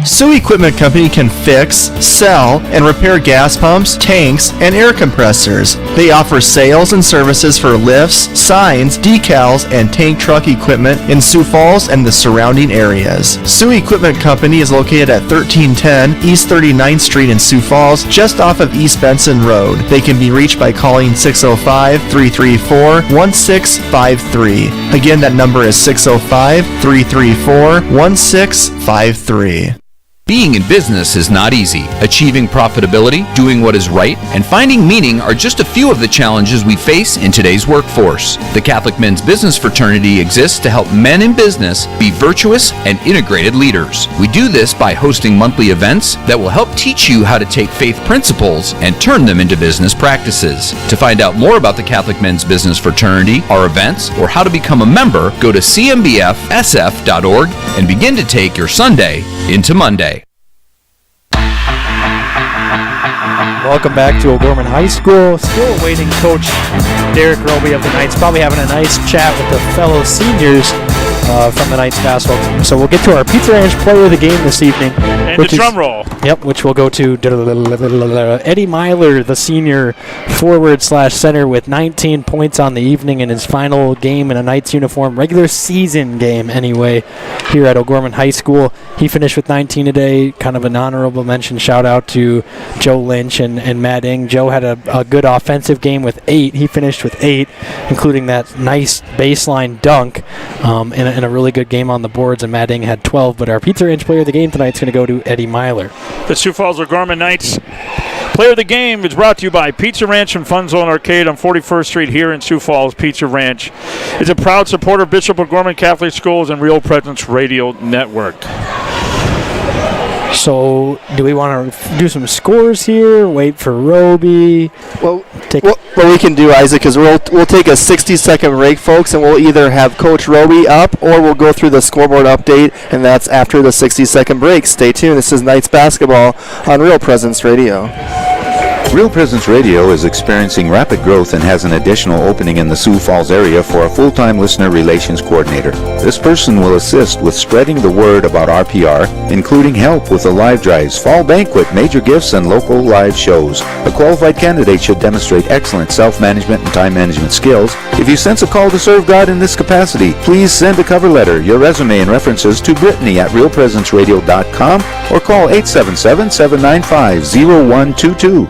Sioux Equipment Company can fix, sell, and repair gas pumps, tanks, and air compressors. They offer sales and services for lifts, signs, decals, and tank truck equipment in Sioux Falls and the surrounding areas. Sioux Equipment Company is located at 1310 East 39th Street in Sioux Falls, just off of East Benson Road. They can be reached by calling 605-334-1653. Again, that number is 605-334-1653. Being in business is not easy. Achieving profitability, doing what is right, and finding meaning are just a few of the challenges we face in today's workforce. The Catholic Men's Business Fraternity exists to help men in business be virtuous and integrated leaders. We do this by hosting monthly events that will help teach you how to take faith principles and turn them into business practices. To find out more about the Catholic Men's Business Fraternity, our events, or how to become a member, go to cmbfsf.org and begin to take your Sunday into Monday. Welcome back to O'Gorman High School. Still awaiting Coach Derek Roby of the Knights. Probably having a nice chat with the fellow seniors from the Knights basketball team. So we'll get to our Pizza Ranch player of the game this evening. And the drum roll. Yep, which we'll go to Eddie Myler, the senior forward/center with 19 points on the evening in his final game in a Knights uniform. Regular season game, anyway, here at O'Gorman High School. He finished with 19 today. Kind of an honorable mention. Shout out to Joe Lynch and Matt Ing. Joe had a good offensive game with 8. He finished with 8, including that nice baseline dunk and a really good game on the boards. And Matt Ing had 12. But our Pizza Ranch player of the game tonight is going to go to Eddie Myler. The Sioux Falls O'Gorman Knights player of the game is brought to you by Pizza Ranch and Fun Zone Arcade on 41st Street here in Sioux Falls. Pizza Ranch is a proud supporter of Bishop O'Gorman Catholic Schools and Real Presence Radio Network. So, do we want to do some scores here? Wait for Roby? What we can do, Isaac, is we'll take a 60-second break, folks, and we'll either have Coach Roby up or we'll go through the scoreboard update, and that's after the 60-second break. Stay tuned. This is Knights Basketball on Real Presence Radio. Real Presence Radio is experiencing rapid growth and has an additional opening in the Sioux Falls area for a full-time listener relations coordinator. This person will assist with spreading the word about RPR, including help with the live drives, fall banquet, major gifts, and local live shows. A qualified candidate should demonstrate excellent self-management and time management skills. If you sense a call to serve God in this capacity, please send a cover letter, your resume, and references to Brittany at realpresenceradio.com or call 877-795-0122.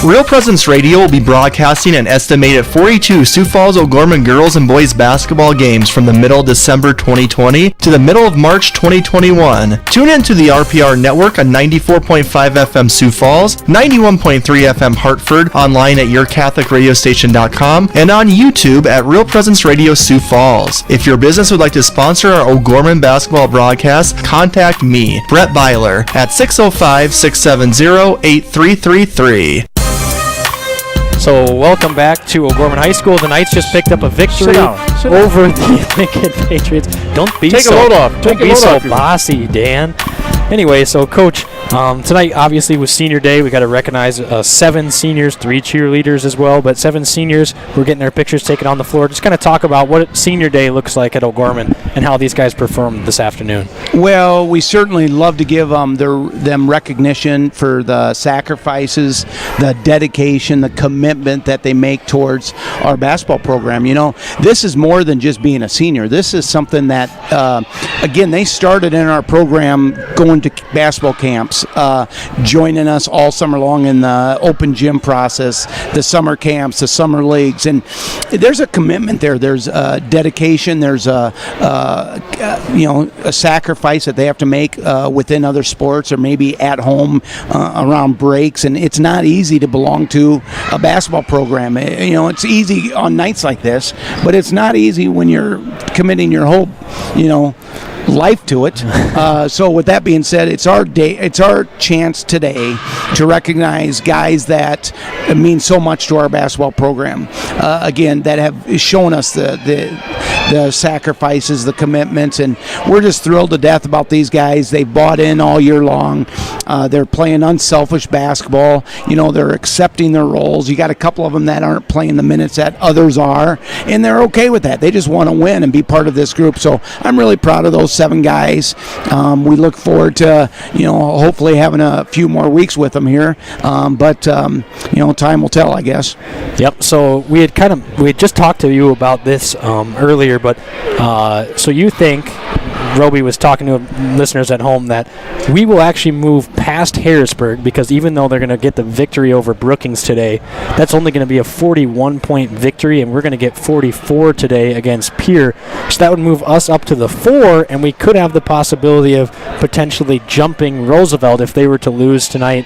Real Presence Radio will be broadcasting an estimated 42 Sioux Falls O'Gorman girls and boys basketball games from the middle of December 2020 to the middle of March 2021. Tune in to the RPR network on 94.5 FM Sioux Falls, 91.3 FM Hartford, online at yourcatholicradiostation.com, and on YouTube at Real Presence Radio Sioux Falls. If your business would like to sponsor our O'Gorman basketball broadcast, contact me, Brett Byler, at 605-670-8333. So welcome back to O'Gorman High School. The Knights just picked up a victory over the Lincoln Patriots. Don't be Take so a load off. Don't Take a be load so off your- bossy, Dan. Anyway, so Coach, tonight obviously was Senior Day. We got to recognize 7 seniors, 3 cheerleaders as well, but 7 seniors were getting their pictures taken on the floor. Just kind of talk about what Senior Day looks like at O'Gorman and how these guys performed this afternoon. Well, we certainly love to give them recognition for the sacrifices, the dedication, the commitment that they make towards our basketball program. You know, this is more than just being a senior. This is something that, again, they started in our program going to basketball camps, joining us all summer long in the open gym process, the summer camps, the summer leagues, and there's a commitment there. There's dedication. There's a sacrifice that they have to make within other sports or maybe at home around breaks, and it's not easy to belong to a basketball program. You know, it's easy on nights like this, but it's not easy when you're committing your whole, life to it. So with that being said, it's our day. It's our chance today to recognize guys that mean so much to our basketball program. Again, that have shown us the sacrifices, the commitments, and we're just thrilled to death about these guys. They bought in all year long. They're playing unselfish basketball. They're accepting their roles. You got a couple of them that aren't playing the minutes that others are, and they're okay with that. They just want to win and be part of this group. So I'm really proud of those 7 guys. We look forward to, hopefully having a few more weeks with them here. But time will tell, I guess. Yep. So we had just talked to you about this earlier, but so you think, Roby was talking to listeners at home, that we will actually move past Harrisburg, because even though they're going to get the victory over Brookings today, that's only going to be a 41-point victory, and we're going to get 44 today against Pierre. So that would move us up to the 4, and we could have the possibility of potentially jumping Roosevelt if they were to lose tonight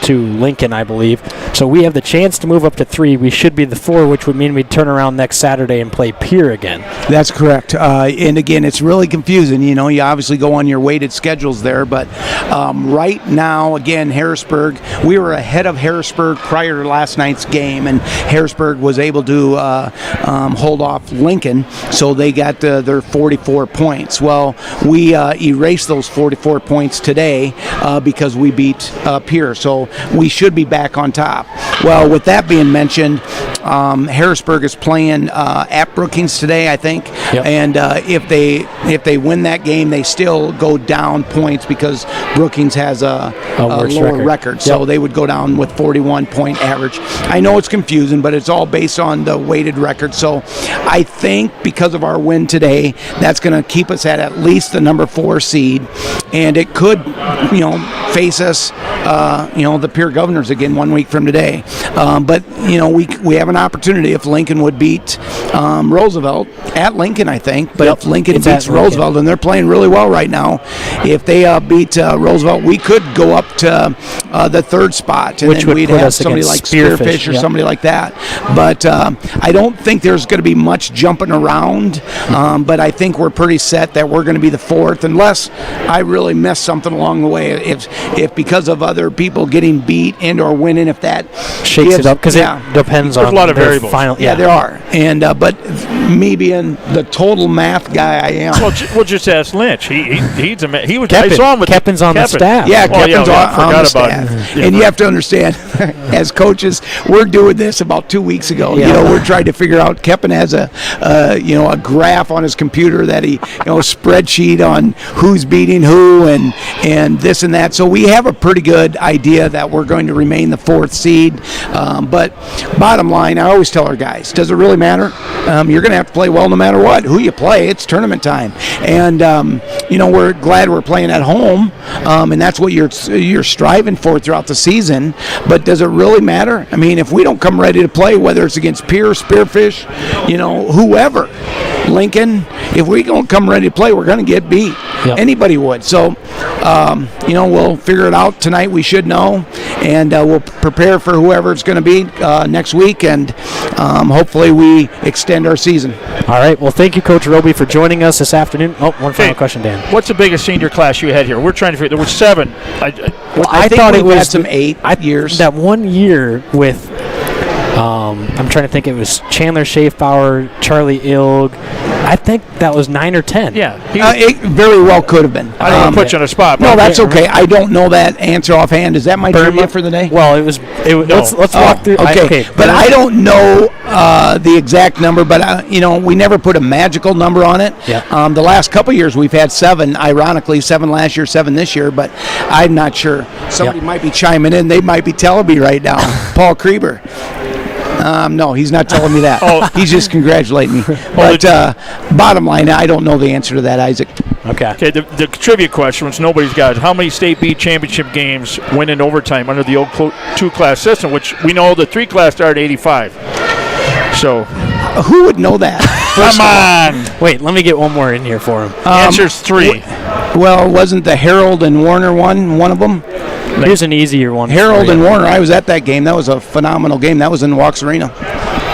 to Lincoln, I believe. So we have the chance to move up to 3. We should be the 4, which would mean we'd turn around next Saturday and play Pierre again. That's correct. And again, it's really confusing. You obviously go on your weighted schedules there, but right now, again, Harrisburg, we were ahead of Harrisburg prior to last night's game, and Harrisburg was able to hold off Lincoln, so they got their 44 points. Well, we erased those 44 points today because we beat Pierre, so we should be back on top. Well, with that being mentioned, Harrisburg is playing at Brookings today, I think, and if they win that game, they still go down points because Brookings has a lower record. So they would go down with 41-point average. I know it's confusing, but it's all based on the weighted record. So I think because of our win today, that's going to keep us at least the number 4 seed, and it could, face us, the Pierre Governors again 1 week from today. But we have an opportunity if Lincoln would beat Roosevelt at Lincoln, I think. But if Lincoln beats Roosevelt, and they're playing really well right now, if they beat Roosevelt, we could go up to the 3rd spot, and which then would we'd put have us somebody like against Spearfish or somebody like that. But I don't think there's going to be much jumping around. But I think we're pretty set that we're going to be the 4th, unless I really miss something along the way. If because of other people getting beat and or winning, if that shakes it up, because it depends on a lot of variables. Final. Yeah, there are. And but me being the total math guy I am. Well, just ask Lynch. He was. Keppen. I saw him with Keppen's on the staff. Yeah, Keppen's on the staff. And you have to understand, as coaches, we're doing this about 2 weeks ago. We're trying to figure out. Keppen has a graph on his computer that he, spreadsheet on who's beating who and this and that. So we have a pretty good idea that we're going to remain the 4th seed. But bottom line, I always tell our guys, does it really matter? You're going to have to play well no matter what. Who you play, it's tournament time. And, we're glad we're playing at home, and that's what you're striving for throughout the season. But does it really matter? I mean, if we don't come ready to play, whether it's against Pierre, Spearfish, whoever, Lincoln, if we don't come ready to play, we're going to get beat. Yep. Anybody would. So, we'll figure it out tonight. We should know, and we'll prepare for whoever it's going to be next week, and hopefully we extend our season. All right. Well, thank you, Coach Roby, for joining us this afternoon. Oh, one final question, Dan. What's the biggest senior class you had here? We're trying to figure. There were 7. I thought it was some 8 years. That 1 year with. I'm trying to think. It was Chandler Schaefbauer, Charlie Ilg. I think that was 9 or 10. Yeah, it very well could have been. I don't want to put you on the spot. No, that's okay. I don't know that answer offhand. Is that my trivia for the day? Well, it was. Let's walk through. Okay, but I don't know the exact number. But we never put a magical number on it. Yeah. The last couple of years we've had 7. Ironically, 7 last year, 7 this year. But I'm not sure. Somebody might be chiming in. They might be telling me right now. Paul Krieber. No, he's not telling me that. He's just congratulating me. But bottom line, I don't know the answer to that, Isaac. Okay. The trivia question, which nobody's got, how many state B championship games win in overtime under the old 2-class system, which we know the 3-class started 85. So, who would know that? Come on. Wait, let me get one more in here for him. Answer's 3. Well, wasn't the Harold and Warner one of them? Here's an easier one. Harold and Warner, I was at that game. That was a phenomenal game. That was in Walks Arena.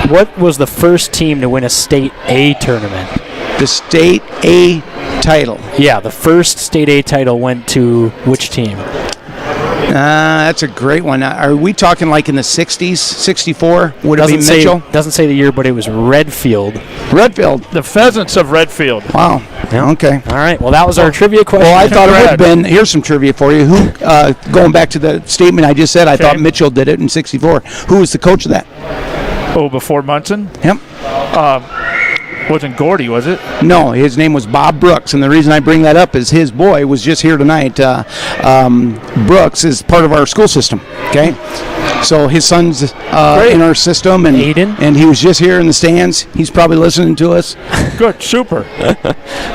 What was the first team to win a State A tournament? The State A title. Yeah, the first State A title went to which team? That's a great one. Are we talking like in the 60s, 64? Would it be Mitchell? Doesn't say the year, but it was Redfield. Redfield. The Pheasants of Redfield. Wow. Yeah. Okay. All right. Well, that was our trivia question. Well, I thought it would have been. Here's some trivia for you. Who? Going back to the statement I just said, I thought Mitchell did it in 64. Who was the coach of that? Oh, before Munson? Yep. Wasn't Gordy, was it? No, his name was Bob Brooks, and the reason I bring that up is his boy was just here tonight. Brooks is part of our school system, okay? So his son's in our system, and Aiden? And he was just here in the stands. He's probably listening to us. Good, super.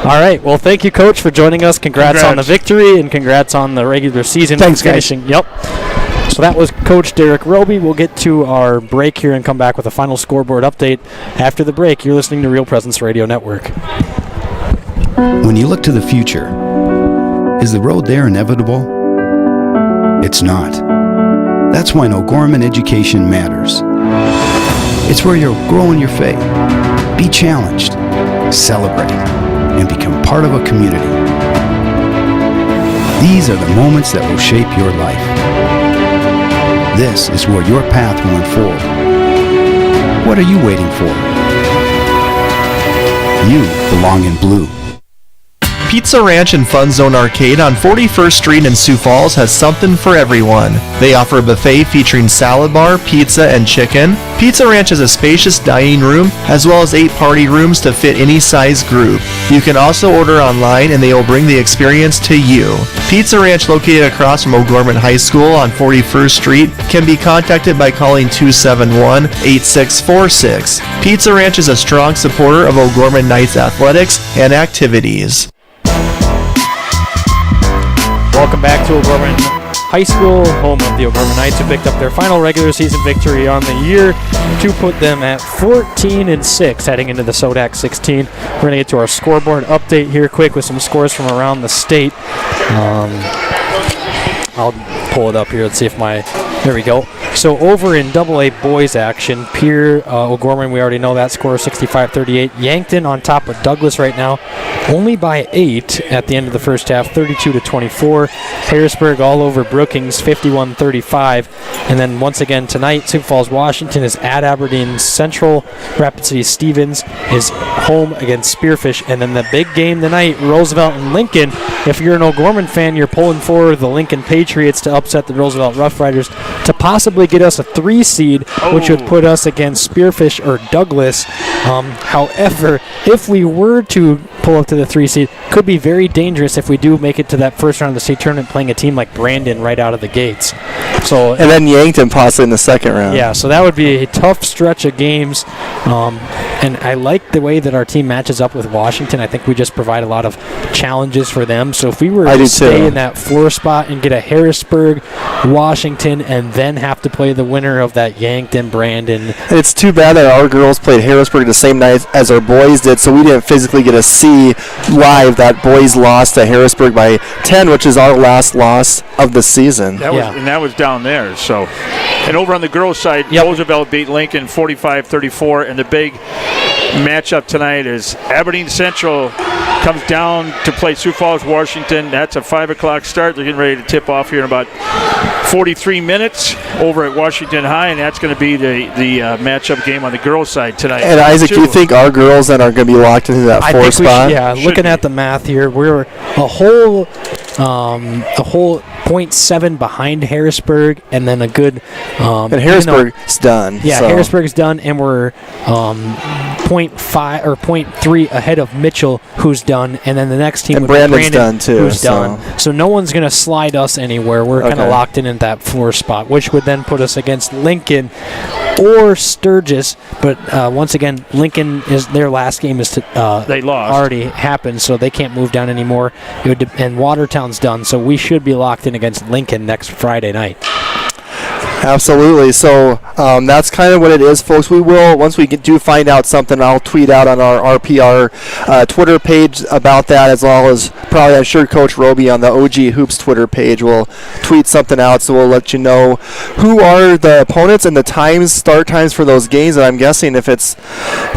All right, well, thank you, Coach, for joining us. Congrats on the victory, and congrats on the regular season. Thanks, finishing. guys. Yep. So that was Coach Derek Roby. We'll get to our break here and come back with a final scoreboard update. After the break, you're listening to Real Presence Radio Network. When you look to the future, is the road there inevitable? It's not. That's why O'Gorman education matters. It's where you'll grow in your faith, be challenged, celebrate, and become part of a community. These are the moments that will shape your life. This is where your path will unfold. What are you waiting for? You belong in blue. Pizza Ranch and Fun Zone Arcade on 41st Street in Sioux Falls has something for everyone. They offer a buffet featuring salad bar, pizza, and chicken. Pizza Ranch has a spacious dining room as well as 8 party rooms to fit any size group. You can also order online and they will bring the experience to you. Pizza Ranch, located across from O'Gorman High School on 41st Street, can be contacted by calling 271-8646. Pizza Ranch is a strong supporter of O'Gorman Knights athletics and activities. Welcome back to O'Gorman High School, home of the O'Gorman Knights, who picked up their final regular season victory on the year to put them at 14-6 heading into the SODAC 16. We're going to get to our scoreboard update here quick with some scores from around the state. I'll pull it up here and see if there we go. So over in AA boys action, Pierre, O'Gorman, we already know that score, 65-38. Yankton on top of Douglas right now, only by 8 at the end of the first half, 32-24. Harrisburg all over Brookings, 51-35. And then once again tonight, Sioux Falls, Washington is at Aberdeen Central. Rapid City Stevens is home against Spearfish. And then the big game tonight, Roosevelt and Lincoln. If you're an O'Gorman fan, you're pulling for the Lincoln Patriots to upset the Roosevelt Rough Riders to possibly get us a 3 seed, which would put us against Spearfish or Douglas. However, if we were to pull up to the 3 seed, could be very dangerous if we do make it to that first round of the state tournament playing a team like Brandon right out of the gates. So and then Yankton possibly in the second round. Yeah, so that would be a tough stretch of games. And I like the way that our team matches up with Washington. I think we just provide a lot of challenges for them. So if we were to stay in that 4 spot and get a Harrisburg, Washington, and then have to play the winner of that Yankton, Brandon. It's too bad that our girls played Harrisburg the same night as our boys did, so we didn't physically get to see live that boys lost to Harrisburg by 10, which is our last loss of the season. That was down there. So, and over on the girls' side, Roosevelt beat Lincoln 45-34, and the big matchup tonight is Aberdeen Central comes down to play Sioux Falls, Washington. That's a 5 o'clock start. They're getting ready to tip off here in about 43 minutes over at Washington High, and that's going to be the matchup game on the girls' side tonight. And Isaac, do you think our girls then are going to be locked into that 4 spot? Looking at the math here, we're a whole 0.7 behind Harrisburg, and then a good. And Harrisburg's done. Yeah, so. Harrisburg's done, and we're 0.5 or 0.3 ahead of Mitchell, who's done, and then the next team and would Brandon's be Brandon, done too. who's done. So no one's going to slide us anywhere. We're kind of locked in that 4 spot, which would then put us against Lincoln or Sturgis. But once again, Lincoln is their last game is they lost already happened, so they can't move down anymore. And Watertown's done, so we should be locked in against Lincoln next Friday night. Absolutely. So that's kind of what it is, folks. We will, once we do find out something, I'll tweet out on our RPR Twitter page about that, as well as probably, I'm sure, Coach Roby on the OG Hoops Twitter page will tweet something out, so we'll let you know who are the opponents and the start times for those games. And I'm guessing if it's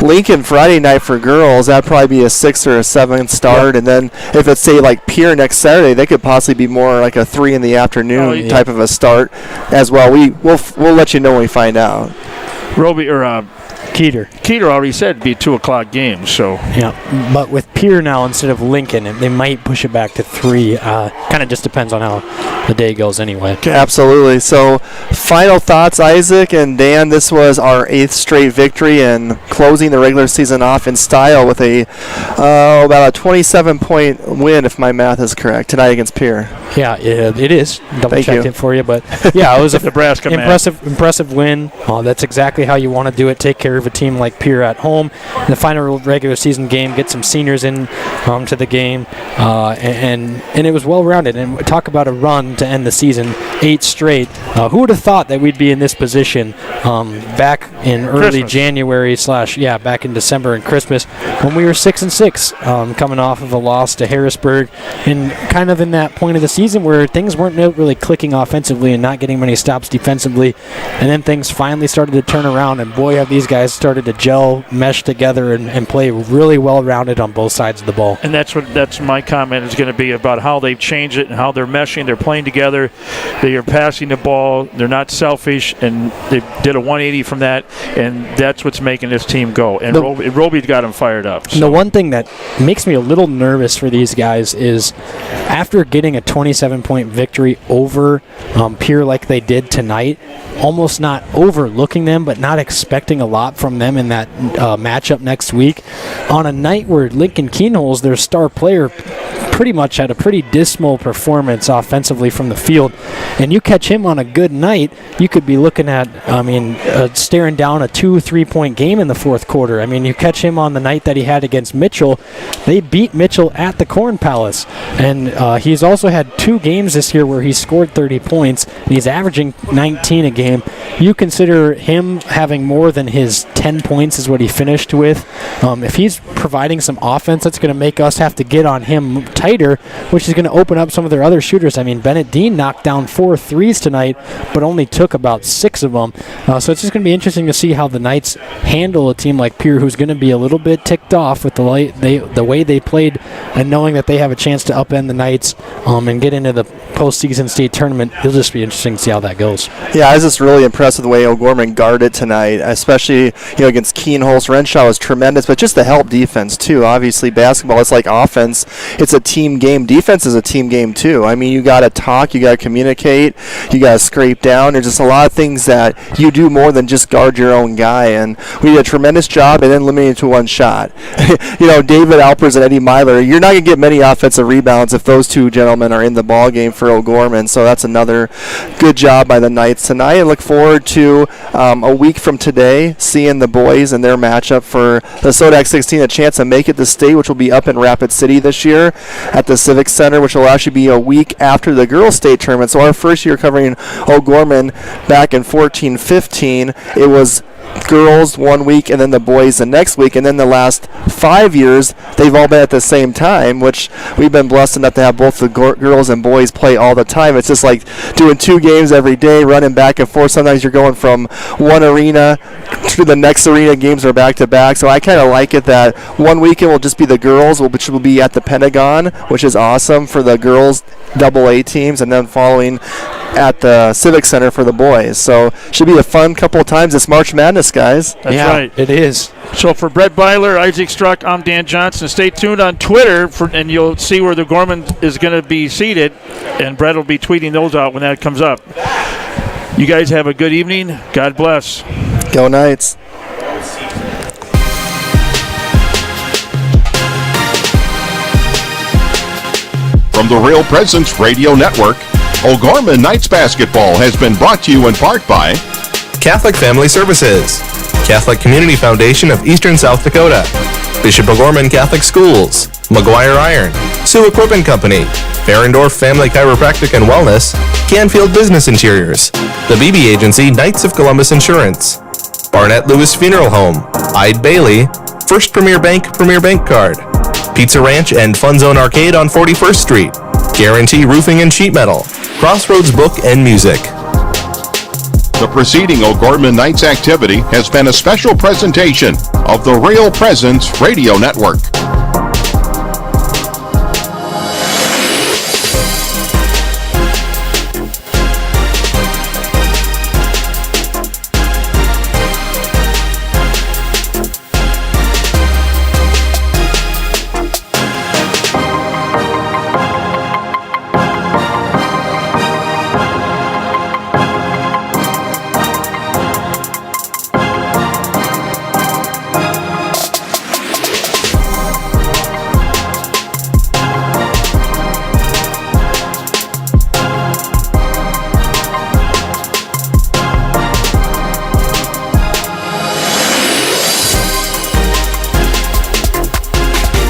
Lincoln Friday night for girls, that'd probably be a 6 or a 7 start. And then if it's, say, like Pierre next Saturday, they could possibly be more like a 3 in the afternoon type of a start as well. We'll let you know when we find out. Roby or Keeter already said it'd be a 2 o'clock game. So yeah, but with Pierre now instead of Lincoln, they might push it back to 3. Kind of just depends on how the day goes anyway. Absolutely. So final thoughts, Isaac and Dan. This was our 8th straight victory and closing the regular season off in style with about a 27-point win, if my math is correct, tonight against Pierre. Yeah, it is. Double-checked it for you, but yeah, it was a Nebraska impressive win. That's exactly how you want to do it. Take care of a team like Pierre at home. In the final regular season game, get some seniors in to the game, and it was well-rounded. And talk about a run to end the season, 8 straight. Who would have thought that we'd be in this position back in early January back in December and Christmas when we were 6-6, coming off of a loss to Harrisburg, and kind of in that point of the season where things weren't really clicking offensively and not getting many stops defensively, and then things finally started to turn around, and boy, have these guys started to gel, mesh together, and play really well-rounded on both sides of the ball. And that's my comment is going to be about how they've changed it and how they're meshing, they're playing together, they are passing the ball, they're not selfish, and they did a 180 from that, and that's what's making this team go. And Roby's got them fired up. So. The one thing that makes me a little nervous for these guys is after getting a 27-point victory over Pierre like they did tonight, almost not overlooking them, but not expecting a lot from them in that matchup next week, on a night where Lincoln Keenholz, their star player, pretty much had a pretty dismal performance offensively from the field, and you catch him on a good night, you could be looking at, staring down a 2-3 point game in the fourth quarter. I mean, you catch him on the night that he had against Mitchell. They beat Mitchell at the Corn Palace, and he's also had 2 games this year where he scored 30 points, and he's averaging 19 a game. You consider him having more than his 10 points is what he finished with. If he's providing some offense, that's going to make us have to get on him tighter, which is going to open up some of their other shooters. I mean, Bennett Dean knocked down 4 threes tonight, but only took about 6 of them. So it's just going to be interesting to see how the Knights handle a team like Pierre, who's going to be a little bit ticked off with the way they played, and knowing that they have a chance to upend the Knights and get into the postseason state tournament. It'll just be interesting to see how that goes. Yeah, I was just really impressed with the way O'Gorman guarded tonight, especially against Keenholz. Renshaw was tremendous, but just the help defense too. Obviously, basketball is like offense. It's a team game. Defense is a team game too. I mean, you got to talk, you got to communicate, you got to scrape down. There's just a lot of things that you do more than just guard your own guy, and we did a tremendous job and then limited to one shot. David Alpers and Eddie Myler, you're not going to get many offensive rebounds if those two gentlemen are in the ball game for O'Gorman, so that's another good job by the Knights tonight. I look forward to a week from today seeing the boys and their matchup for the Sodak 16, a chance to make it to state, which will be up in Rapid City this year at the Civic Center, which will actually be a week after the girls' state tournament. So our first year covering O'Gorman back in 14-15, it was girls 1 week and then the boys the next week, and then the last 5 years they've all been at the same time, which we've been blessed enough to have both the girls and boys play all the time. It's just like doing 2 games every day, running back and forth. Sometimes you're going from one arena to the next arena. Games are back to back, so I kind of like it that one weekend will just be the girls, which will be at the Pentagon, which is awesome for the girls AA teams, and then following at the Civic Center for the boys. So should be a fun couple of times. It's March Madness, guys. That's right. It is. So for Brett Byler, Isaac Struck, I'm Dan Johnson. Stay tuned on Twitter, and you'll see where the Gorman is going to be seated, and Brett will be tweeting those out when that comes up. You guys have a good evening. God bless. Go Knights. From the Real Presence Radio Network, O'Gorman Knights basketball has been brought to you in part by Catholic Family Services, Catholic Community Foundation of Eastern South Dakota, Bishop O'Gorman Catholic Schools, McGuire Iron, Sioux Equipment Company, Ferendorf Family Chiropractic and Wellness, Canfield Business Interiors, the BB Agency Knights of Columbus Insurance, Barnett Lewis Funeral Home, Ide Bailey, First Premier Bank Card, Pizza Ranch and Fun Zone Arcade on 41st Street, Guarantee Roofing and Sheet Metal, Crossroads Book and Music. The preceding O'Gorman Knights activity has been a special presentation of the Real Presence Radio Network.